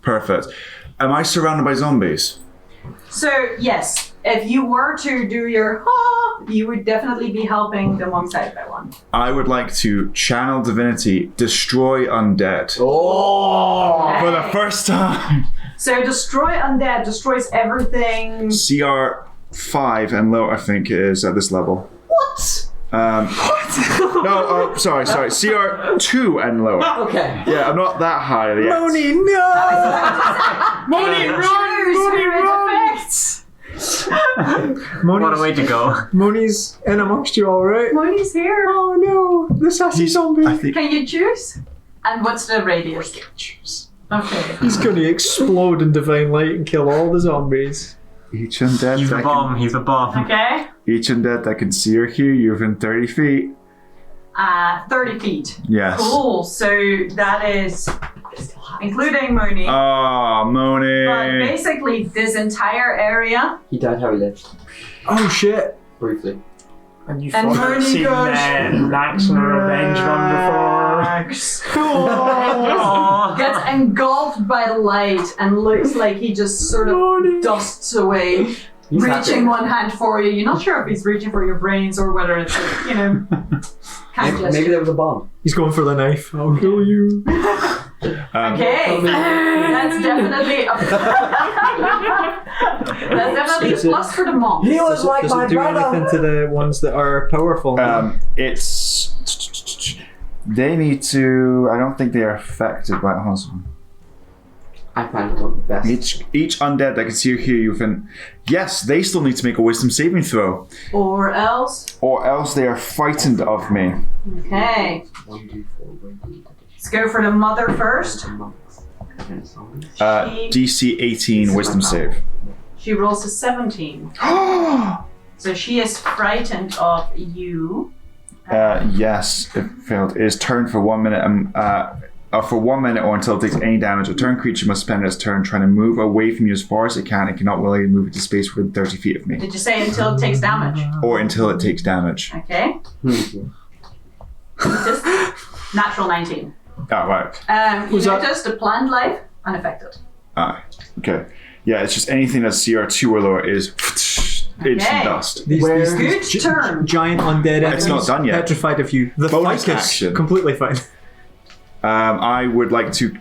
Perfect. Am I surrounded by zombies? So, yes. If you were to do your you would definitely be helping them alongside by one. I would like to channel divinity, destroy undead. Oh! For the first time. So, destroy undead destroys everything. CR 5 and low, I think it is at this level. What? No, sorry. CR 2 and lower. Okay. Yeah, I'm not that high yet. Moni, no! Moni, run! What a way to go. Moni's in amongst you, alright? Moni's here. Oh no, the sassy zombie. I think Can you choose? And what's the radius? Choose. Okay. He's going to explode in divine light and kill all the zombies. each undead He's a that bomb. He's a bomb. Okay. each undead that can see or hear you within 30 feet. 30 feet. Yes. Cool. So that is including Moni. Ah, But Moni. basically, this entire area. He died how he lived. Oh shit. Briefly. And you And thought Moni I'd seen goes, Nax on a revenge run before. Gets engulfed by the light and looks like he just sort of dusts away, He's reaching happy. one hand for you. You're not sure if he's reaching for your brains or whether it's, like, kind Maybe gesture. there was a bomb. He's going for the knife. I'll kill you. Okay, that's definitely that's definitely a plus for the mom. He was like Does my it do brother. anything to the ones that are powerful? It's. They need to. I don't think they are affected by. I find it best. Each undead that can see or hear you within. Yes, they still need to make a wisdom saving throw. Or else. Or else they are frightened of me. Okay. 1d4 radiant. Let's go for the mother first. DC 18 wisdom save. She rolls a 17. So she is frightened of you. Yes, it failed. It is turned for 1 minute. For 1 minute or until it takes any damage. A turn creature must spend its turn trying to move away from you as far as it can. It cannot willingly move into space within 30 feet of me. Did you say until it takes damage? Or until it takes damage. Okay. Just natural 19. Oh, right. You notice the plant life unaffected. Okay. Yeah, it's just anything that's CR2 or lower is instant dust. These Good turn. giant undead It's not done yet. petrified of you. The Bonus ficus, action. completely fine. I would like to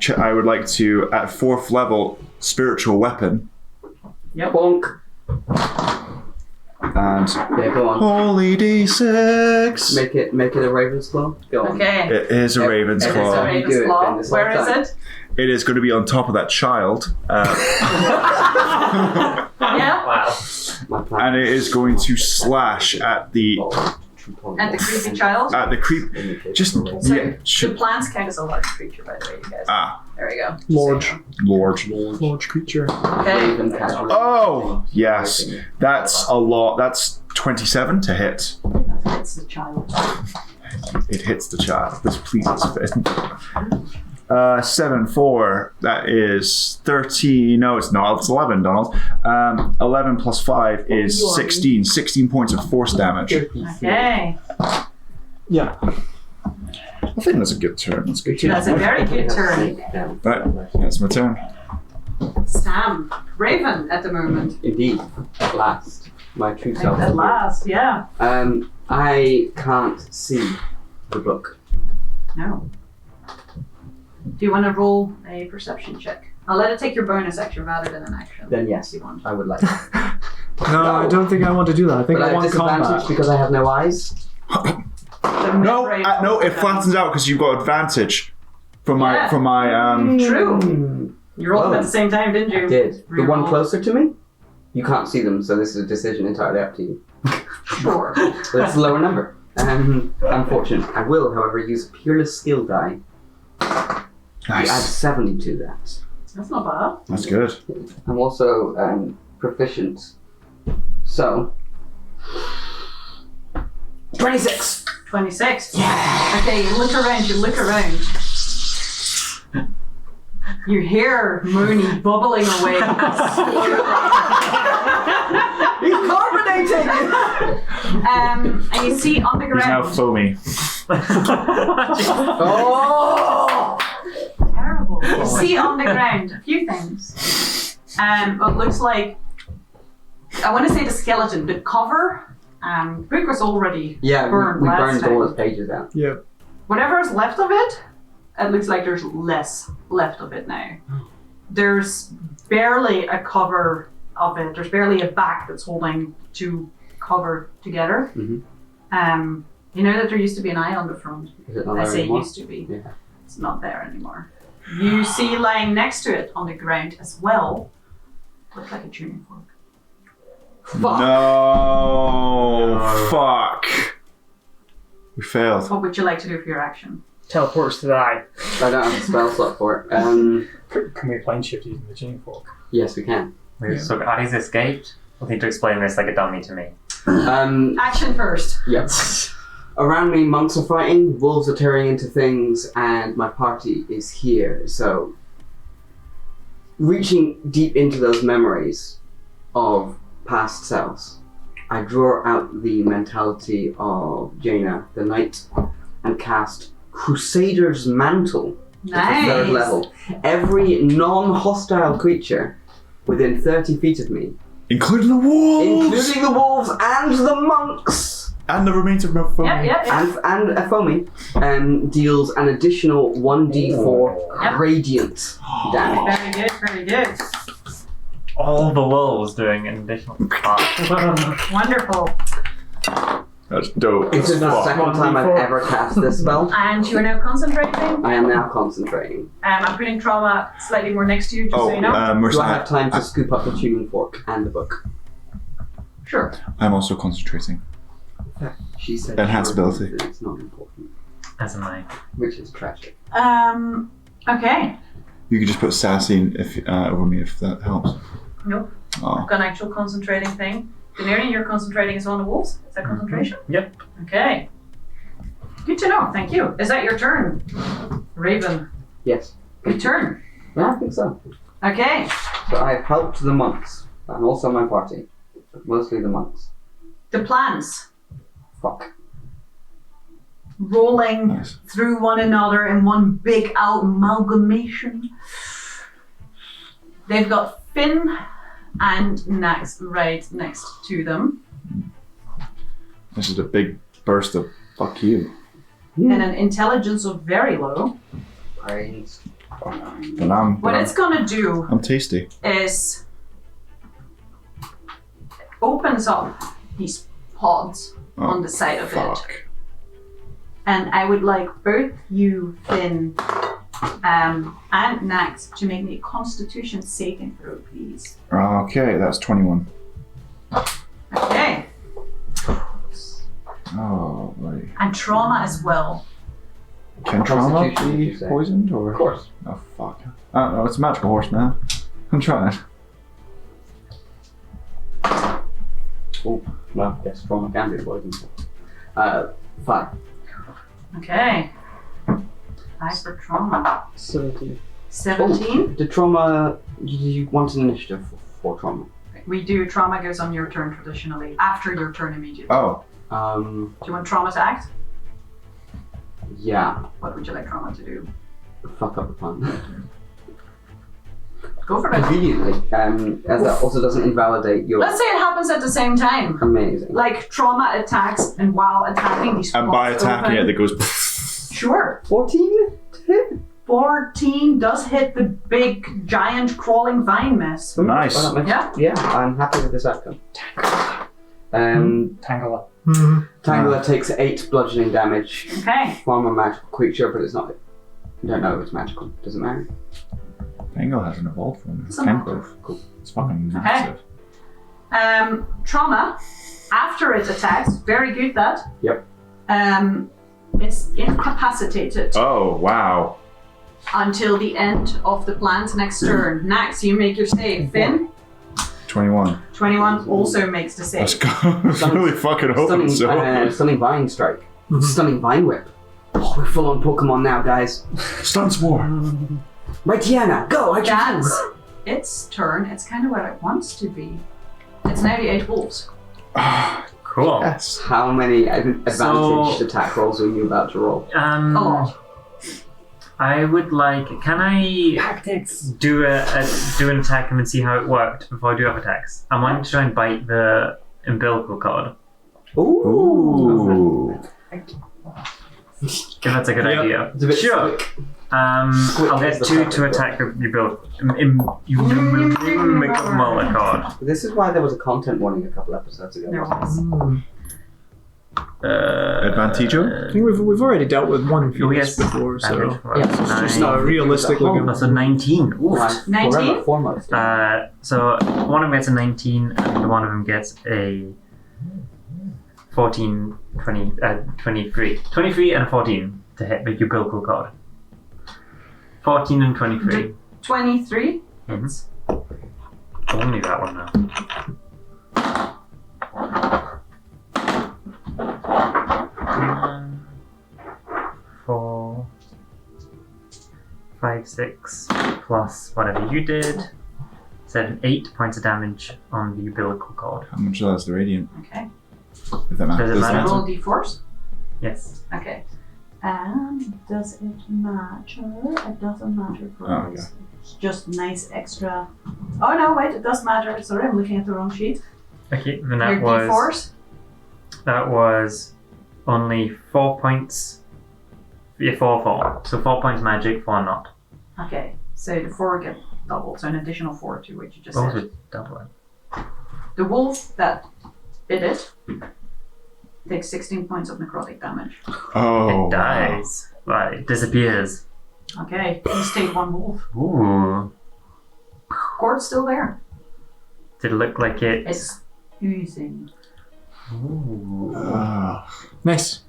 at 4th level spiritual weapon. Yep. Bonk. And Yeah, go on. holy D6. Make it a Raven's Claw. Go on. Okay. It is a Raven's It is a Claw. You Raven's do it, Claw. Ben, this Where whole is time. it? It is going to be on top of that child. Yeah. Wow. My plan. And it is going to slash at the And the creepy child. creep. Just So yeah. the plants count as a large creature, by the way, you guys. There we go. Large. Lord. Creature. Okay. Raven casual. Oh yes, that's a lot. That's 27 to hit. It's the child. It hits the child. This pleases Finn. 7, 4. That is 13. No, it's not. It's 11, Donald. 11 plus 5 is 16. 16 points of force damage. Okay. Yeah. I think that's a good turn. That's a good turn. That's a very good turn. Right, that's my turn. Sam. Raven at the moment. Indeed. At last. My true self. At last, yeah. I can't see the book. No. Do you want to roll a perception check? I'll let it take your bonus action rather than an action. Then yes, If you want. I would like. No, I don't think I want to do that. I think But I I have want disadvantage combat. because I have no eyes. No, it flattens out because you've got advantage from my True. You rolled them at Whoa. the same time, didn't you? I did. The one Reroll. closer to me? You can't see them, so this is a decision entirely up to you. Sure. But it's a lower number. Unfortunate. I will, however, use a peerless skill die. You add Nice. 70 to that. That's not bad. That's good. I'm also proficient. So 26. 26. Yeah. Okay, you look around. You hear Mooney bubbling away. He's carbonating! And you see on the He's now ground. foamy. Oh! Terrible. You see on the ground a few things. What looks like, I want to say the skeleton, the cover. The book was already Yeah, burned we last burned time. all those pages out. Yeah. Whatever is left of it, it looks like there's less left of it now. There's barely a cover of it. There's barely a back that's holding two cover together. Mhm. You know that there used to be an eye on the front. Is it not I there say anymore? used to be. Yeah. It's not there anymore. You see lying next to it on the ground as well, looks like a tuning fork. No. Fuck. We failed. What would you like to do for your action? Teleports to the eye. I don't have a spell slot for it. Can we plane shift using the tuning fork? Yes, we can. Wait, so Addie's escaped? I need to explain this like a dummy to me. Action first. Yep. Around me, monks are fighting, wolves are tearing into things, and my party is here. So, reaching deep into those memories of past selves, I draw out the mentality of Jaina, the knight, and cast Crusader's Mantle at the 3rd level. Every non-hostile creature within 30 feet of me, Including the wolves! including the wolves and the monks, And the remains of my phone. Yep. and a foamy, deals an additional 1d4 Yep. radiant damage. Very good. All the wolves doing an additional part. Wonderful. That's dope. This is the Fuck. second time I've ever cast this spell. And you are now concentrating. I am now concentrating. I'm putting trauma slightly more next to you, just so you know. Do I Mercenary. have time to scoop up the tuning fork and the book? Sure. I'm also concentrating. She said Enhanceability. it's not important, As am I. which is tragic. Okay. You could just put sassy over me if that helps. Nope. Oh. I've got an actual concentrating thing. Denarian, you're concentrating is on the wolves? Is that concentration? Yep. Okay. Good to know, thank you. Is that your turn? Raven. Yes. Good turn. Yeah, I think so. Okay. So I've helped the monks, and also my party. But mostly the monks. The plans. Fuck. Rolling Nice. through one another in one big amalgamation. They've got Finn and Nax right next to them. This is a big burst of fuck you. And an intelligence of very low. Brains. And What it's gonna do I'm tasty. is opens up these pods on the side of it. Fuck. And I would like both you, Finn, and Nax to make me a Constitution saving throw, please. Okay, that's 21. Okay. Oh, buddy. And trauma as well. Can trauma Constitution, did be you say? poisoned or? Of course. Oh fuck. I don't know. It's a magical horse, man. I'm trying. Oh, well, yes, trauma can be poison. 5. Okay. 5 for trauma. 17. 17. The trauma. You want an initiative for trauma? We do. Trauma goes on your turn traditionally. After your turn immediately. Oh. Um. Do you want trauma to act? Yeah. What would you like trauma to do? Fuck up the plan. Go for it. Conveniently, as that also doesn't invalidate your. Let's say it happens at the same time. Amazing. Like trauma attacks, and while attacking these And by spots attacking open- it, that goes. Sure. 14 to hit. 14 does hit the big, giant, crawling vine mess. Nice. Well, that makes- Yeah. Yeah, I'm happy with this outcome. Tangler. Tangler takes 8 bludgeoning damage Okay. from a magical creature, but it's not. I don't know if it's magical. Doesn't matter. Pango hasn't evolved from It's it. a Kengrove. Cool. It's fucking massive. Trauma, after it attacks, very good that. Yep. It's incapacitated Oh, wow. until the end of the plan's next turn. Nax, you make your save. Finn, 21. 21 also makes the Let's save. go. I was really fucking hoping so. Stunning Vine Strike. Stunning Vine Whip. Oh, we're full on Pokemon now, guys. Stunts more. Right, Tiana, go! I That's choose its turn. It's kind of where it wants to be. It's now the 8 wolves. Cool. Yes. How many advantage So- attack rolls are you about to roll? A lot. I would like. Can I do do an attack and then see how it worked before I do other attacks? I want to try and bite the umbilical cord. Ooh. If that's a good Yep. idea. It's a bit Sure. slick. I'll is get the 2 to target, attack the umbilical cord. This is why there was a content warning a couple episodes ago. There wasn't was. Advantaggio? I think we've already dealt with one Oh, Phoenix yes. before, so Damage for Yeah, it's just nine. realistically Oh, going. That's a 19. it? Oof. Well, 19? forever foremost. So one of them gets a 19 and one of them gets a 14, 20, 23. 23 and a 14 to hit the umbilical cord. 14 and 23. 23 Mhm. hits. Only that one now. One, 4, 5, 6 plus whatever you did. 7, 8 points of damage on the umbilical cord. How much of that is the radiant? Okay. If that matters. Does it Does matter? that Roll matter? d4s. Yes. Okay. Does it matter? It doesn't matter for Oh, us. It's just nice extra. Oh no, wait, it does matter. Sorry, I'm looking at the wrong sheet. Okay, then Your that was only 4 points. Yeah, 4. So 4 points magic, 4 not. Okay, so the 4 get doubled, so an additional 4 to what you just Both said. would double it. The wolf that bit it Takes 16 points of necrotic damage. Oh, It dies. Right, it disappears. Okay, please take 1 wolf. Ooh. Cord's still there. Did it look like it? It's oozing. Ooh. Nice.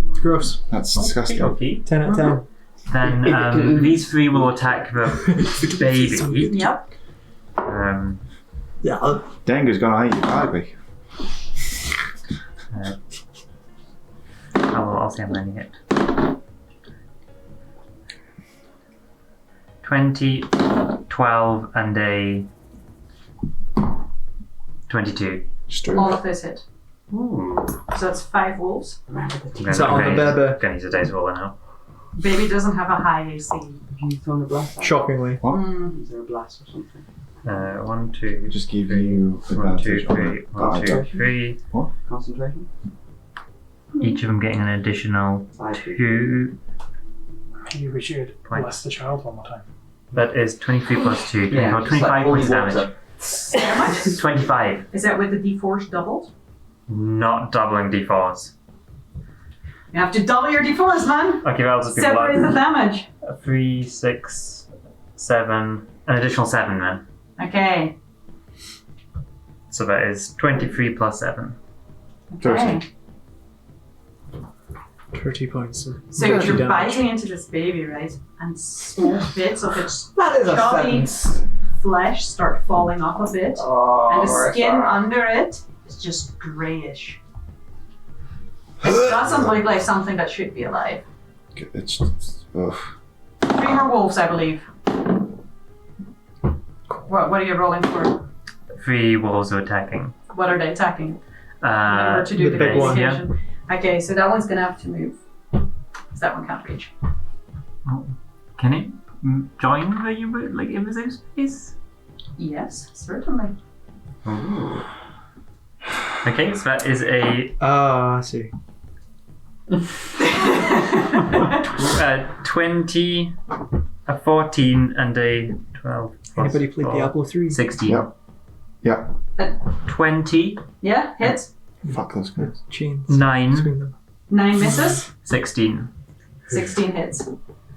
It's gross. That's disgusting. Okay. 10 out of 10. Then these 3 will attack the baby. Yep. Yeah. Dengue's gonna eat you, baby. I'll see how many hit. 20, 12, and a 22. All of this hit. Ooh. So that's 5 wolves. Is that on the baby? Gonna use a dice roller now. Baby doesn't have a high AC. Can you throw the blast? Shockingly. Is there a blast or something? 1, 2, Just give you 1, 2, advantage on 3, it. 1, 2, 3. Concentration? Each of them getting an additional 2. Maybe we should bless the child one more time. That is 23 plus 2. Yeah, 25 points damage. How much? 25. Is that with the d4s doubled? Not doubling d4s. You have to double your d4s, man! Okay, that'll just be Separate the blood. damage. 3, 6, 7. An additional 7 then. Okay. So that is 23 plus 7. Okay. 30 points. So you're biting into this baby, right? And small bits of its That is a chubby sentence. flesh start falling off a bit. Oh, And the skin Marissa. under it is just greyish. It doesn't look like something that should be alive. It's ugh. 3 more wolves, I believe. What are you rolling for? 3 wolves are attacking. What are they attacking? Remember to do the the big one, investigation. Okay, so that one's gonna have to move. 'Cause that one can't reach. Can it join the like invisible space? Yes, certainly. Ooh. Okay, so that is a Ah, I see. 20, a 14, and a 12. plus Anybody played 4, Diablo 3? 16. Yep. Yeah. 20, Yeah, hits. Fuck those guys. Chains 9, between them. 9 misses. 16. 16 hits.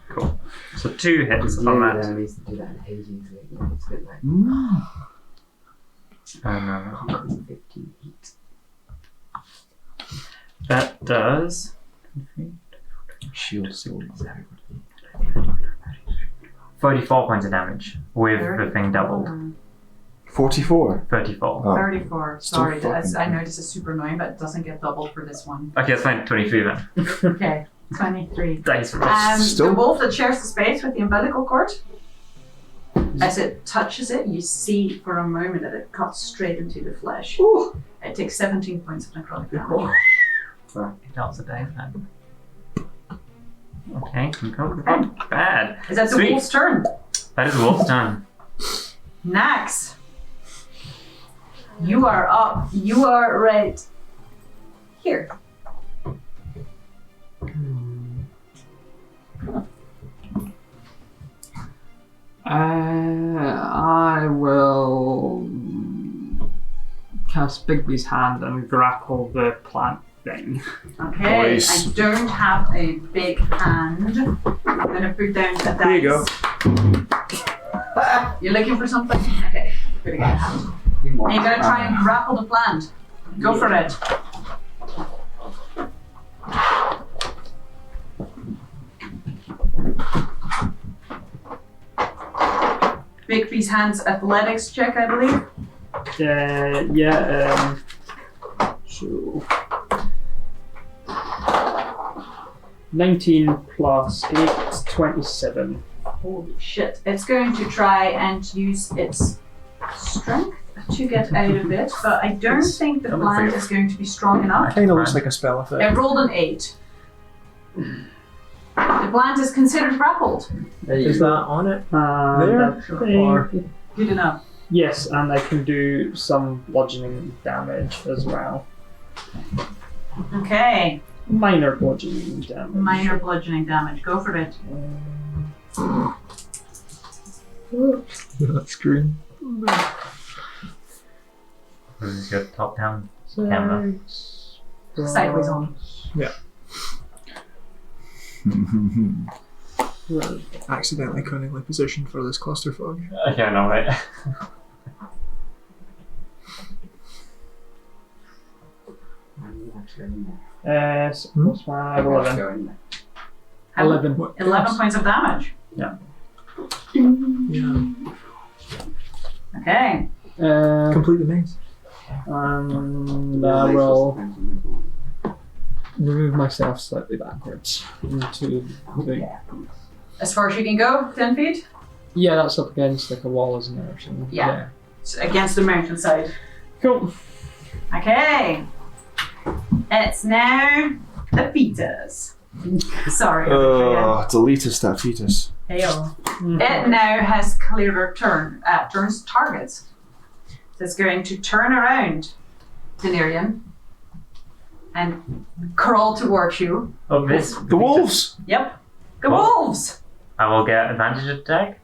Cool. So 2 hits Yeah, on the that. enemies that do that in Hades. It's a bit like And 115 heat. that does Shield sword. 34 points of damage with the thing doubled. 44. 34. Oh. 34. Still Sorry, fucking I know this is super annoying, but it doesn't get doubled for this one. Okay, that's fine. 23 then. Okay, 23. Dice roll. Still- The wolf that shares the space with the umbilical cord, as it touches it, you see for a moment that it cuts straight into the flesh. It takes 17 points of necrotic damage. It also dies then. Okay, not bad. Is that the Sweet. wolf's turn? That is the wolf's turn. Nax, you are up. You are right here. I will cast Bigby's hand and grapple the plant thing. Okay, Nice. I don't have a big hand. I'm gonna put down the dice. There you go. You're looking for something? Okay, put it down. And you're gonna try and grapple the plant. Go for it. Bigby's hand's athletics check, I believe. So 19 plus 8, 27. Holy shit. It's going to try and use its strength to get out of it, but I don't think the plant is going to be strong enough. Kind of looks like a spell effect. It rolled an 8. The plant is considered grappled. Is that on it? There? Or- Good enough. Yes, and I can do some bludgeoning damage as well. Okay. Minor bludgeoning damage. Minor bludgeoning damage. Go for it. That's green. Who's your top down camera? sideways on. We're accidentally cunningly positioned for this clusterfuck. Yeah, I know, right? What's my 11? 11. 11 points of damage. Yeah. Okay. Complete the maze. And I will remove myself slightly backwards into the. As far as you can go, 10 feet? Yeah, that's up against like a wall, isn't it? Or something? Yeah. It's against the mountainside. Cool. Okay. It's now the fetus. Sorry. Deletus that fetus. Heyo. It now has clearer turns targets. So it's going to turn around Denarian and crawl towards you. Oh, this. The wolves! Yep. The wolves! I will get advantage attack.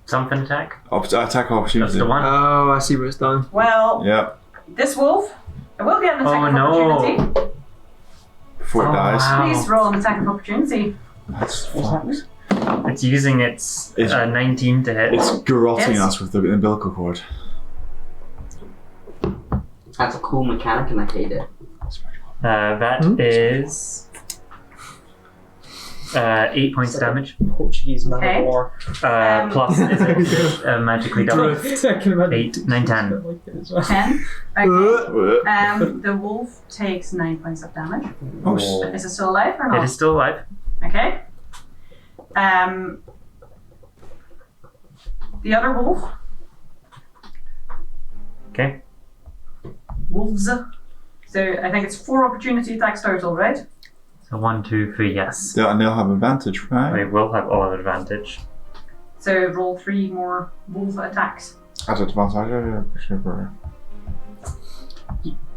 Something attack. Attack That's opportunity. the one. Oh, I see what it's done. Well, Yeah. this wolf, it will get an attack of opportunity. Before it Oh, dies. wow. Please roll an attack of opportunity. That's fucked. It's using its 19 to hit. It's garroting Yes. us with the umbilical cord. That's a cool mechanic and I hate it. That is 8 points damage. Portuguese man Okay. of war. Plus is it magically double? I can imagine 8, 9, 10. like it as well. 10. Okay. The wolf takes 9 points of damage. Oh, Is it still alive or not? It is still alive. Okay. The other wolf. Okay. Wolves. So I think it's 4 opportunity attacks total, right? So 1, 2, 3, yes. and they'll have advantage, right? We will have all of advantage. So roll 3 more wolf attacks. As advantage,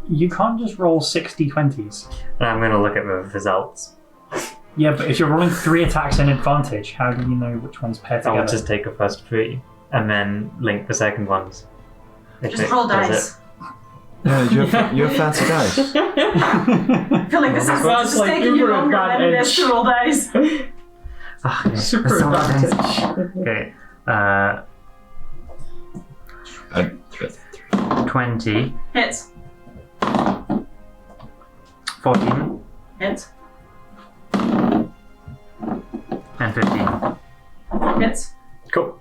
You can't just roll 60 20s. And I'm going to look at the results. Yeah, but if you're rolling 3 attacks in advantage, how do you know which ones pair I will together? just take the first 3 and then link the second ones. If Just it roll does dice. Yeah, you have fancy dice. I feel like this is Sounds just like taking you super longer than it is to roll dice. Ah, yeah, Super that's so nice. advantage. Okay. 20, Hits. 14, Hits. and 15. Hits. Cool.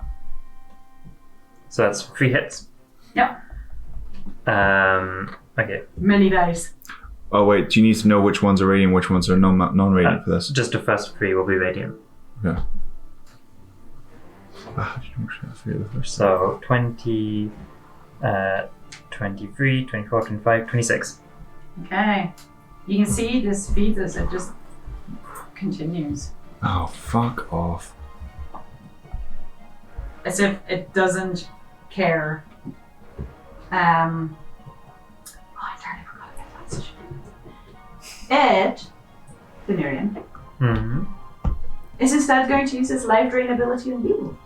So that's 3 hits. Yep. Okay. Many dice. Oh wait, do you need to know which ones are radiant, which ones are non-radiant for this? Just the first 3 will be radiant. Okay. So 20, 23, 24, 25, 26. Okay. You can see this fetus, it just continues. Oh, fuck off. As if it doesn't care. I entirely forgot about that situation. Ed, Denarian, Mm-hmm. is instead going to use his life drain ability on you.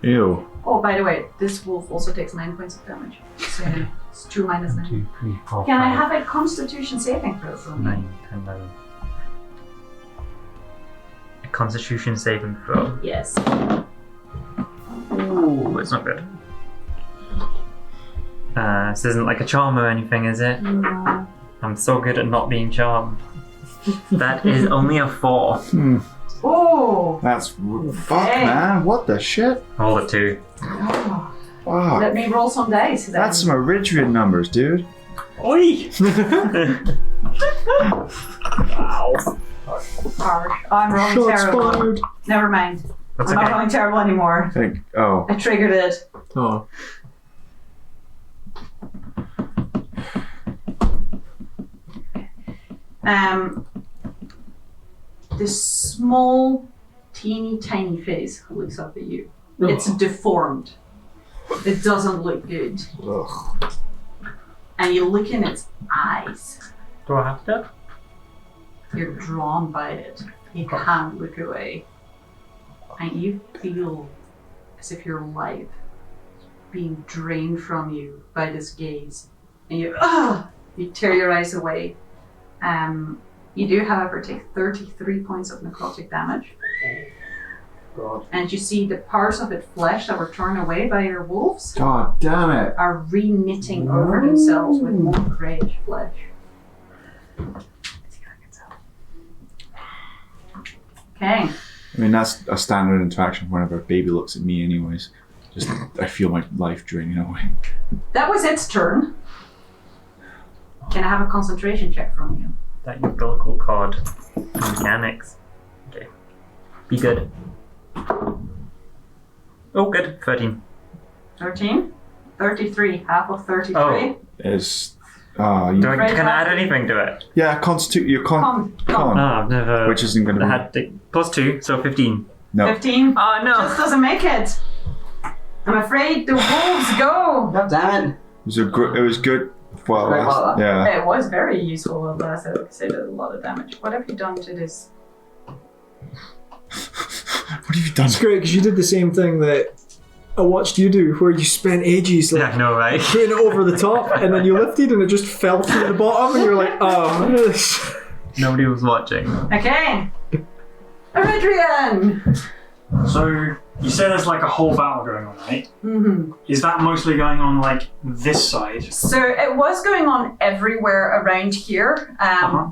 Ew. Oh, by the way, this wolf also takes 9 points of damage. So it's 2 minus 9. 2, 3, 4, Can I 5, have a constitution saving throw from you? 9, 10, 11. A constitution saving throw. Yes. Ooh, it's not good. This isn't like a charm or anything, is it? No. I'm so good at not being charmed. That is only a 4. Oh! That's fuck, Okay. man. What the shit? Roll a 2. Oh. Fuck. Let me roll some dice. Then. That's some Eridrian numbers, dude. Oi! harsh. I'm rolling Shots terrible. fired. Never mind. That's I'm not okay. rolling terrible anymore. I think. Oh. I triggered it. Oh. This small, teeny tiny face looks up at you. It's deformed. It doesn't look good. Ugh. And you look in its eyes. Do I have to? You're drawn by it. You can't look away. And you feel as if your life being drained from you by this gaze. And you You tear your eyes away. You do, however, take 33 points of necrotic damage. God. And you see the parts of its flesh that were torn away by your wolves God damn it. are re-knitting over themselves with more greyish flesh. Okay. I mean, that's a standard interaction whenever a baby looks at me anyways. Just, I feel my life draining away. That was its turn. Can I have a concentration check from you? That umbilical cord. Mechanics. Okay. Be good. Oh, good. 13. 13? 33. Half of 33. Oh. Is, Can I Right, add anything to it? yeah, constitute your Con. con, I've never. which isn't going to be. had +2, so 15. No. 15. Oh no! Just doesn't make it. I'm afraid the wolves go. God damn it. It was good. Well, Great while last. yeah. It was very useful at last. I would say it did a lot of damage. What have you done to this? What have you done? It's great because you did the same thing that I watched you do, where you spent ages like Yeah, no, right? putting it over the top, and then you lifted and it just fell through the bottom, and you're like, oh, this. Nobody was watching. Okay. Eridrian! So you said there's like a whole battle going on, right? Mm-hmm. Is that mostly going on like this side? So it was going on everywhere around here,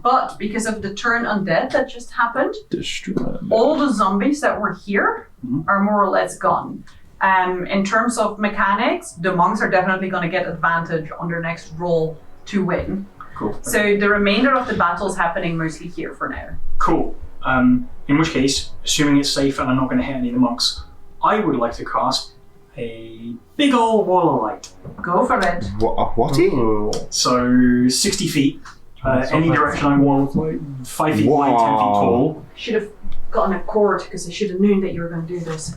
but because of the turn undead that just happened, Destroy. all the zombies that were here are more or less gone. In terms of mechanics, the monks are definitely going to get advantage on their next roll to win. Cool. So the remainder of the battle's happening mostly here for now. Cool. In which case, assuming it's safe and I'm not going to hit any of the monks, I would like to cast a big old wall of light. Go for it. What? So 60 feet, any direction I want, 5 feet wide, 10 feet tall. Should have gotten a cord because I should have known that you were going to do this.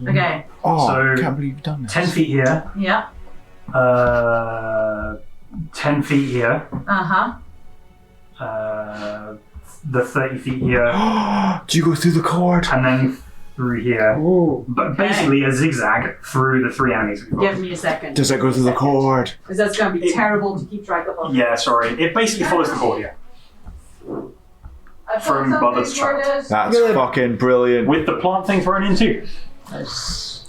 Okay. Oh, So, I can't believe you've done this. 10 feet here, Yeah. 10 feet here, Uh-huh. the 30 feet here, Do you go through the cord? and then through here. Oh. But basically a zigzag through the 3 enemies we've got. Give me a second. Does that go through the cord? Because that's going to be terrible to keep track of. Yeah, sorry. It basically follows the cord here. I From found Mother's something for Child. this. That's fucking brilliant. With the plant thing thrown in too. Because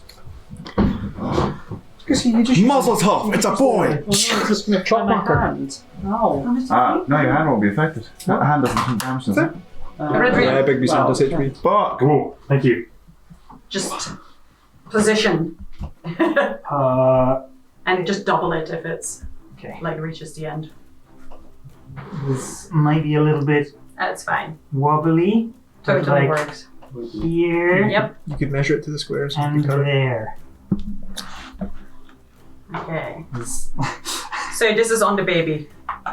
you just Muzzle tough, it's a boy! Well, no, it's just going to chop my hand. No. No, your hand won't be affected. That hand doesn't take damage, does it? yeah, Big B does HP. Fuck! Cool. Thank you. Just position. And just double it if it's Okay. like reaches the end. This might be a little bit That's fine. wobbly. Totally Like works. here Yep. You could measure it to the squares and and you could cut it. there. Okay. This- So this is on the baby.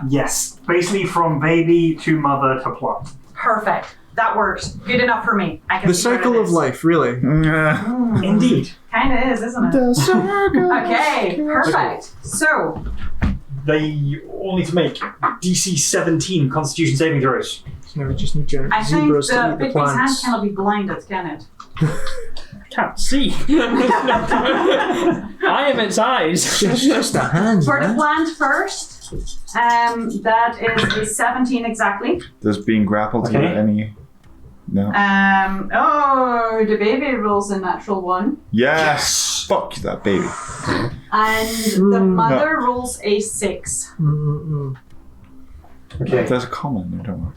yes. Basically from baby to mother to plant. Perfect. That works. Good enough for me. I can The see where cycle it of is. life, really. Indeed. Kinda is, isn't it? The circle. Okay, perfect. So, They all need to make DC 17 Constitution saving throws. So now we just need giant I think zebras to the eat the Bigby's hand plants. cannot be blinded, can it? Can't see. I am its eyes. It's just a hand, For the man. plant first, that is a 17 exactly. Does being grappled Okay. get any? No. Oh, the baby rolls a natural 1. Yes! Fuck that baby. And the mother rolls a 6. Okay. There's a comma in there, don't worry.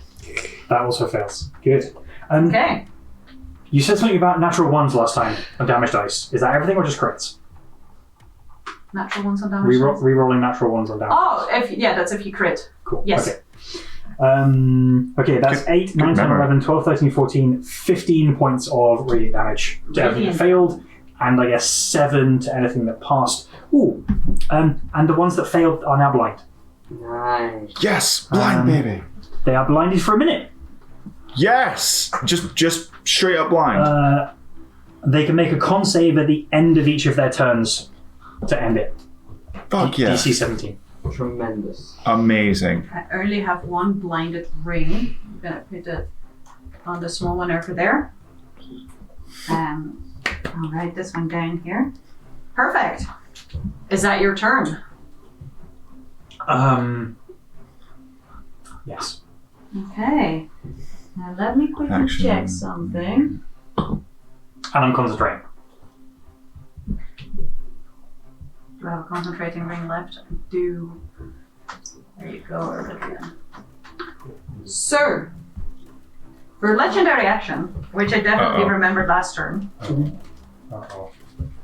That also fails. Good. Okay. You said something about natural ones last time on damage dice. Is that everything or just crits? Natural 1s on damage. Re-rolling natural ones on damage. Oh, that's if you crit. Cool. Yes. Okay. Okay, that's 8, 9, 10, memory. 11, 12, 13, 14, 15 points of radiant damage to everything that failed, and I guess 7 to anything that passed. Ooh, and the ones that failed are now blind. Nice. Yes! Blind baby! They are blinded for a minute. Yes! Just straight up blind. They can make a con save at the end of each of their turns to end it. Fuck yeah. DC 17. Tremendous. Amazing. I only have one blinded ring. I'm gonna put it on the small one over there. I'll write this one down here. Perfect. Is that your turn? Yes. Okay. Now let me quickly Action. check something. And I'm concentrating. Do I have a concentrating ring left? I do. There you go, Olivia. So, for legendary action, which I definitely remembered last turn, Uh-oh.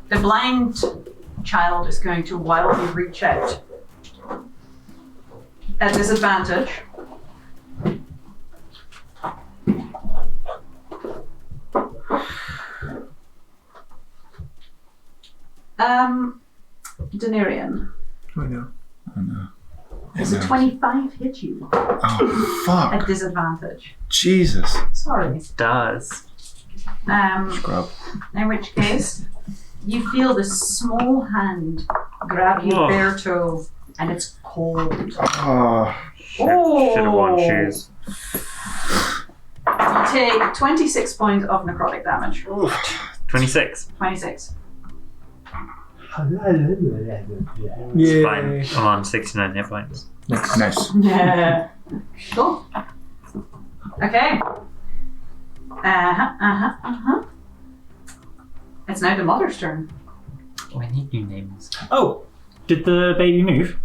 the blind child is going to wildly reach out at disadvantage. Denarian, I know. does a 25 hit you Oh, fuck. at disadvantage? Jesus. Sorry. It does. Scrub. In which case, you feel this small hand grab your Whoa. bare toe, and it's cold. Oh, Should have worn shoes. You take 26 points of necrotic damage. 26. 26. It's fine. I'm on 69 hit points. nice. Yeah. Cool. Okay. It's now the mother's turn. Oh, I need new names. Oh! Did the baby move?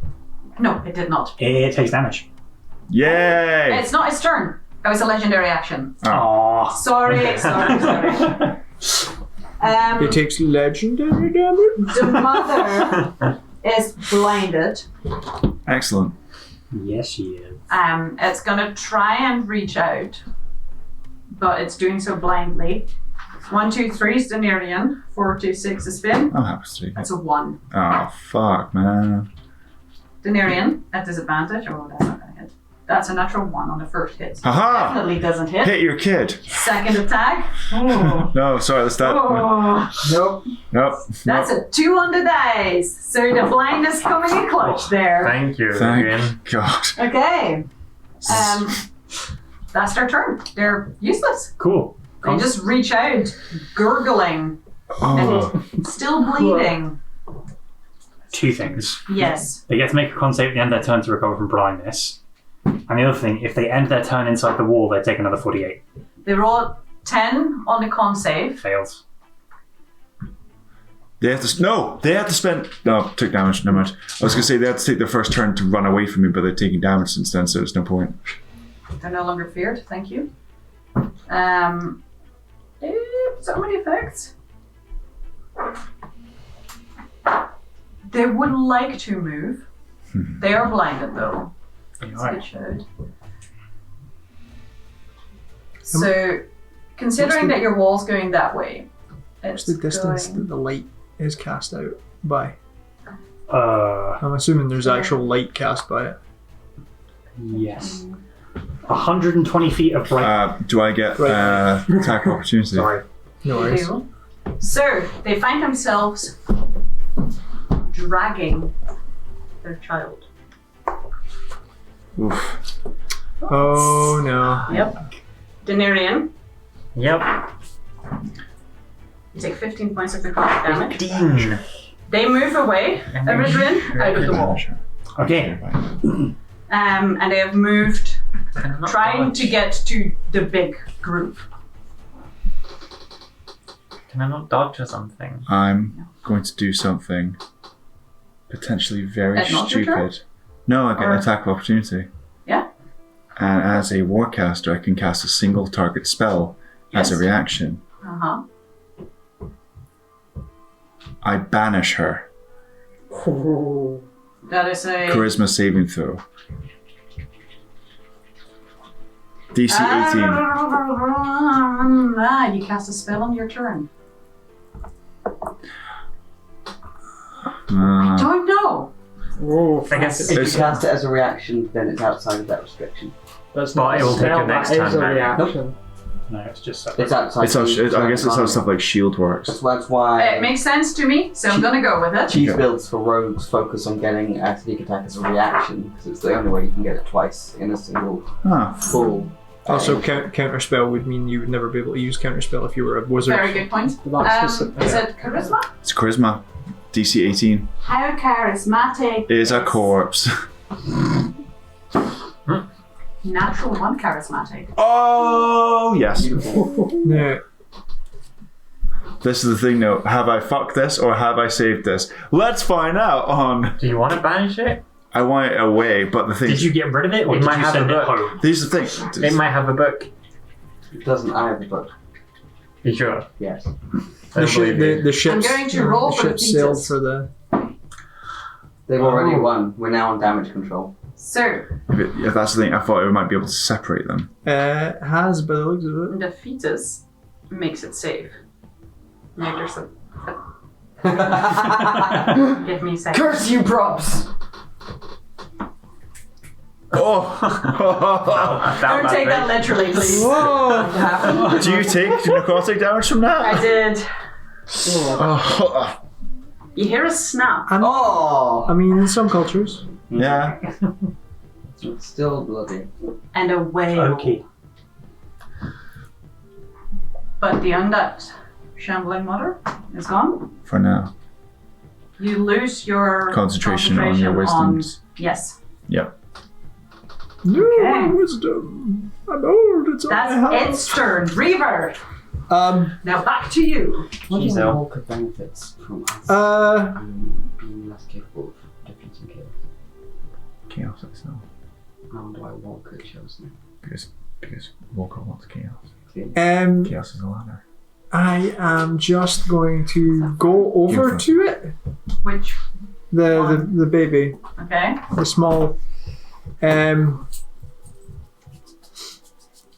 No, it did not. It takes damage. Yay! It's not its turn. It was a legendary action. Aww. Sorry. It takes legendary damage? The mother is blinded. Excellent. Yes, she is. It's gonna try and reach out, but it's doing so blindly. 1, 2, 3 is Denarian. 4, 2, 6 is Finn. I'm happy to take it. That's a 1. Oh, fuck, man. Denarian at disadvantage. Oh, that's not gonna hit. That's a natural 1 on the first hit. Haha! Definitely doesn't hit. Hit your kid. Second attack. Oh. No, sorry, that's that. Oh. Nope. That's a 2 on the dice. So the blindness coming in clutch there. Thank you, Adrian. Thank God. Okay. That's their turn. They're useless. Cool. They just reach out, gurgling, Oh, and still bleeding. 2 things. Yes. They get to make a con save at the end of their turn to recover from blindness. And the other thing, if they end their turn inside the wall, they take another 48. They roll 10 on the con save. Fails. they have to. No, they have to spend. No, took damage. Never mind. I was gonna say they have to take their first turn to run away from me, but they're taking damage since then, so there's no point. They're no longer feared. Thank you. So many effects. They would like to move. They are blinded though. That's a good showed. So, considering that your wall's going that way, What's it's the distance going... that the light is cast out by? Uh, I'm assuming there's actual light cast by it. yes. 120 feet of bright. Do I get attack opportunity? Sorry. No worries. do. So, they find themselves dragging their child. Oof. Oh no. Yep. Denarian, Yep. you take 15 points of necrotic damage. 15. They move away, Eridrin, out of the wall. Okay. And they have moved, Can I not trying dodge? to get to the big group. Can I not dodge or something? I'm going to do something potentially very At not your turn? stupid. No, I get Or- an attack of opportunity. Yeah. And as a warcaster, I can cast a single target spell as a Yes. reaction. Uh-huh. I banish her. That is a... Charisma saving throw. DC 18. You cast a spell on your turn. Don't know. Whoa, I guess If you It's- cast it as a reaction, then it's outside of that restriction. That's But not it a will take spell, your next that turn is a then. reaction. No, it's just separate. It's outside. It's how, the I guess it's how stuff like shield works. That's why It makes sense to me, so I'm gonna go with it. cheese builds for rogues focus on getting a sneak attack as a reaction, because it's the only way you can get it twice in a single Ah, full. Also, counterspell would mean you would never be able to use counterspell if you were a wizard. Very good point. But that's Is it charisma? it's charisma. DC 18 How charismatic is a corpse. Natural 1 charismatic. Oh, yes. No. This is the thing now. Have I fucked this or have I saved this? Let's find out on... Do you want to banish it? I want it away, but the thing Did you get rid of it, or It did might you have send a it book. home? These are the things. It might have a book. It doesn't. I have a book. You sure? Yes. I The, don't ship, believe you. the ship's, I'm going to roll the for the ship sailed fetus. for the. They've already won. We're now on damage control. So, If that's the thing, I thought we might be able to separate them. Has, by the looks of it. the fetus makes it safe. Maybe there's a... Give me a second. Curse you, props! Oh! Don't take that literally, please. Whoa! Do you take necrotic damage from that? I did. Oh. You hear a snap. Oh! I mean, in some cultures. Yeah. It's still bloody. And a wail. Okay. But the undead shambling mother is gone. For now. You lose your Concentration on your wisdoms. Yes. Yep. No Okay. wisdom. I'm old. It's all I That's have. its turn. Reaver. Now back to you. What do you Jeez, oh. walk benefits from us being less capable of defeating chaos? Chaos itself. How do I walk at chaos now? Because Walker wants chaos. Um, Chaos is a ladder. I am just going to go over to it. Which, The baby, okay. the small, and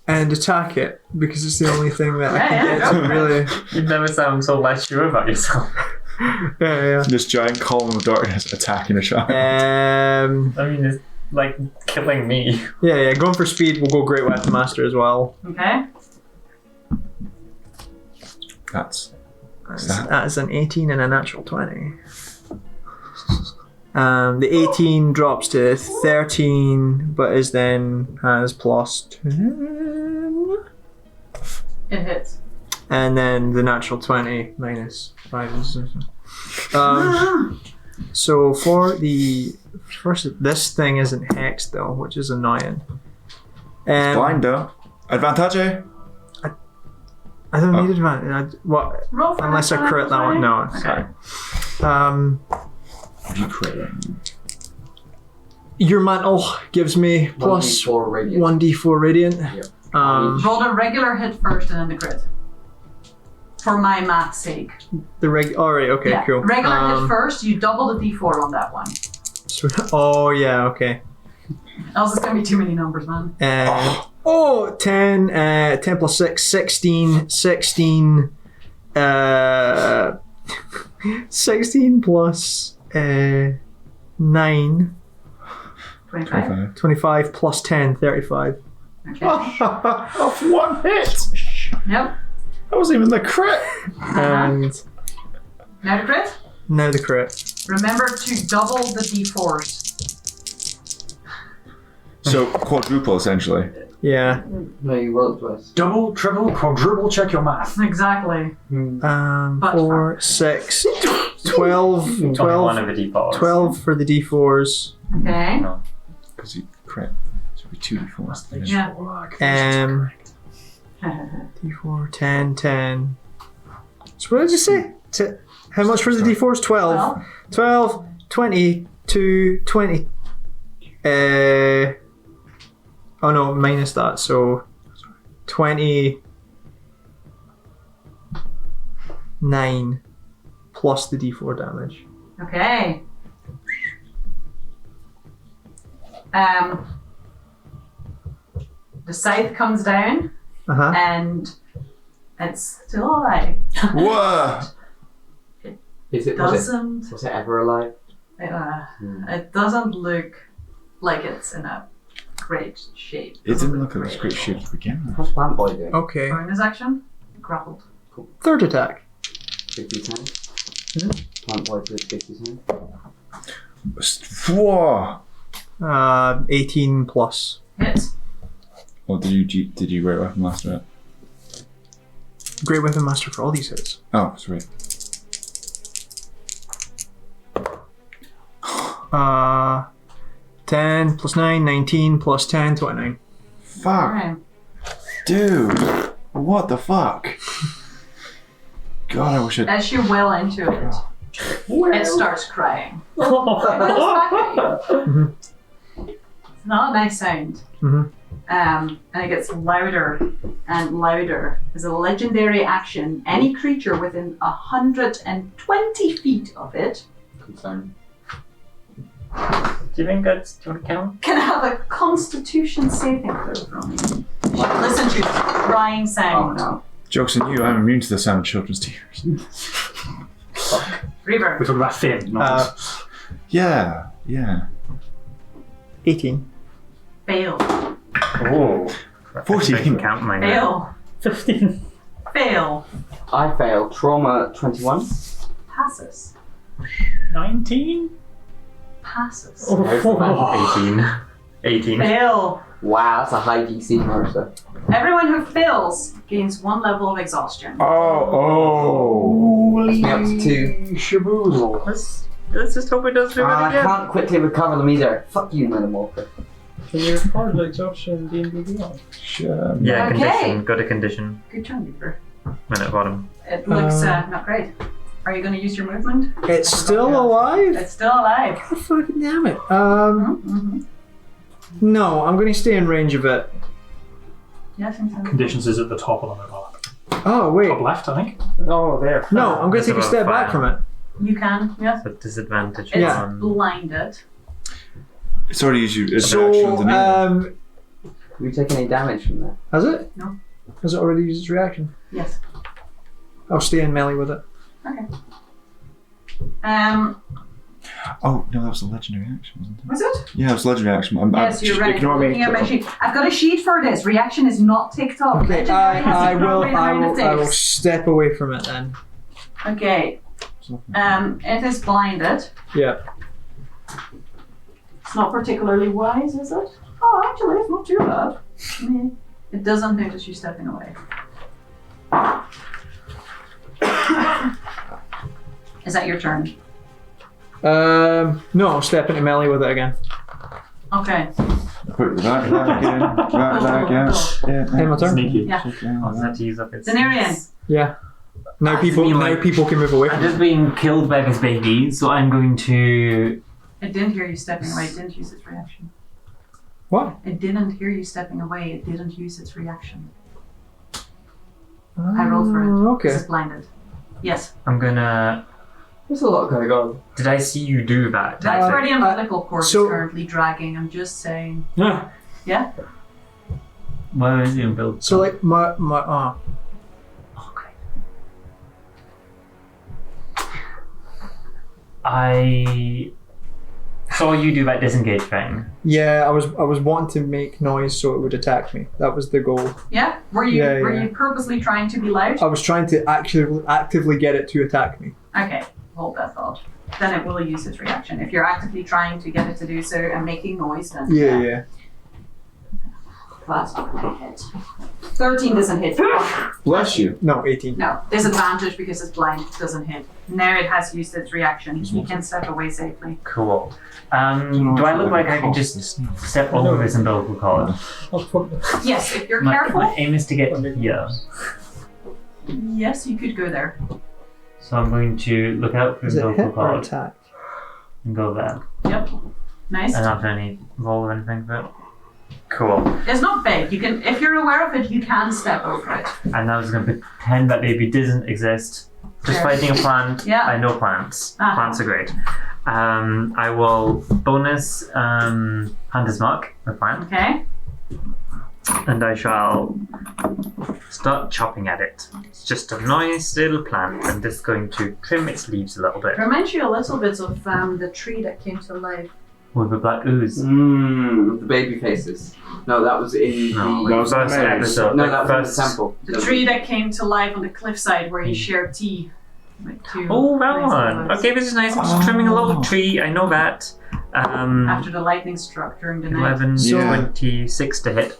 attack it because it's the only thing that I can Yeah, get to really. You never sound so less sure about yourself. Yeah, This giant column of darkness attacking a child. yeah. I mean, it's like killing me. Yeah. Going for speed, we'll go Great Weapon Master as well. Okay. That is an 18 and a natural 20. The 18 drops to 13, but is then has plus 10. It hits. And then the natural 20 minus 5 is. So for the first, this thing isn't hexed though, which is annoying. Blind though. Advantage? I don't need advantage. What? Roll for Unless I crit that one. No, Okay. sorry. You crit it. Your mantle gives me plus 1d4 radiant. 1d4 radiant. Yep. Roll the regular hit first and then the crit. For my math's sake. The alright, okay, Yeah. cool. Regular hit first, you double the d4 on that one. Oh yeah, okay. Else it's gonna be too many numbers, man. 10 plus 6, 16, 16 plus 9, 25. 25 plus 10, 35. Okay. Off one hit! Yep. That wasn't even the crit! And Now the crit. now the crit. Remember to double the d4s. So, quadruple essentially. Yeah. No, you roll it twice. Double, triple, quadruple, check your math. Exactly. But 4, 6, 12, Only 12, one of the defaults. 12 for the d4s. Okay. Because you crit. So it'd be 2d4. Yeah. D4, 10, 10. So what did you say? How much for the d4s? 12. 12, 20, 20. Oh no, minus that, so 29 plus the d4 damage. Okay. The scythe comes down and it's still alive. Whoa! Was it ever alive? It doesn't look like it's in a great shape. It didn't look like it was great shape to begin with. What's Plant Boy doing? Okay. Bonus action, grappled. Third attack. 50 times? Plant Boy did 50 times? Whoa! 18 plus. Hits. Or did you Great Weapon Master it? Great Weapon Master for all these hits. Oh, sweet. 10 plus 9, 19 plus 10, 29. Fuck. Alright. Dude. What the fuck? God, I wish I'd... As you're well into it, it starts crying. It looks back at you. It's not a nice sound. And it gets louder and louder. As a legendary action, any creature within 120 feet of it Confirm. Do you think that's do you want to count? can have a Constitution saving throw from you. Listen to the crying Oh sound. no. Joke's on you, I'm immune to the sound of children's tears. Reaver. We're talking about Finn, not Yeah. 18. Fail. Oh. 14. I can count mine. Fail. 15. Fail. I fail. Trauma 21. Passes. 19? Passes. Oh. 18. Fail. Wow, that's a high DC, Mercer. Everyone who fails gains 1 level of exhaustion. Oh. Me up to 2. Shaboozle. Let's just hope it does do it I again. can't quickly recover them either. Fuck you, Metamorphic. Can you record the exhaustion in D&D Beyond? Sure. Yeah, Okay. condition. Got a condition. Good turn, Reaver. Minute bottom. It looks not great. Are you going to use your movement? It's still alive? It's still alive. God fucking damn it. Mm-hmm. No, I'm going to stay in range of it. Yeah, I think so. Conditions is at the top of the mobile. Oh, wait. Top left, I think. Oh, there. No, I'm going to take a It's step about back fire. from it. You can, yes. At disadvantage. It's Yeah. blinded. It's already used its So, action underneath. Have you taken any damage from that? has it? No. Has it already used its reaction? Yes. I'll stay in melee with it. Okay. Oh, no, that was a legendary action, wasn't it? Was it? Yeah, it was a legendary action. Yes, you're right. Ignore me. Looking at my sheet. I've got a sheet for this. Reaction is not ticked off. Okay, Legendary has I to will probably amount of I will ticks. step away from it then. Okay. It is blinded. Yeah. It's not particularly wise, is it? Oh, actually, it's not too bad. It doesn't notice you stepping away. Is that your turn? No, I'll step into melee with it again. Okay. Put that again. That again. Yeah. Hey, my turn. Sneaky. Yeah. I'll have to use up its. Denarian. Yeah. Now That's people me, now like- people can move away I'm from just it. being killed by this baby, so I'm going to. It didn't hear you stepping away. It didn't use its reaction. What? It didn't hear you stepping away. It didn't use its reaction. I rolled for it. Okay. This is blinded. Yes. I'm gonna. There's a lot going on. Did I see you do that? That's where the umbilical cord so- is currently dragging. I'm just saying. Yeah. Yeah? Where is the umbilical? So like my I saw you do that disengage thing. yeah, I was wanting to make noise so it would attack me. That was the goal. Yeah? Were you Yeah, were yeah. you purposely trying to be loud? I was trying to actively get it to attack me. Okay, hold that thought. Then it will use its reaction. If you're actively trying to get it to do so and making noise, then Yeah. That's not going to hit. 13 doesn't hit. Bless you. No, 18. No, disadvantage because it's blind. Doesn't hit. Now it has used its reaction. You can step away safely. Cool. Do I look like I can just step over this umbilical cord? I'll put Yes, if you're My careful. aim is to get here. Yes, you could go there. So I'm going to look out for Is the it umbilical hit or cord attack? and go there. Yep. Nice. I don't have any roll or anything for it. Cool. It's not big. You can, if you're aware of it, you can step over it. And I was going to pretend that baby doesn't exist. Just Sure. fighting a plant. Yeah. I know plants. Ah. Plants are great. I will bonus Hunter's Mark, the plant, Okay. and I shall start chopping at it. It's just a nice little plant. I'm just going to trim its leaves a little bit Reminds you a little bit of the tree that came to life. with the black ooze. The baby faces. No, that was in No, the. that was the first maze. episode. No, like that was first. in the temple. The tree that came to life on the cliffside where you shared tea. With two Oh, that nice one. fellows. Okay, this is nice. I'm just trimming a little tree. I know that. After the lightning struck during the night. 11, Yeah. 26 to hit.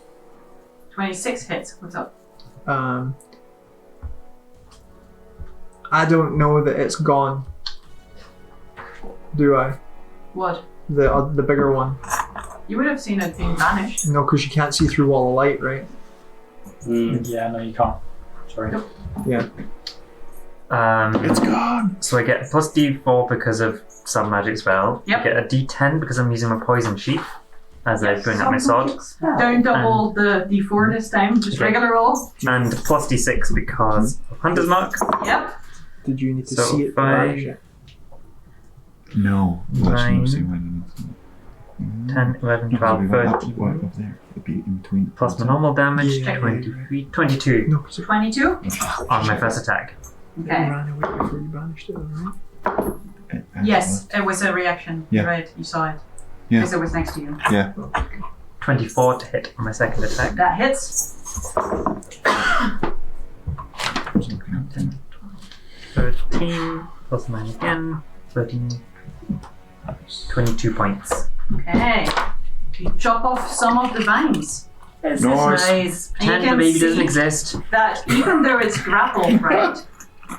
26 hits. What's up? I don't know that it's gone. Do I? What? The bigger one. You would have seen it being vanished. No, because you can't see through wall of light, right? Yeah, no, you can't. Sorry. Yeah. It's gone. So I get plus D4 because of some magic spell. Yep. I get a D10 because I'm using my poison sheath as I bring up my sword. Don't double the D4 this time, just Okay. regular roll. And plus D6 because of Hunter's Mark. Yep. Did you need to So see it? 5, No. 9, Mm-hmm. 10, 11, 12, 13. Up there. It'd be in between. Plus my normal damage, Yeah. 23, 22 No, because it 22. on my first attack. Okay. ran away before you banished it, right? Yes, it was a reaction. Yeah. Right, you saw it. Yeah. Because it was next to you. 24 to hit on my second attack. That hits. 13 plus 9 again. 13. 22 points. Okay. You chop off some of the vines. This Nice. is nice. And you Pretend the can baby see doesn't exist. that even though it's grappled, right,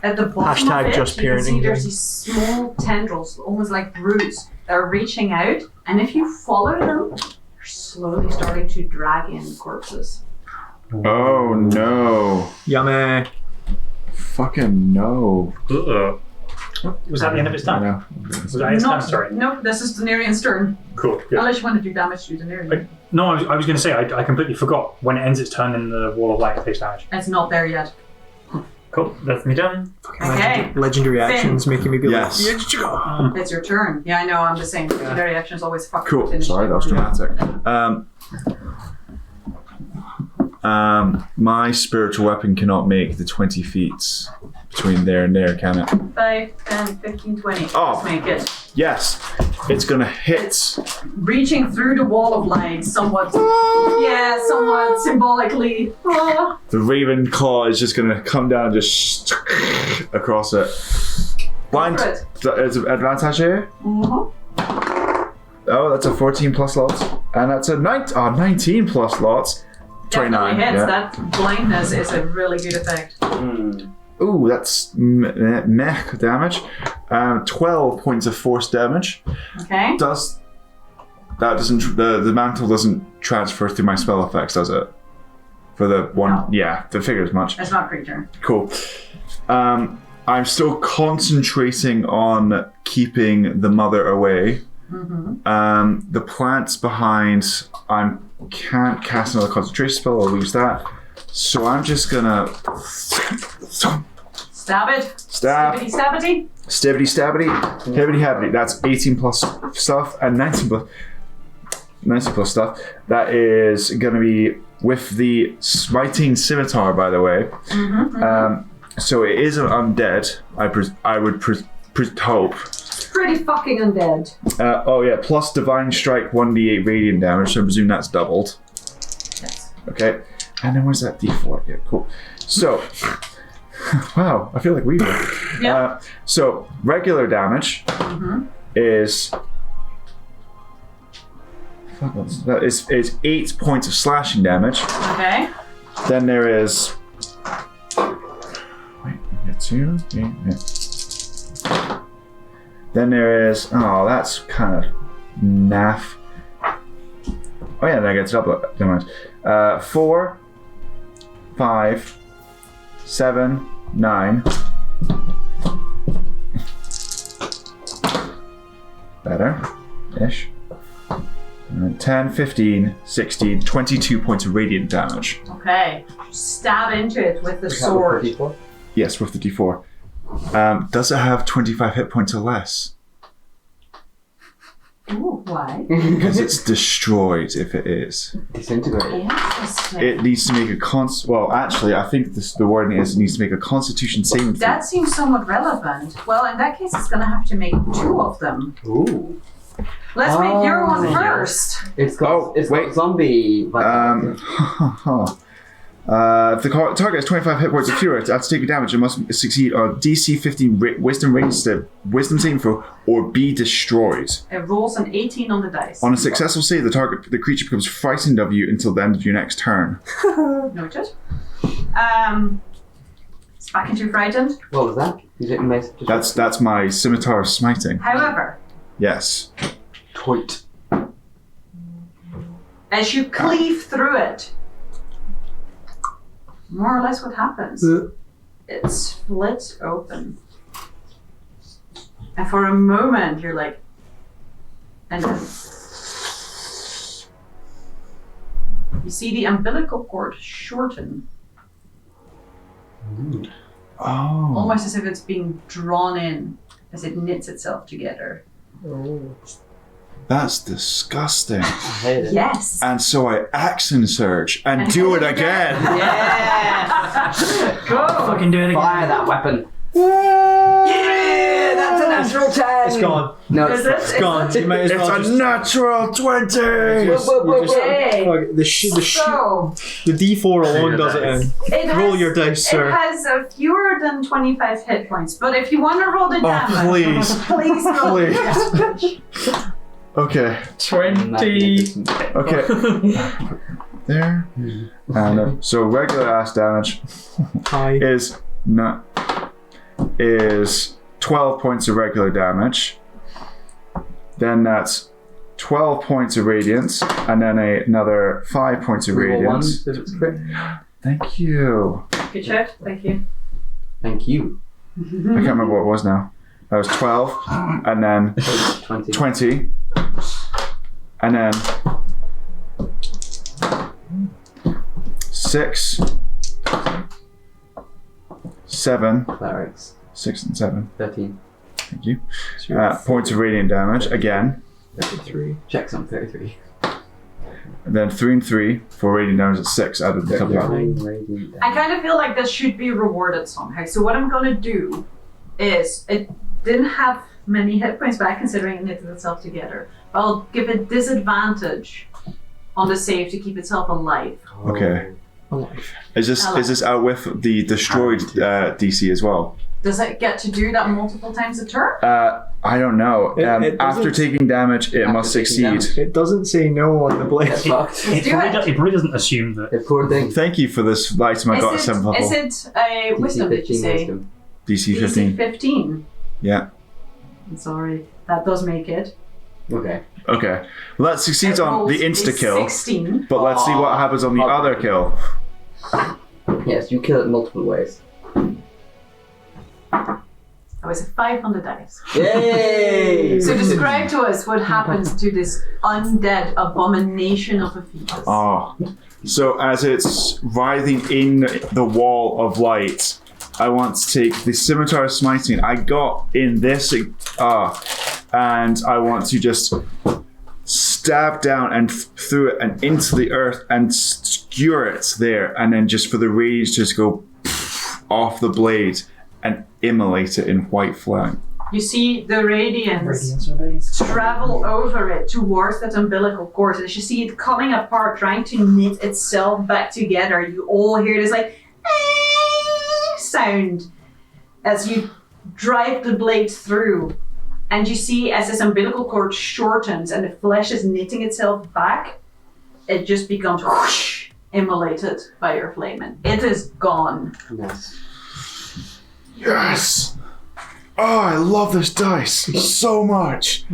at the bottom Hashtag of it, just you can see parenting, there's guys. these small tendrils, almost like roots, that are reaching out, and if you follow them, you're slowly starting to drag in corpses. Oh no. Yummy. Fucking no. Was that the end of its I turn? know. Was that its turn? Sorry. No, this is Daenerys' turn. Cool. Good. Unless you want to do damage to Daenerys. No, I was going to say, I completely forgot. When it ends its turn in the Wall of Light, it takes damage. It's not there yet. Cool, that's me done. Okay. Legendary actions making me be Yes. like, yeah, It's your turn. Yeah, I know, I'm the same. Legendary actions always fuck Cool. finish Sorry, that was dramatic. My spiritual weapon cannot make the 20 feet between there and there, can it? 5, 10, 15, 20. Oh. Let's make it. Yes. It's gonna hit. Reaching through the wall of light somewhat. Yeah, somewhat symbolically. Ah. The Raven Claw is just gonna come down and just across it. Blind. Go for There's an advantage here. Oh, that's a 14 plus lots. And that's a 19 plus lots. 29. Definitely hits. Yeah. That blindness is a really good effect. Ooh, that's mech damage. 12 points of force damage. Okay. The mantle doesn't transfer through my spell effects, does it? For the one, No. yeah, the figure as much. It's not creature. Cool. I'm still concentrating on keeping the mother away. The plants behind, I can't cast another concentration spell. I'll lose that. So I'm just gonna Stab it. stab. Stibbity stabbity. Stibbity stabbity, hibbity habbity. That's 18 plus stuff and 19 plus stuff. That is going to be with the smiting scimitar, by the way. So it is an undead. I would hope. Pretty fucking undead. Oh yeah, plus divine strike 1d8 radiant damage. So I presume that's doubled. Yes. Okay, and then where's that d4? Yeah, cool. So. Wow, I feel like we were. Yeah. So regular damage is is 8 points of slashing damage. Okay. Then there is wait, we get 2. Yeah. Then there is that's kind of naff. Oh yeah, then I get double. Never mind. 4, 5, 7, 9. Better-ish. 10, 15, 16, 22 points of radiant damage. Okay. Stab into it with the sword. Yes, with the d4. Does it have 25 hit points or less? Ooh, why? Because it's destroyed if it is. Disintegrate. Yes. It needs to make a well, actually, I think the wording is it needs to make a constitution saving throw. That seems somewhat relevant. Well, in that case, it's going to have to make 2 of them. Ooh. Let's make your one Oh. first. It's got got zombie. If the target has 25 hit points of fury, after taking damage, it must succeed on DC 15 wisdom saving throw or be destroyed. It rolls an 18 on the dice. On a successful save, the creature becomes frightened of you until the end of your next turn. Noted. It's back into frightened. What was that? Is it That's my scimitar of smiting. However, Yes. Toit. As you cleave through it, more or less what happens. It splits open. And for a moment, you're like, and then you see the umbilical cord shorten, Oh. almost as if it's being drawn in as it knits itself together. That's disgusting. I hate it. Yes. And so I action surge and do it again. Yeah! Go. Fucking do it again. Fire that weapon. Yeah! That's a natural 10! It's gone. No, Is it's it? It's gone. You might as It's well a just... natural 20! Yay. The So, D4 alone does it in. it has, Roll your dice, sir. It has fewer than 25 hit points, but if you want to roll the damage, please. please roll the Please. damage. Okay. 20. Okay. There. And so regular ass damage Hi. is 12 points of regular damage. Then that's 12 points of radiance, and then another 5 points of Roll one radiance. if it's crit. Thank you. Good shout, thank you. Thank you. I can't remember what it was now. That was 12, and then 20. 20, and then 6, 7, Clerics. 6 and 7. 13. Thank you. Points of radiant damage again. 33. Checks on 33. And then 3 and 3 for radiant damage at 6 out of the top of that. Radiant I kind of feel like this should be rewarded somehow. So what I'm going to do is, it didn't have many hit points back considering it knitted itself together. I'll give it disadvantage on the save to keep itself alive. Okay. Alive. Is this out with the destroyed DC as well? Does it get to do that multiple times a turn? I don't know. It After doesn't- taking damage, it must taking succeed. damage. It doesn't say no on the blade. Get fucked. It Do probably, it. it probably doesn't assume that. The poor thing. Thank you for this item I got at 7th level. Is it a wisdom, did you say? Wisdom. DC DC 15. 15. Yeah. I'm sorry. That does make it. Okay. Okay. Well, that succeeds on the Rolls a insta kill, 16. but let's see what happens on the other kill. Yes, you kill it multiple ways. That was a 5 on the dice. Yay! So describe to us what happens to this undead abomination of a fetus. Oh. So as it's writhing in the wall of light, I want to take the scimitar smiting I got in this, and I want to just stab down and through it and into the earth and skewer it there, and then just for the radiance to just go off the blade and immolate it in white flame. You see the radiance surveys. travel over it towards that umbilical cord. As you see it coming apart, trying to knit itself back together, you all hear this like sound as you drive the blade through. And you see as this umbilical cord shortens and the flesh is knitting itself back, it just becomes whoosh, immolated by your flame. And it is gone. Nice. Yes! Oh, I love this dice so much.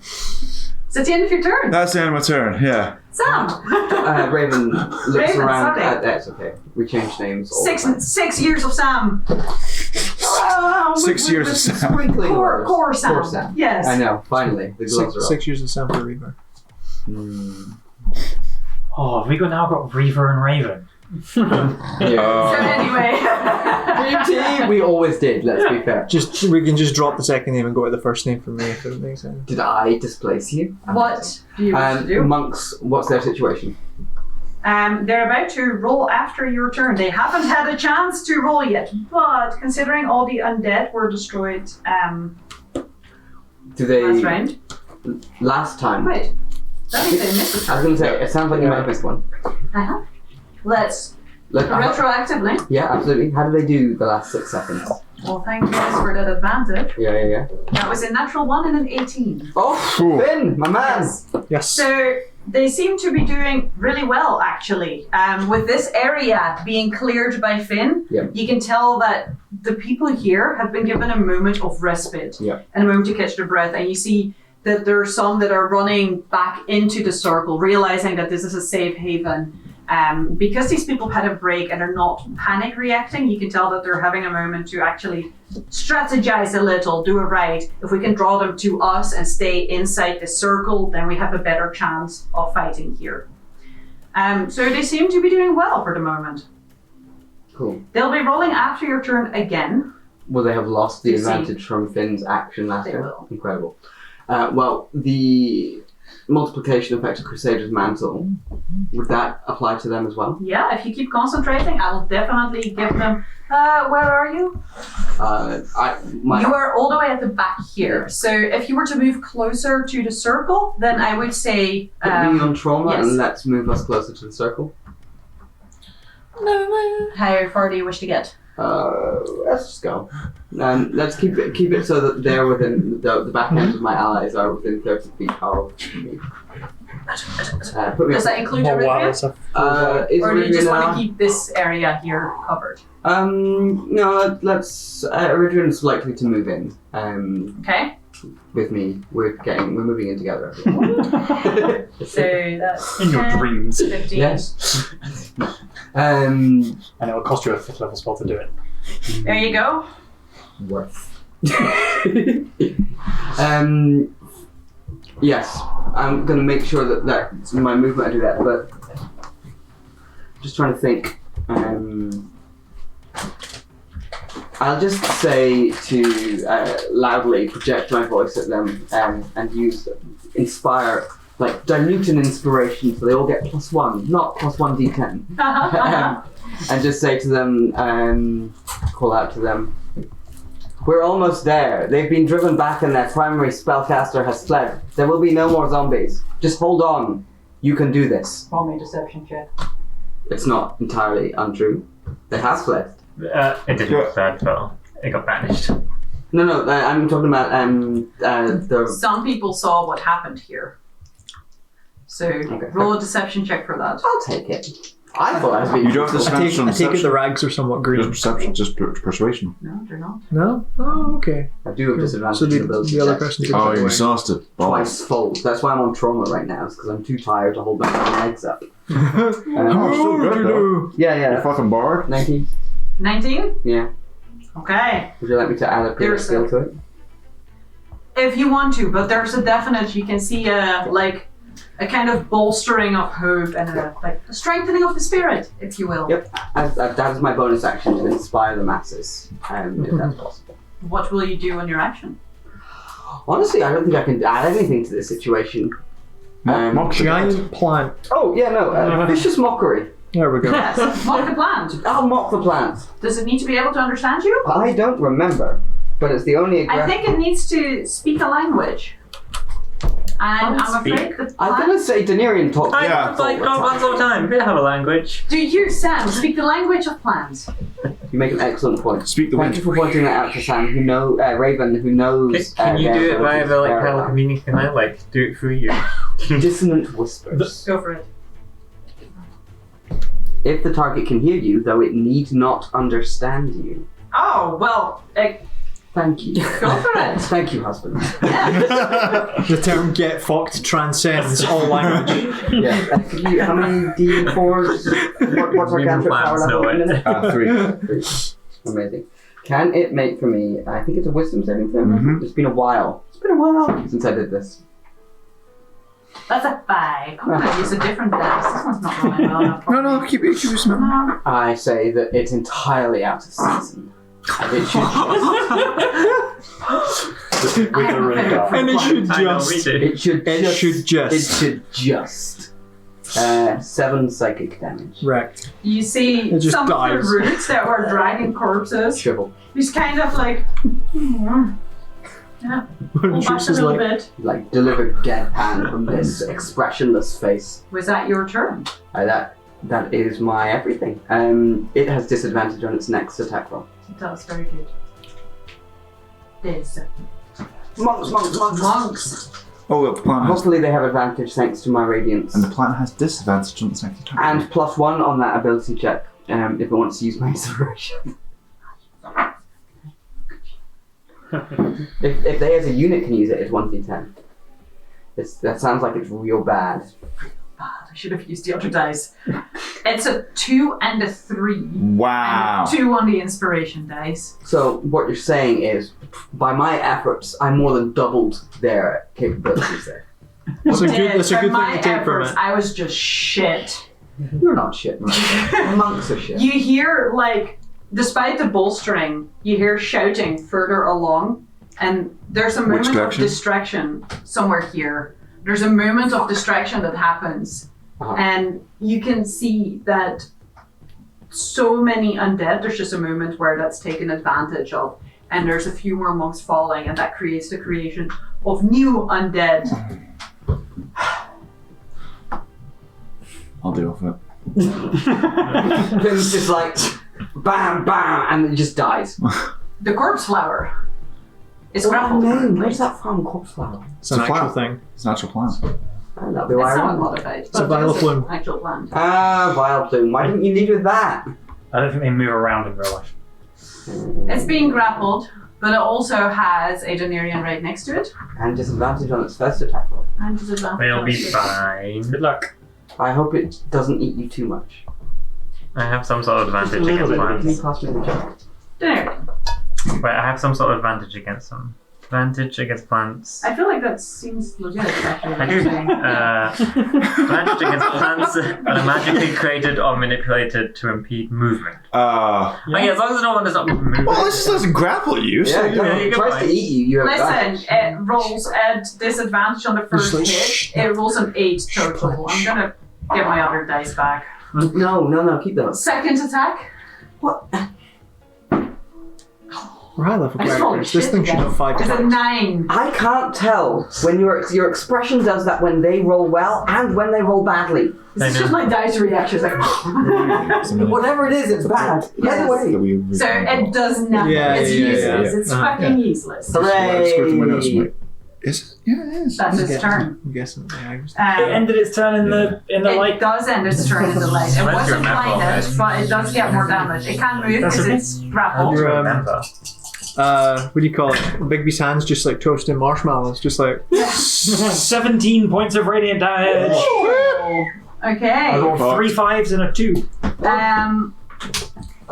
It's at the end of your turn. That's the end of my turn, yeah. Sam! Raven looks Raven, around. sorry. That's okay. We change names all the time. 6 years of Sam. 6 years of Sam. Sprinkling words. Core Sam. Core Sam. Yes. I know. Finally, the gloves are off. 6 years of Sam for Reaver. Oh, have we now got Reaver and Raven? Yeah. So anyway. Dream team. We always did. Let's be fair. We can just drop the second name and go with the first name for me if it makes sense. Did I displace you? What do you wish to do? Monks. What's their situation? They're about to roll after your turn. They haven't had a chance to roll yet, but considering all the undead were destroyed Do they? last round. Last time. Wait, that means they missed a I was turn. going to say. It sounds like you might have missed one. Uh-huh. Let's Like, retroactively. yeah, absolutely. How did they do the last 6 seconds? Well, thank goodness for that advantage. Yeah. That was a natural 1 and an 18. Oh, Ooh. Finn, my man. Yes. Yes. So they seem to be doing really well, actually. With this area being cleared by Finn, Yeah. you can tell that the people here have been given a moment of respite Yeah. and a moment to catch their breath. And you see that there are some that are running back into the circle, realizing that this is a safe haven. Because these people had a break and are not panic reacting, you can tell that they're having a moment to actually strategize a little, do it right. If we can draw them to us and stay inside the circle, then we have a better chance of fighting here. So they seem to be doing well for the moment. Cool. They'll be rolling after your turn again. Will they have lost the You see. advantage from Finn's action last They turn? will. Incredible. Well, the multiplication effect of Crusader's Mantle, would that apply to them as well? Yeah, if you keep concentrating, I will definitely give them... where are you? You are all the way at the back here. So if you were to move closer to the circle, then I would say... Put me on trauma yes. and let's move us closer to the circle. How far do you wish to get? Let's just go. Let's keep it so that they're within the back end of my allies are within 30 feet of me. Put me Does that include Oh, wow, Eritrea? that's a Is Or do you Eritrea just want now? to keep this area here covered? No, let's. Eritrea's likely to move in. Okay, With me, we're moving in together. so that's In your 10, dreams. 15. Yes. And it will cost you a 5th level spell to do it. There you go. Worth. Yes, I'm gonna make sure that that's in my movement I do that, but just trying to think. I'll just say to loudly project my voice at them and use inspire, like dilute an inspiration so they all get +1, not +1 d10. And just say to them, call out to them, we're almost there. They've been driven back and their primary spellcaster has fled. There will be no more zombies. Just hold on. You can do this. Roll me a deception check. It's not entirely untrue. They have fled. It didn't third spell. It got banished. No, I'm talking about the... Some people saw what happened here. So roll a deception check for that. I'll take it. I thought I was being... You don't have to I take, spend I take it the rags are somewhat green. Just perception, just persuasion. No, they're not. No? Oh, okay. I do have disadvantage So in ability the other checks. person took Oh, it you away. exhausted. Twice fold. That's why I'm on trauma right now, because I'm too tired to hold my legs up. Oh, still good though. Yeah. You're fucking bored. 19? 19? Yeah. Okay. Would you like me to add a bit of There's skill to it? If you want to, but there's a definite, you can see a kind of bolstering of hope and a strengthening of the spirit, if you will. Yep. That is my bonus action to inspire the masses, if that's possible. What will you do on your action? Honestly, I don't think I can add anything to this situation. Giant plant. Oh, yeah, no. Vicious mockery. There we go. Yes, mock the plant. I'll mock the plant. Does it need to be able to understand you? I don't remember, but it's the only I think it needs to speak a language. And I'm afraid the I'm plant... gonna say Denarian talk. Yeah. It's like plants all the time. They have a language. Do you, Sam, speak the language of plants? You make an excellent point. Speak the Thank wind. you for pointing that out to Sam, Raven, who knows. Can you do it via the their telecommunication? Can I do it through you? dissonant whispers. Go for it. If the target can hear you, though it need not understand you. Oh, well, Thank you. go for it. Thank you, husband. The term "get fucked" transcends all language. Yeah. How many D4s? What's our Even cantrip plants power know level? it. 3. 3. Amazing. Can it make for me? I think it's a wisdom saving throw. Mhm. It's been a while. Since I did this. That's a 5. I'm gonna use a different dice. This one's not rolling well enough. No, keep it smooth. I say that it's entirely out of season. And it should With the radar. And it should I know, just. we do. It should just. 7 psychic damage. Wrecked. You see It just some dies. of the roots that were dragging corpses. Shrivel. He's kind of like, yeah, pull back Shoots a is little like, bit. Like delivered deadpan from this expressionless face. Was that your turn? That is my everything. It has disadvantage on its next attack roll. That was very good. This. Monks. Oh, the plant has, Hopefully they have advantage thanks to my radiance. and the plant has disadvantage on its next attack. And +1 on that ability check if it wants to use my inspiration. if they as a unit can use it, it's 1d10. That sounds like it's real bad. I should have used the other dice. It's a 2 and a 3. Wow. And a 2 on the inspiration dice. So what you're saying is, by my efforts, I more than doubled their capabilities there. That's a good By thing my to take from efforts, it. I was just shit. You're not shit, man. Monks are shit. You hear, like, despite the bolstering, you hear shouting further along, and there's a moment of direction? distraction somewhere here. There's a moment of distraction that happens, and you can see that so many undead, there's just a moment where that's taken advantage of, and there's a few more monks falling, and that creates the creation of new undead. I'll deal with it. It's just like, bam, bam, and it just dies. The corpse flower is Oh, grappled. no, where's that from? Corpse flower. It's an actual plant. thing. It's an actual plant. Oh, that'll be It's why I not remember. modified. It's a vile it's plume. an actual plant. Ah, vile plume. Why didn't you lead with that? I don't think they move around in real life. It's being grappled, but it also has a Daenerys right next to it. And disadvantage on its first attack roll. And disadvantage. They'll be fine. Good luck. I hope it doesn't eat you too much. I have some sort of advantage Just a little against bit. Can you plants. pass me the check? Daenerys. Wait, I have some sort of advantage against them. Advantage against plants. I feel like that seems legit, actually. I do. Advantage against plants that are magically created or manipulated to impede movement. Oh yeah, as long as no one does not move. Well, this just doesn't grapple you. So Yeah, yeah, if you it can tries find- to eat you, you have Listen, advantage. it rolls at disadvantage on the first like, hit. It rolls an 8 total. I'm gonna get my other dice back. No, keep those. Second attack. What? For high level I just rolled characters, this shit thing should again. have 5 It's a attacks. 9. I can't tell when your expression does that when they roll well and when they roll badly. This is just my dice reaction. It's like, Whatever it is, it's bad. Either way. so it does nothing. Yeah, it's yeah, yeah, useless. yeah. It's fucking useless. Hooray! Is it? Yeah, it is. That's I'm its guessing- turn. I'm guessing. Yeah, I was- It Um, ended its turn in the it light. does end its turn in the light. It Where's your wasn't map blinded, already? but it does get more damage. It can't move That's because okay. it's grappled. Your, Remember. what do you call it? Bigby's hands just like toasting marshmallows, just like 17 points of radiant damage. I Okay. rolled 3 5s and a 2.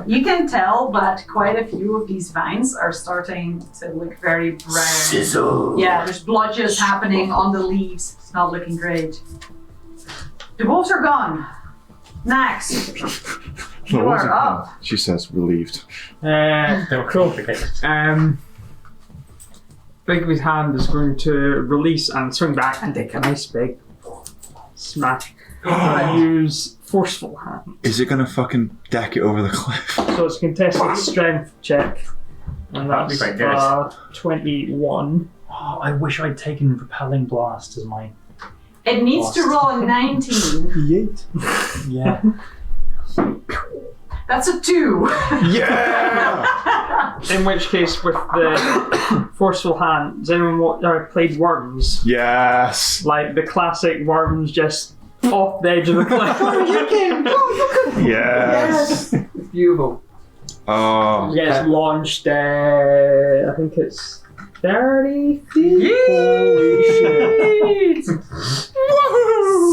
You can tell that quite a few of these vines are starting to look very brown. Sizzle. Yeah, there's blotches happening on the leaves. It's not looking great. The wolves are gone. Next. You What was are it up. called? She says relieved. Cool. Bigby's hand is going to release and swing back and take a nice big smack. And use forceful hand. Is it gonna fucking deck it over the cliff? So it's a contested strength check. And that's That'd be quite 21. Oh, I wish I'd taken Repelling Blast as my. It needs to roll a 19. yeet. Yeah. That's a 2. Yeah! In which case, with the forceful hand, has anyone played Worms? Yes! Like the classic Worms just off the edge of the cliff. Yes! It's beautiful. Oh. Gets launched, I think it's 30 feet. Holy shit.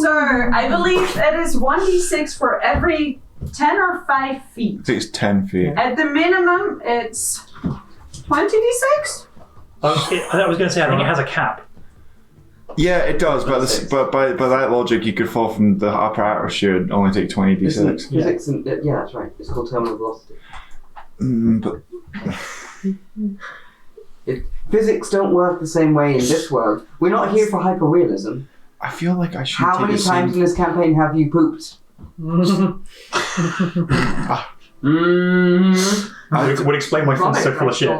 Sir, I believe it is 1d6 for every 10 or 5 feet. I think it's 10 feet. At the minimum, it's 20d6? I was going to say, I think it has a cap. Yeah, it does, but by that logic, you could fall from the upper atmosphere and only take 20 d6. Physics and yeah, that's right. It's called terminal velocity. But Physics don't work the same way in this world. We're not here for hyperrealism. I feel like I should How take many the times in same... this campaign have you pooped? Would explain why Finn's so full of shit.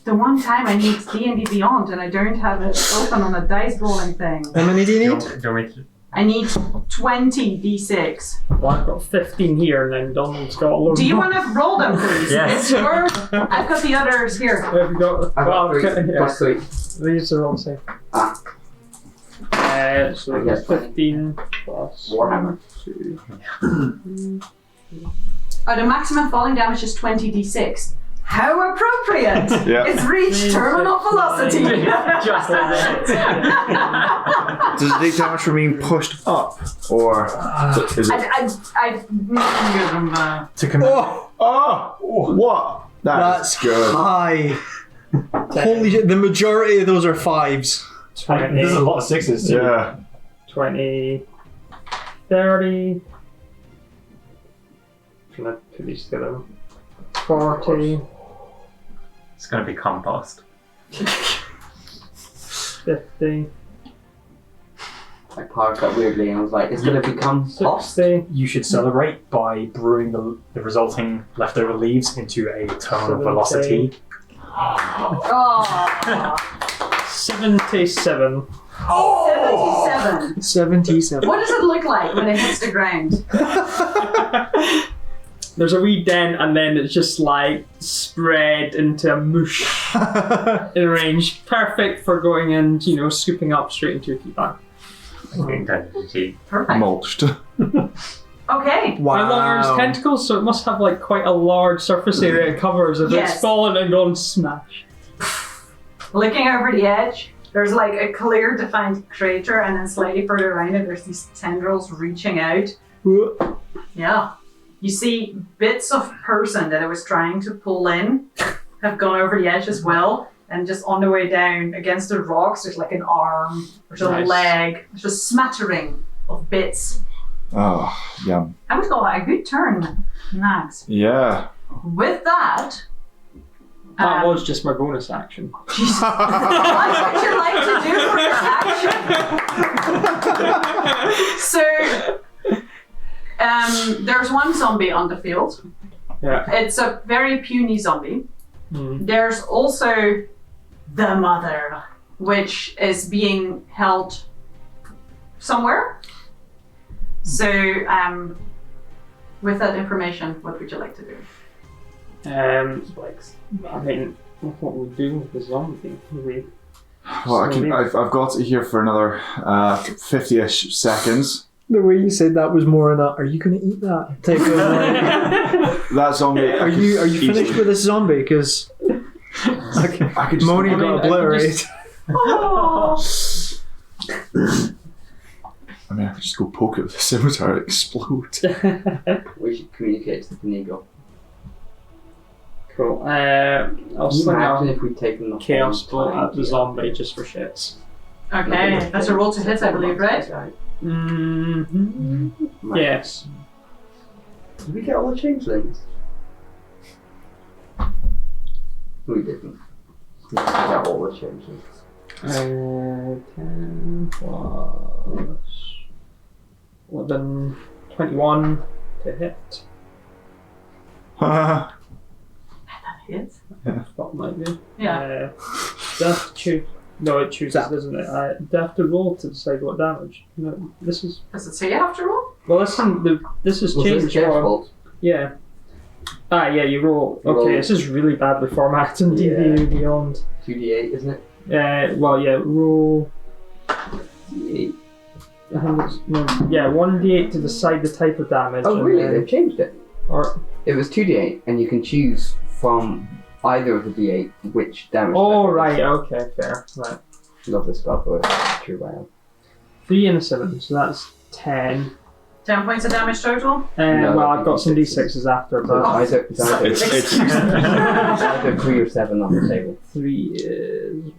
The one time I need D&D Beyond and I don't have it open on a dice rolling thing. How many do you Do you need? want me to? I need 20 d6. Well, I've got 15 here, and then Donald's got a load. Do you want to roll them, please? Yes. It's your... I've got the others here. Have you got? I've got three, okay, yeah. plus 3. These are all the same. Ah. So I guess 15 plus Warhammer. 2. Oh, the maximum falling damage is 20 d6. How appropriate! Yeah. It's reached terminal velocity. Just as it. Does it take damage from being pushed up, or is it? To commit. Oh, what? That's good. high. Holy shit, the majority of those are 5s. There's a lot of 6s too. Yeah. 20, 30. Can I put these together? 40, It's going to be compost. 50, I parked up weirdly and I was like, it's going to become post. 60, You should celebrate by brewing the resulting leftover leaves into a terminal velocity. Oh, 77. 77. 77. What does it look like when it hits the ground? There's a wee dent and then it's just like spread into a mush in range. Perfect for going and, scooping up straight into your keypad. Perfect. Mulched. Okay. Wow. How long are its tentacles? So it must have like quite a large surface area it covers if Yes. it's fallen and gone smash. Looking over the edge, there's like a clear defined crater, and then slightly further around it, there's these tendrils reaching out. Yeah. You see bits of person that it was trying to pull in have gone over the edge as well. And just on the way down against the rocks, there's like an arm, there's a Nice. leg, there's a smattering of bits. Oh, yum. I would call that a good turn, Nags. Yeah. With that, That was just my bonus action. Jesus. What would you like to do for your action? So, there's one zombie on the field. Yeah. It's a very puny zombie. Mm. There's also the mother, which is being held somewhere. So, with that information, what would you like to do? I mean, what we do with the zombie? Well, I've got it here for another 50-ish seconds. The way you said that was more in a, are you going to eat that? Type of like, That zombie. are you finished with this zombie? Because I could just. Moni I mean, got I could obliterated. I mean, I could just go poke it with a scimitar and explode. We should communicate to the Pinago. Cool. I'll Can you sling imagine out if we'd taken the Chaos whole Bolt time at the to- zombie just for shits. Okay, that's a roll to hit, I believe, right? Mm-hmm. Yes. Did we get all the changelings? We didn't. We got all the changelings. 10 plus 11, 21 to hit. Hit. That might be. Yeah. Do I have to choose? No, it chooses, doesn't it? Do I have to roll to decide what damage? No, this is. Does it say you have to roll? Well, listen, this has Was changed. this Chaos from- Bolt? Yeah. Yeah, you roll. You Okay, roll. this is really badly formatted in D&D Beyond. 2d8, isn't it? Well, yeah, roll D8. I think it's, no, yeah, 1d8 to decide the type of damage. Oh, and really? then- They've changed it. or, It was 2d8, and you can choose from either of the d8 which damage. oh, type it right, okay, fair. Right. is. Love this spell, but it's true by 3 and a 7, so that's 10. 10 points of damage total? No, Well, that'd I've be got some D6s. d6s after, So but it's either, It's it's either 3 or 7 on the table. 3 is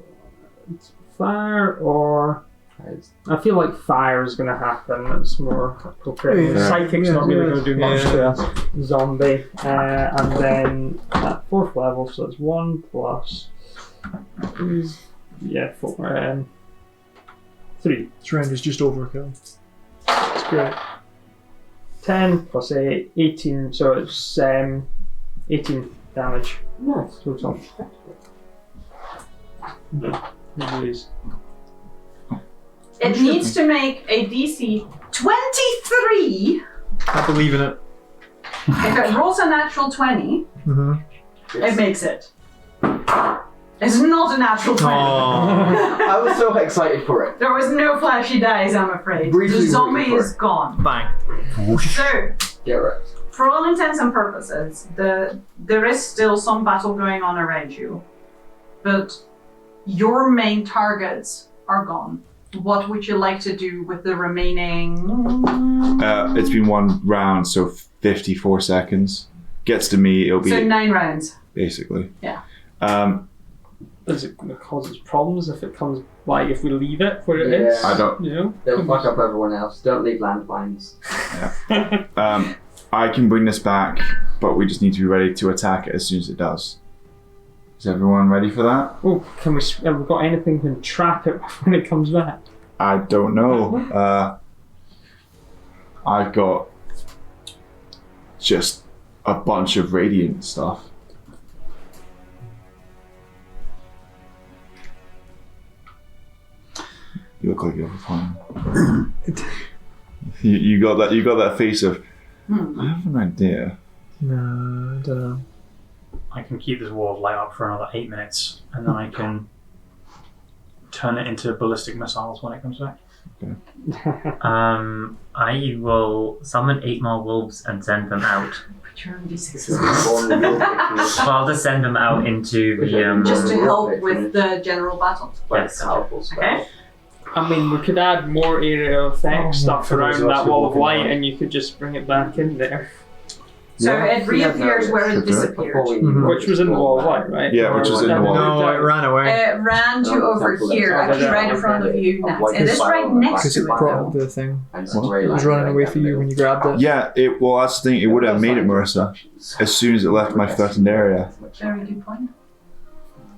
fire, or It's- I feel like fire is going to happen. That's more appropriate. Yeah. Psychic's not really going to do much Yeah. to a zombie. And then at 4th level, so it's 1 plus. Yeah, 4. 3. This round is just overkill. It's great. 10 plus 8, 18. So it's 18 damage Nice. total. Anyways. It needs to make a DC 23. I believe in it. If it rolls a natural 20, Mm-hmm. it makes it. It's not a natural 20. I was so excited for it. There was no flashy dice, I'm afraid. Briefly The zombie rooting for is gone. Bang. So, Get right. For all intents and purposes, there is still some battle going on around you, but your main targets are gone. What would you like to do with the remaining? It's been one round, so 54 seconds. Gets to me, it'll be So 9 rounds. basically. Yeah. Is it going to cause us problems if it comes, like, if we leave it where it is? I don't. You know? They'll fuck up everyone else. Don't leave landmines. I can bring this back, but we just need to be ready to attack it as soon as it does. Is everyone ready for that? Oh, have we got anything to trap it when it comes back? I don't know. I've got just a bunch of radiant stuff. You look like you have a plan. you got that face of I have an idea. No, I don't know. I can keep this wall of light up for another 8 minutes, and then I can turn it into ballistic missiles when it comes back. I will summon 8 more wolves and send them out. Put your own D6s. So I'll just send them out into the Just to help with the general battle. Yes. Powerful spell. Okay. I mean, we could add more area effect stuff around that wall of light, and you could just bring it back in there. So Yeah. it reappears where it disappeared. Which was in the wall of light, right? Yeah, which was in the wall. No, it ran away. It ran to over here, actually right in front of you, Nats. It is right next Because to it it, brought though. the thing. And It was running away for you when you grabbed it. Yeah, well that's the thing, it would have made it Marissa as soon as it left my threatened area. Very good point.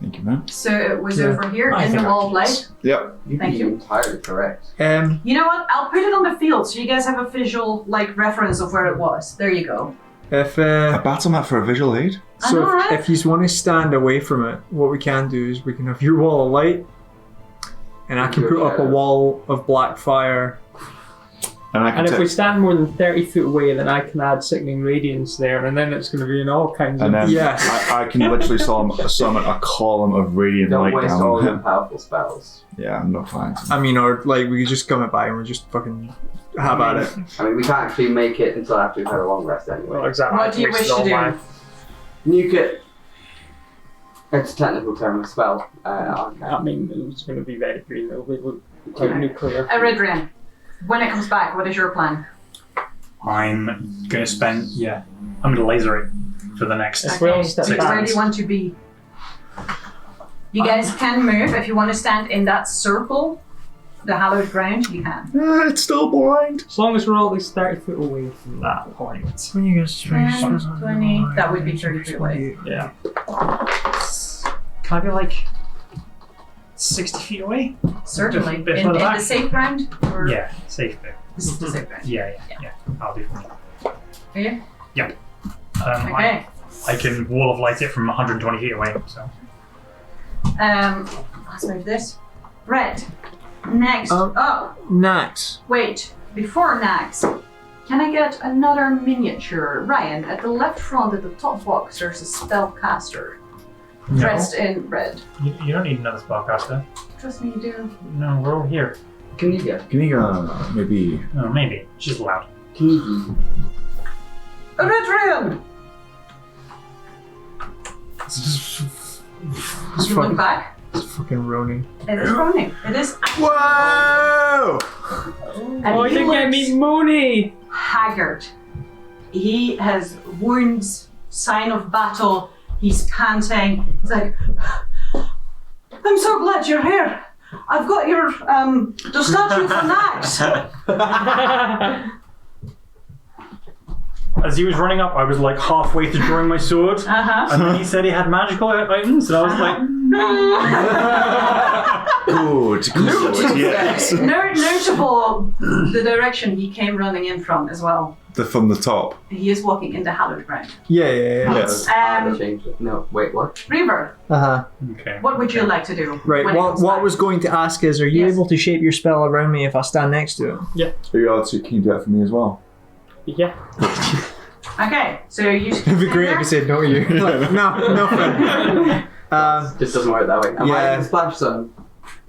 Thank you, man. So it was Yeah. over here I in the think I wall can of light. Yep. You'd Thank be you. entirely correct. You know what? I'll put it on the field so you guys have a visual reference of where it was. There you go. If A battle map for a visual aid? I so, know, right? if you want to stand away from it, what we can do is we can have your wall of light, and I can put up a wall of black fire. And I can And if take we stand more than 30 feet away, then I can add Sickening Radiance there, and then it's going to be in all kinds and of... then Yes. I can literally summon a column of radiant Don't light waste down all on your him. powerful spells. Yeah, I'm not fine. I mean, or we could just come it by and we just fucking have at it. I mean, we can't actually make it until after we've had a long rest anyway. Well, exactly. What do you wish to do? Nuke it. It's a technical term of spell. Okay. I mean, it's going to be very green. It'll be quite nuclear. Eridrian, when it comes back, what is your plan? I'm going to spend, I'm going to laser it for the next. If we all step so back. where do you want to be? You guys can move. If you want to stand in that circle, the hallowed ground, you can. It's still blind. As long as we're all at least 30 feet away from that point. When you guys 10, 20, that would be 30 feet away. Yeah. Can I be like 60 feet away? Certainly. Bit In further the back? safe ground? Or Yeah, safe bit. This is the safe ground. Yeah. I'll do for me. Are you? Okay. I can wall of light it from 120 feet away, so. Let's move this. Red. Next up. Nax. Wait, before Nax, can I get another miniature? Ryan, at the left front at the top box, there's a spellcaster dressed in red. You don't need another spellcaster. Trust me, you do. No, we're all here. Can you get? Can you maybe... No, maybe. She's loud. Eridrian! It's You look back. It's fucking Roni. It is running. It is. Whoa! And Oh, he you get looks me money! haggard. He has wounds, sign of battle. He's panting. He's like, I'm so glad you're here. I've got your the statue for Nax. As he was running up, I was like halfway to drawing my sword, and then he said he had magical items, and I was like, Good, yes. Notable the direction he came running in from as well. From the top. He is walking in the hallowed ground. Yeah. Yes. No, wait, what? Reaver, Uh-huh. okay. what would you like to do? Right, when it what comes I back? was going to ask is, are you Yes. able to shape your spell around me if I stand next to it? Are you able to, can you do that for me as well? Yeah. Okay, so you. It'd be great if you said no to you. Like, no, friend. Just doesn't work that way. Am I Yeah. in the splash zone?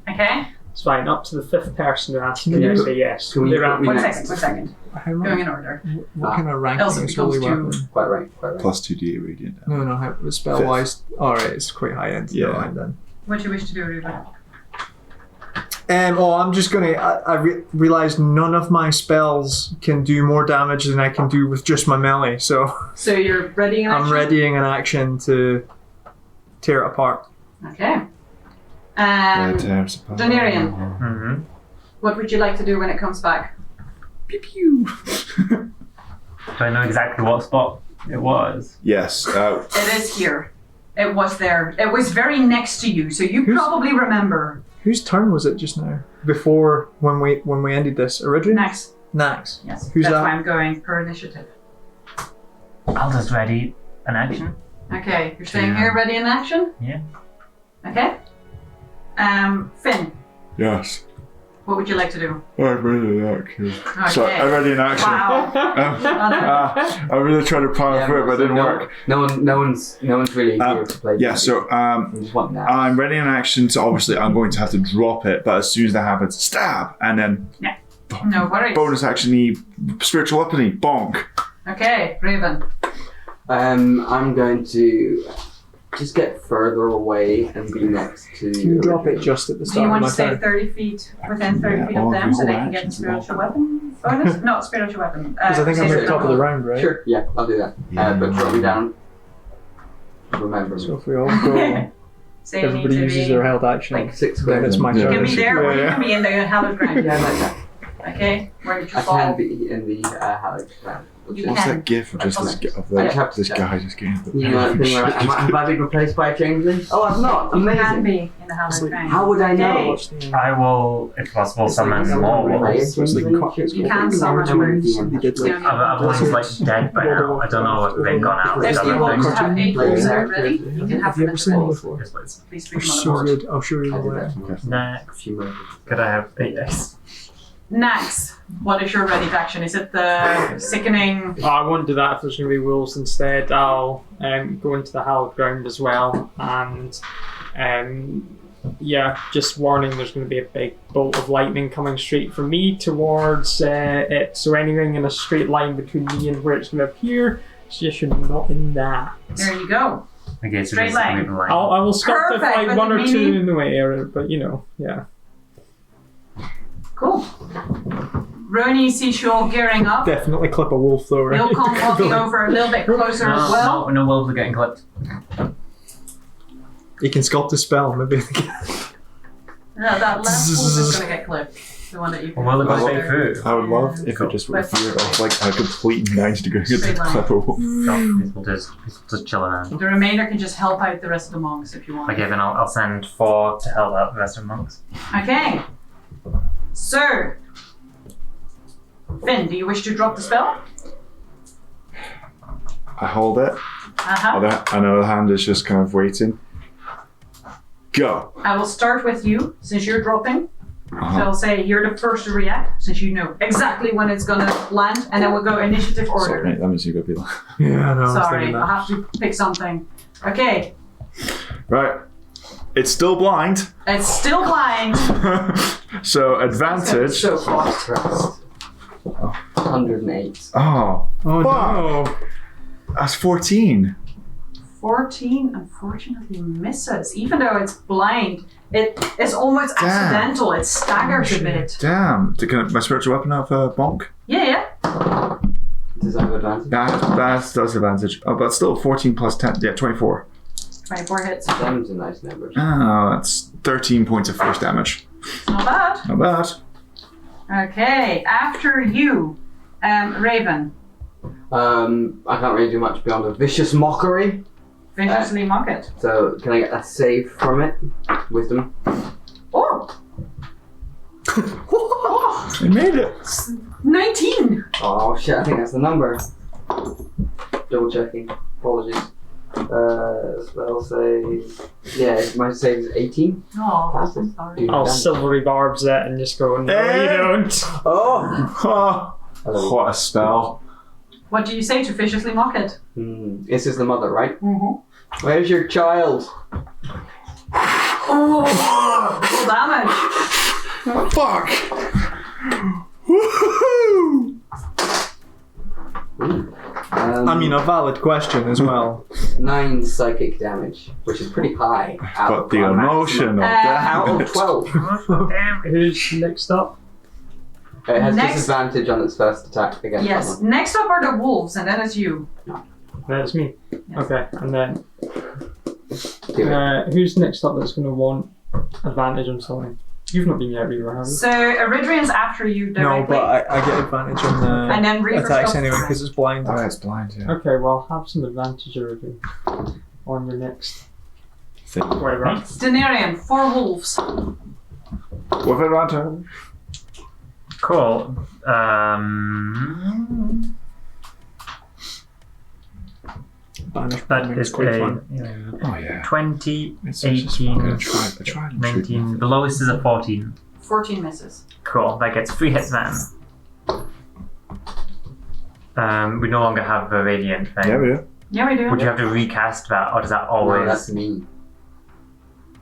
Okay. It's fine. Up to the 5th person who asks me, I Yeah. say yes. Can we They're put me out. One next? second. How Going much? in order. What kind of ranking Else it is holy becomes weapon? Quite right. Plus 2d8 radiant. No, how spell wise. Alright, it's quite high end. Yeah. Never mind then. What do you wish to do, Ruben? I'm just gonna. I realized none of my spells can do more damage than I can do with just my melee. So So you're readying an I'm action? readying an action to tear it apart. Okay. Donirian, Mm-hmm. what would you like to do when it comes back? Pew pew. Do I know exactly what spot it was? Yes. It is here. It was there. It was very next to you, so you probably remember. Whose turn was it just now? Before when we ended this originally? Next. Nax. Yes. Who's That's that? why I'm going per initiative. I'll just ready an action. Okay, you're staying Yeah. here ready in action? Yeah. Okay. Finn, Yes. what would you like to do? I'm ready in action. Okay. So I'm ready in action. Wow. I really tried to power Yeah, through it, but it didn't work. No one's really here to play. Yeah, so We just want that. I'm ready in action, so obviously I'm going to have to drop it, but as soon as that happens, stab! And then No worries. bonus action spiritual weapon bonk. Okay, Raven. I'm going to just get further away and be next to. Can you drop it just at the Do you start of want my to stay turn? 30 feet, within 30 Yeah, feet of all them, these so they all can get the actions spiritual will- weapon bonus? Not spiritual weapon. Because I think I'm at the top of the round, right? Sure, yeah, I'll do that. But drop me down. Remember So me. if we all go, So you everybody need to uses be, their held action. like, 6 then squares. it's my Yeah. you turn. can be there or you Yeah. can be in the hallowed ground. Yeah, like that. Okay, where did you I fall? can be in the Hallowed ground. You What's can. that gif of just this, of I just have to this check. guy just getting the You know that thing where have I been replaced by a changeling? Oh, I've not. You can Amazing. be in the hallowed like, ground. How would I know? Okay. I will, if possible, summon It's like more a wolves. You can summon them. I've one's like dead by now. I don't know if they've gone out. If you want to have 8 wolves there ready, you can have Have you them ever at seen the them ready. before? Yes, please. Please They're put them on the so board. good. I'll show you I the did way. that. Next. A few moments. Could I have 8 dice? Nax, what is your ready action? Is it the sickening? I won't do that if there's going to be wolves instead. I'll go into the hallowed ground as well. And yeah, just warning, there's going to be a big bolt of lightning coming straight from me towards it. So anything in a straight line between me and where it's going to appear, suggestion not in that. There you go. Okay, so Straight just line. leave a line. I will start to Perfect, fight but one or the two meaning- in the way, but you know, yeah. Cool. Roni sees you all gearing up. Definitely clip a wolf though, right? He'll come walking over a little bit closer as well. No wolves are getting clipped. You can sculpt a spell, maybe. Yeah, that last wolf is going to get clipped. The one that you Well, will it I go love- straight through? I would love if it just But- appeared off like a complete 90-degree Straight line. clip of wolf. No, we'll just chill around. The remainder can just help out the rest of the monks if you want. Okay, then I'll send 4 to help out the rest of the monks. Okay. Sir. Finn, do you wish to drop the spell? I hold it. Uh-huh. Another hand is just kind of waiting. Go. I will start with you, since you're dropping. So Uh-huh. I'll say you're the first to react, since you know exactly when it's gonna land, and then we'll go initiative order. Sorry, that means you gotta be like. Yeah, no. I was Sorry, thinking I'll that. have to pick something. Okay, Right. It's still blind. it's still blind. So advantage. So fast pressed. 108. Oh, Oh no. that's 14. 14 unfortunately misses. Even though it's blind, it is almost Damn. accidental. It staggers a bit. Damn. Can my spiritual weapon have a bonk? Yeah. Does that have advantage? That's advantage. Oh, but still 14 plus 10. Yeah, 24. 24 hits. Them's a nice number. Oh, that's 13 points of force damage. Not bad. Not bad. Okay, after you, Raven. I can't really do much beyond a vicious mockery. Viciously mock it. So can I get a save from it? Wisdom. Oh! I made it. 19! Oh shit! I think that's the number. Double checking. Apologies. Spell save. Yeah, my save is 18. Oh, Pass I'm it. sorry. Do I'll damage. silvery barbs it and just go, no, you don't. Oh. Oh, what a spell. What do you say to viciously mock it? This is the mother, right? Mm-hmm. Where's your child? Oh! Full damage! Fuck! Woohoo! I mean, a valid question as well. 9 psychic damage, which is pretty high. But the emotion of Out of damage. 12. Who's next up? It has Next- disadvantage on its first attack against Yes. someone. Next up are the wolves, and then it's you. That's me. Okay, and then Do it. who's next up that's going to want advantage on something? You've not been yet, Reaver, have you? So Eridrian's after you directly. No, but I get advantage on the And then Reaver attacks stuff. anyway because it's blind. Oh, it's blind, yeah. Okay, well, have some advantage already on your next whatever. Denarian, 4 wolves. With advantage. Cool. Banish That bombing is is quite a fun. Oh, yeah. 20, It's just 18, fucking a trial and true 19. The lowest is a 14. 14 misses. Cool. That gets 3 hits then. We no longer have the radiant thing. Yeah, we do. Yeah, we do. Would you have to recast that, or does that No, always? that's me.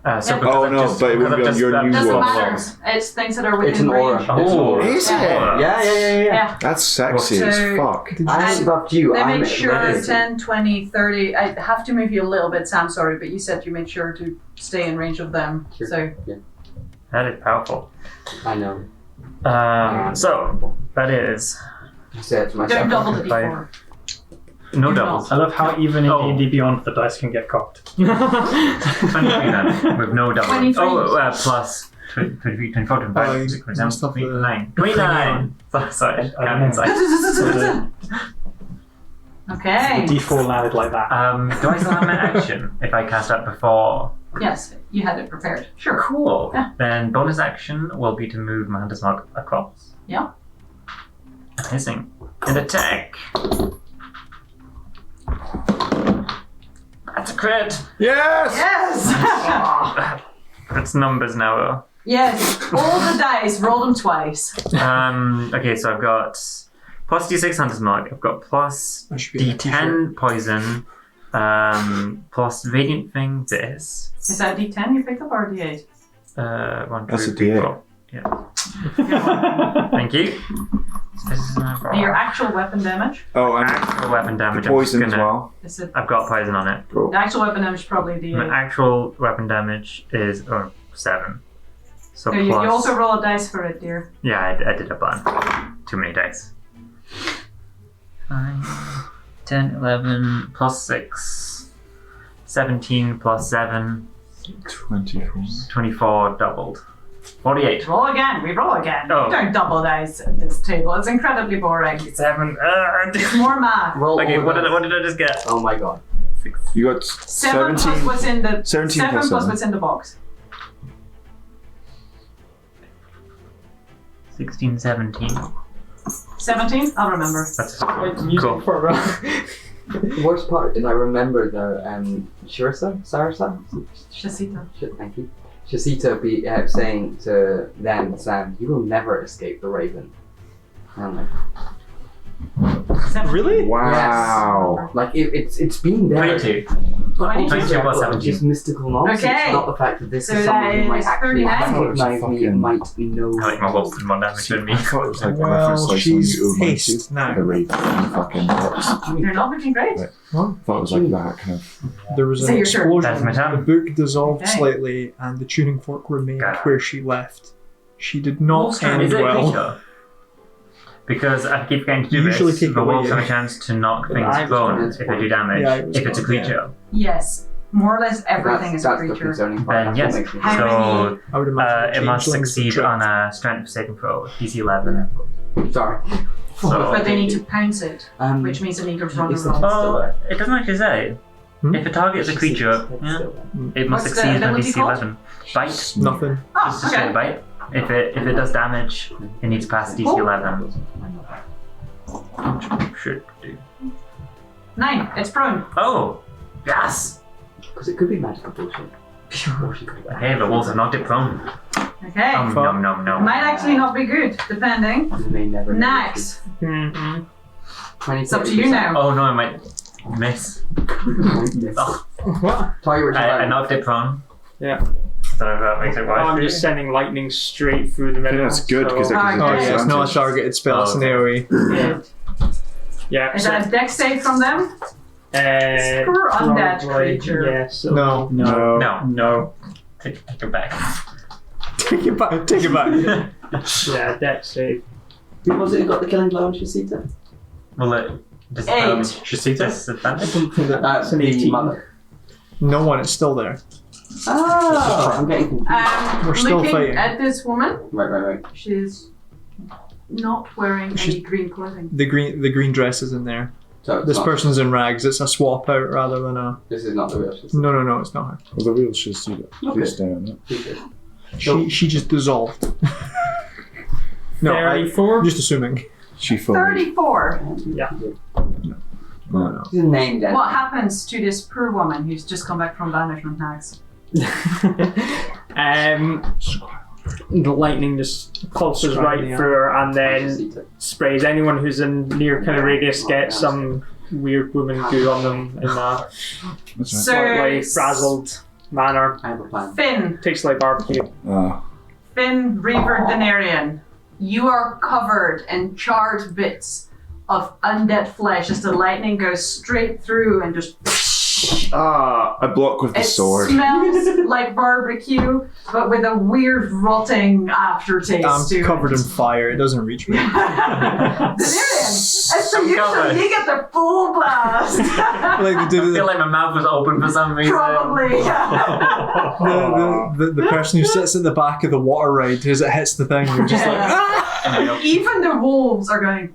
So Yeah. because Oh, I've no, just- but it would because be I've on just- your I've new just Doesn't one. matter. lost. It's things that are within It's an aura. range. It's an Oh, aura. Is it? Aura. Yeah. Yeah. That's sexy So- as fuck. I And buffed you. They I'm made sure ready. 10, 20, 30. I have to move you a little bit, Sam, sorry, but you said you made sure to stay in range of them. Sure. So, That is powerful. I know. So that is I said it to don't myself. double the Five. d4. no Do doubles. I love how even in Oh. D&D Beyond the dice can get cocked. 23 then, with no doubles. 23. Plus 23, 24, 25, Oh, you 26, 27, messed up the- 29. 29! Sorry, I don't counting know. inside. Okay. The D4 landed like that. Do I still have my action if I cast that before? Yes, you had it prepared. Sure. Cool. Yeah. Then bonus action will be to move my Hunter's Mark across. Yeah. Amazing. And attack. That's a crit. Yes! Yes! That's numbers now though. Yes. All the dice, roll them twice. Okay, so I've got plus D6 Hunter's Mark. I've got plus That should be on a t-shirt. D10 poison. Plus Radiant Thing this. Is that D10 you picked up or D8? 1, That's 2, a 3, D8. 4. Yeah. Thank you. So this is my And your actual weapon damage? Oh, and actual weapon damage. poison I'm as just gonna- well. Is it, I've got poison on it. Cool. the actual weapon damage is probably My D8. actual weapon damage is 7. So So you plus. also roll a dice for it, dear. Yeah, I did a bunch. Too many dice. 5, 10, 11, plus 6. 17 plus 7. 24. 24 doubled. 48. Roll again. We roll again. Oh. We don't double dice at this table. It's incredibly boring. 7. More math. Roll Okay, all what the did I just get? Oh my god. 6. You got 7 plus 17. what's in the 17 7 plus plus 7. what's in the box. 16, 17. 17? I'll remember. That's Like, music cool. for The worst part is I remember the Sarasa? Shasita. Thank you. Shasita be saying to them, Sam, you will never escape the Raven. And I'm like, 17. Really? Wow. like it's been there. 22. But 22 obviously plus I've got 17. just mystical nonsense, Okay. not the fact that this So is someone that who might is actually 39. recognize me and might know. I like my wolves and more damage than me. I thought it was like when I Well, first like she's saw you haste now. the raven fucking box. You're not looking great. Right. I thought it was like that kind of. There was Is an it your turn? explosion. That's my turn. The book dissolved Okay. slightly, and the tuning fork remained Got it. where she left. She did not Wolf's turn. end Is it a well. creature? Because I keep getting to do Usually this, take the away wolves have your- a chance to knock things I was prone gonna- if they do damage. Yeah, I was if it's a gonna- yeah. creature, Yes. More or less everything is a that's the creature. concerning part. then That's yes. what makes me How So I would imagine it must changelings succeed attract- on a strength saving throw, DC 11. sorry. So, But they need to pounce it, which means they need to run a Is the- roll. well, it doesn't actually say. Hmm? If a target is a creature, yeah, it must What's the succeed on ability DC called? 11. Bite. Nothing. Oh, Just a straight okay. bite. If it does damage, it needs to pass DC 11. Should do. 9. It's prone. Oh, yes. Because it could be magical bullshit. Or she could be Okay, the wolves have knocked it prone. Okay. No. Might actually not be good, depending. You may never know. Nax. Mm-hmm. It's up to you now. Oh no, I might miss. Oh, What? Tell you what you I like. knocked it prone. Yeah. I don't know if that makes it worse. I'm for just you. sending lightning straight through the I middle. think that's good because so- that gives Oh, you Oh yeah, it's not a disadvantage. targeted spell. It's an AoE. Good. Yeah. Is that a dex save from them? Screw undead probably, creature. Yes. No. No. No. Take it back. Take it back. Take it back. Yeah, dex save. Who was it who got the killing blow on Shasita? Will it Eight. disadvantage? It's an The 18. mother. No one. It's still there. Oh, I'm getting confused. We're still Looking fighting. at this woman, Right. she's not wearing any green clothing. The green dress is in there. So it's This not, person's in rags. It's a swap out rather than a. this is not the real Shasita. No, it's not her. Well, the wheels should see that. Okay. Please stay on that. She just dissolved. No, 34. I'm just assuming. She fully. 34. No. She's a name dead. What happens to this poor woman who's just come back from banishment tags? The lightning just pulses Strike right the through her and then Shasita. sprays. Anyone who's in near kind of radius gets some weird woman goo on them in a That's right. slightly frazzled manner. I have a plan. Finn, Tastes like barbecue. Finn, Reaver, Denarian, you are covered in charred bits of undead flesh as the lightning goes straight through and just. I block with the It sword. smells like barbecue, but with a weird rotting aftertaste I'm to covered it. in fire. It doesn't reach me. Denarian, as per usual, you get the full blast. Like I feel like my mouth was open for some reason. Probably. the person who sits at the back of the water ride as it hits the thing, you're just like. Even the wolves are going.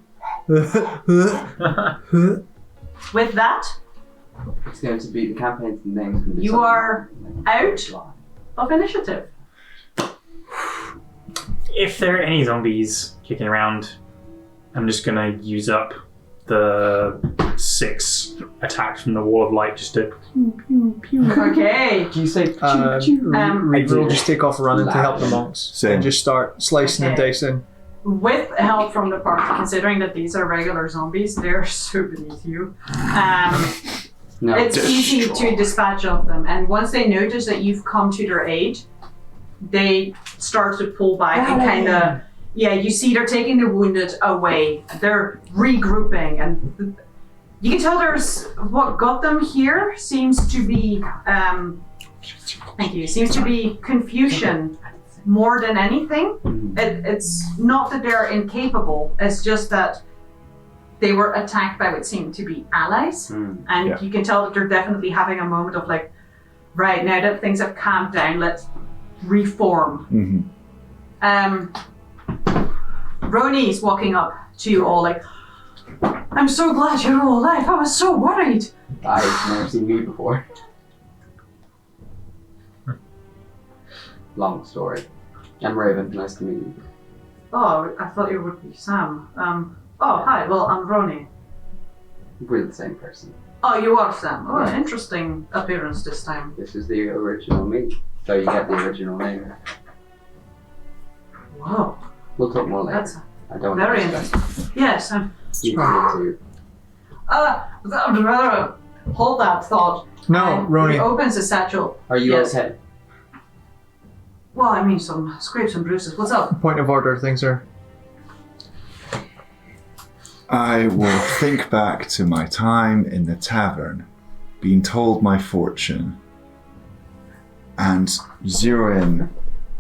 With that, It's going to be the campaign's name's going to be You something are like- out of initiative. If there are any zombies kicking around, I'm just gonna use up the 6 attacks from the wall of light just to Okay. Do you say Reaver will just take off running to help the monks Same. and just start slicing and Okay. dicing. With help from the party, considering that these are regular zombies, they're so beneath you. no? It's easy to dispatch of them, and once they notice that you've come to their aid, they start to pull back and kind of. Yeah, you see they're taking the wounded away. They're regrouping, and you can tell there's what got them here seems to be. Thank you. Seems to be confusion more than anything. It's not that they're incapable. It's just that they were attacked by what seemed to be allies, and Yeah. you can tell that they're definitely having a moment of like, right now that things have calmed down, let's reform. Roni's walking up to you all like, I'm so glad you're all alive. I was so worried. I've never seen me before. Long story. I'm Raven. Nice to meet you. Oh, I thought you would be Sam. Oh, hi. Well, I'm Roni. We're the same person. Oh, you are Sam. Oh, interesting appearance this time. This is the original me. So you get the original name. Whoa, We'll talk more later. that's I don't very want to interesting. Yes, You can hold that thought. No, And Roni. He opens his satchel. Are you Yes. okay? Well, I mean, some scrapes and bruises. What's up? Point of order, things are. I will think back to my time in the tavern, being told my fortune, and zero in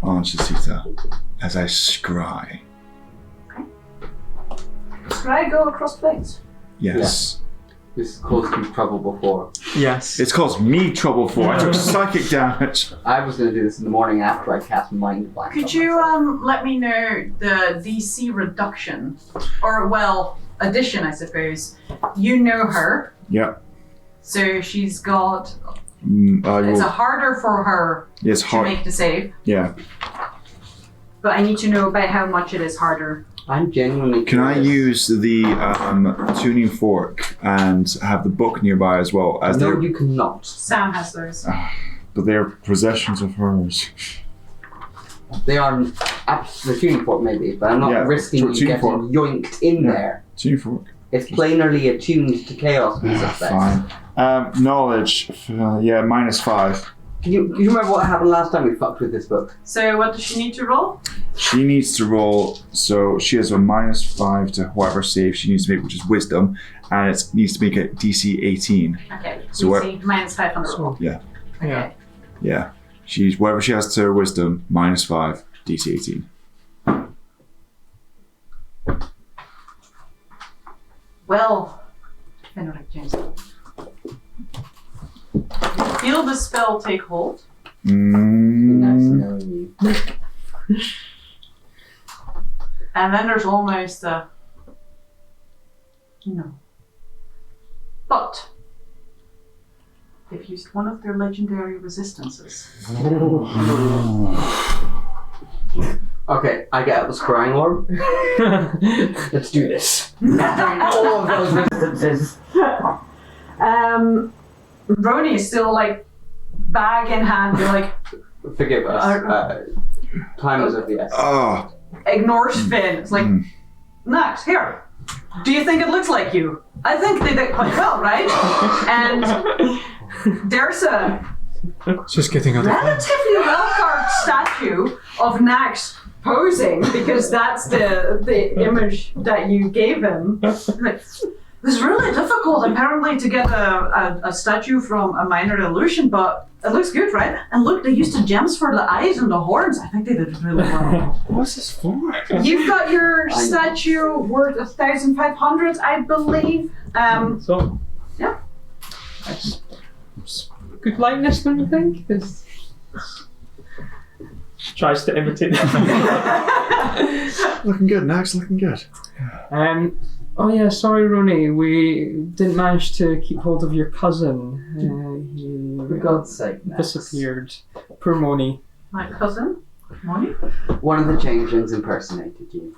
on Shasita as I scry. Should I go across plates? Yes. This caused you trouble before. Yes. It's caused me trouble for. I took psychic damage. I was going to do this in the morning after I cast Mind Blank. Could on you myself. let me know the DC reduction, or well, addition, I suppose. You know her, Yeah. so she's got. I It's will. harder for her It's to hard. make the save, Yeah. but I need to know by how much it is harder. I'm genuinely Can I curious. use the tuning fork and have the book nearby as well as No, their? you cannot. Sam has those. But they're possessions of hers. They are the tuning fork maybe, but I'm not Yeah, risking you tuning getting fork. yoinked in Yeah. there. Tuning fork. It's plainly attuned to chaos, we suspect. Fine. Knowledge. Yeah, -5. Do you remember what happened last time we fucked with this book? So what does she need to roll? She needs to roll, so she has a -5 to whatever save she needs to make, which is wisdom, and it needs to make a DC 18. Okay. So what- DC -5 on the roll. Yeah. Okay. Yeah. She's whatever she has to her wisdom, -5, DC 18. Well, Melodic James. Feel the spell take hold. Nice knowing you. And then there's almost a no. But they've used one of their legendary resistances. Okay, I get out the scrying orb. Let's do this. All of those resistances. Roni is still like bag in hand. You're like Forgive us. Time is of the essence. Oh. ignores Finn. It's like Max, here. Do you think it looks like you? I think they did quite well, right? And there's a Just getting on the relatively well-carved statue of Nax posing because that's the image that you gave him. Like, it was really difficult apparently to get a statue from a minor illusion, but it looks good, right? And look, they used the gems for the eyes and the horns. I think they did really well. What's this for? You've got your statue worth 1,500, I believe. So, yeah. That's good likeness, don't you think? It's tries to imitate Looking good, Nax, looking good. Oh yeah, sorry Rooney, we didn't manage to keep hold of your cousin. For God's sake, He Max. disappeared. Poor Moni. My cousin? Moni? One of the changelings impersonated you.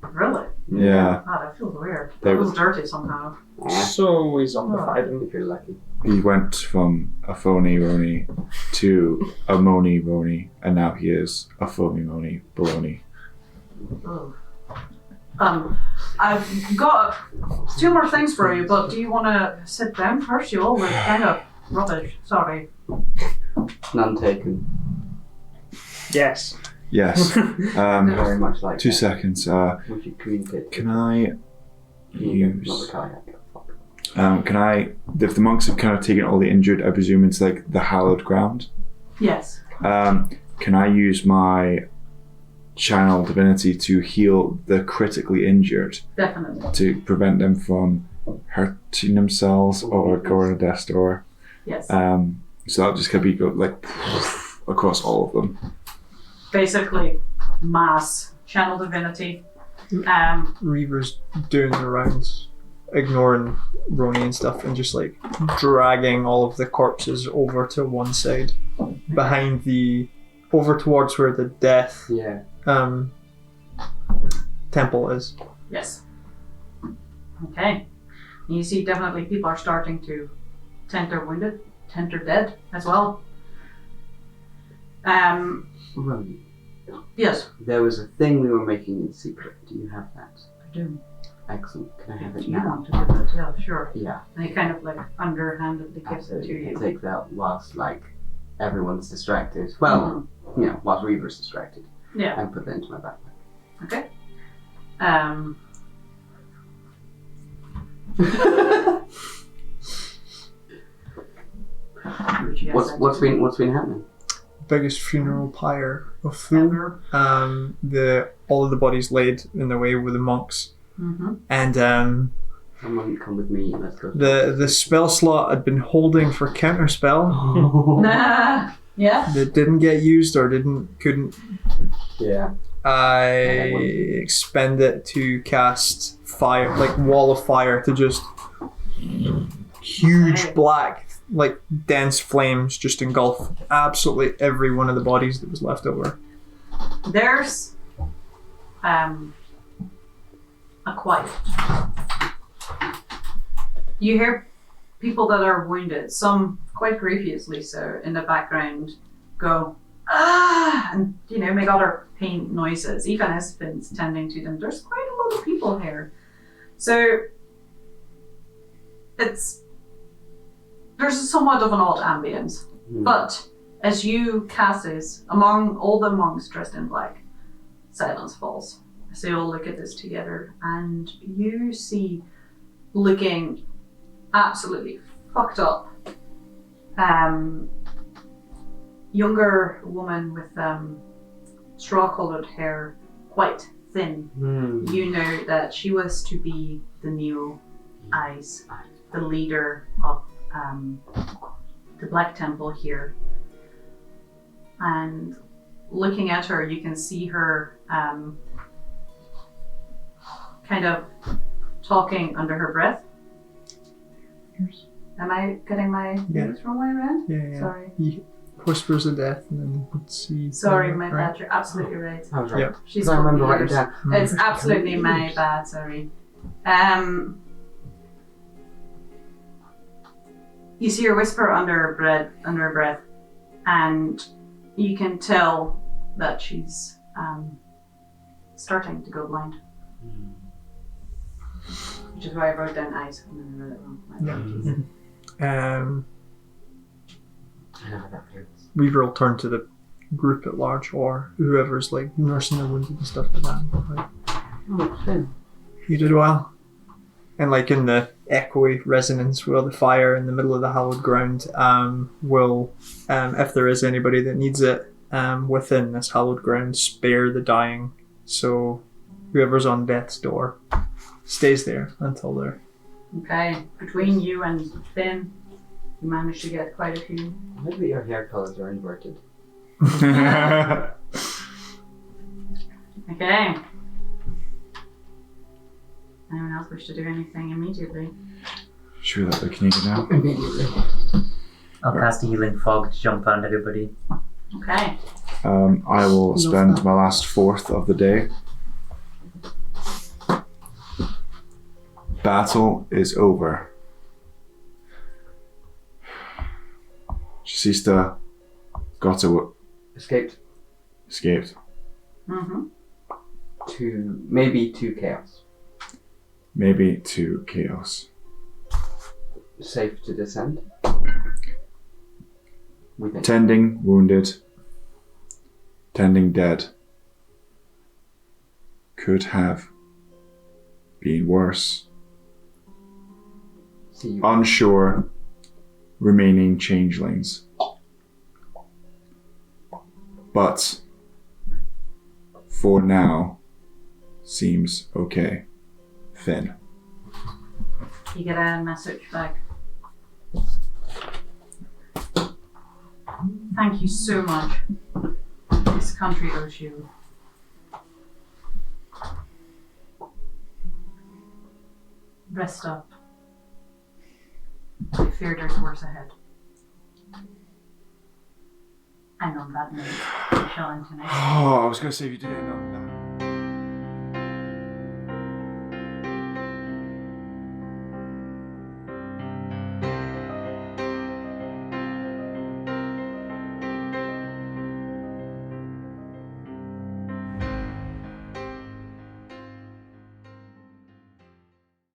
Really? Yeah. Ah, that feels weird. They That was was- dirty somehow. So we zombified him. If you're lucky. He went from a phony Roni to a Moni Roni, and now he is a phony Moni baloney. Ugh. I've got 2 more things for you, but do you want to sit down first? You all look kind of rubbish. Sorry. None taken. Yes. Yes. Very much like 2 that. seconds. Would you communicate? Can I Not use? the kayak. Fuck. Can I? If the monks have kind of taken all the injured, I presume it's like the hallowed ground. Yes. Can I use my channel divinity to heal the critically injured Definitely. to prevent them from hurting themselves or going to death door? Yes. So that'll just kind of be like across all of them. Basically, mass channel divinity. Reaver's doing the rounds, ignoring Roni and stuff, and just like dragging all of the corpses over to one side, behind over towards where the death Yeah. temple is. Yes. Okay. You see, definitely people are starting to tend their wounded, tend their dead as well. Roni, Yes. there was a thing we were making in secret. Do you have that? I do. Excellent. Can I have Do it you now? want to give it? Yeah, sure. Yeah. And he kind of like underhandedly gives it to Absolutely. you. Take that whilst like everyone's distracted. Well, you know, whilst Reaver's distracted. Yeah. And put that into my backpack. Okay. What's been happening? Biggest funeral pyre of Thule. Ever. All of the bodies laid in the way with the monks, Mm-hmm. and Someone come with me. Let's go. the spell slot I'd been holding for counter spell Yeah. that didn't get used or couldn't. Yeah. I expend it to cast fire, like wall of fire, to just huge Right. black, like dense flames just engulf absolutely every one of the bodies that was left over. There's a quiet. You hear people that are wounded, some quite grievously so, in the background go, ah, and make other pain noises, even as Finn's tending to them. There's quite a lot of people here. So there's somewhat of an odd ambience. But as you cast this, among all the monks dressed in black, silence falls. As they all look at this together, and you see, looking absolutely fucked up, younger woman with straw-colored hair, quite thin. You know that she was to be the new Eyes, the leader of the Black Temple here. And looking at her, you can see her kind of talking under her breath. Am I getting my notes wrong way around? Yeah. Sorry. He whispers of death and then would see. Sorry, my bad. You're absolutely right. I was right. Yep. She's I remember got writing ears. down. It's absolutely my bad. Sorry. You see her whisper under her breath, and you can tell that she's starting to go blind. Which is why I wrote down eyes and then I wrote it wrong. My apologies. I know how that feels. Weaver will turn to the group at large, or whoever's like nursing the wounded and stuff like that. Like, Oh, shit. you did well. And like in the echoey resonance will the fire in the middle of the hallowed ground will, if there is anybody that needs it within this hallowed ground, spare the dying. So whoever's on death's door stays there until they're... Okay, between you and Finn, you managed to get quite a few. Maybe your hair colors are inverted. Okay. Anyone else wish to do anything immediately? Should we let the Kniga now? Immediately. I'll cast a healing fog to jump around everybody. Okay. I will spend my last fourth of the day. Battle is over. Sista got away. Escaped Escaped. Mm-hmm. to maybe to chaos. Maybe to chaos. Safe to descend. We think. Tending wounded. Tending dead. Could have been worse. See you. Unsure. Remaining changelings. But for now seems okay. Finn. You get a message back. Thank you so much. This country owes you. Rest up. I fear there's worse ahead. And on that note, we shall end tonight. Oh, I was going to say if you did it. No.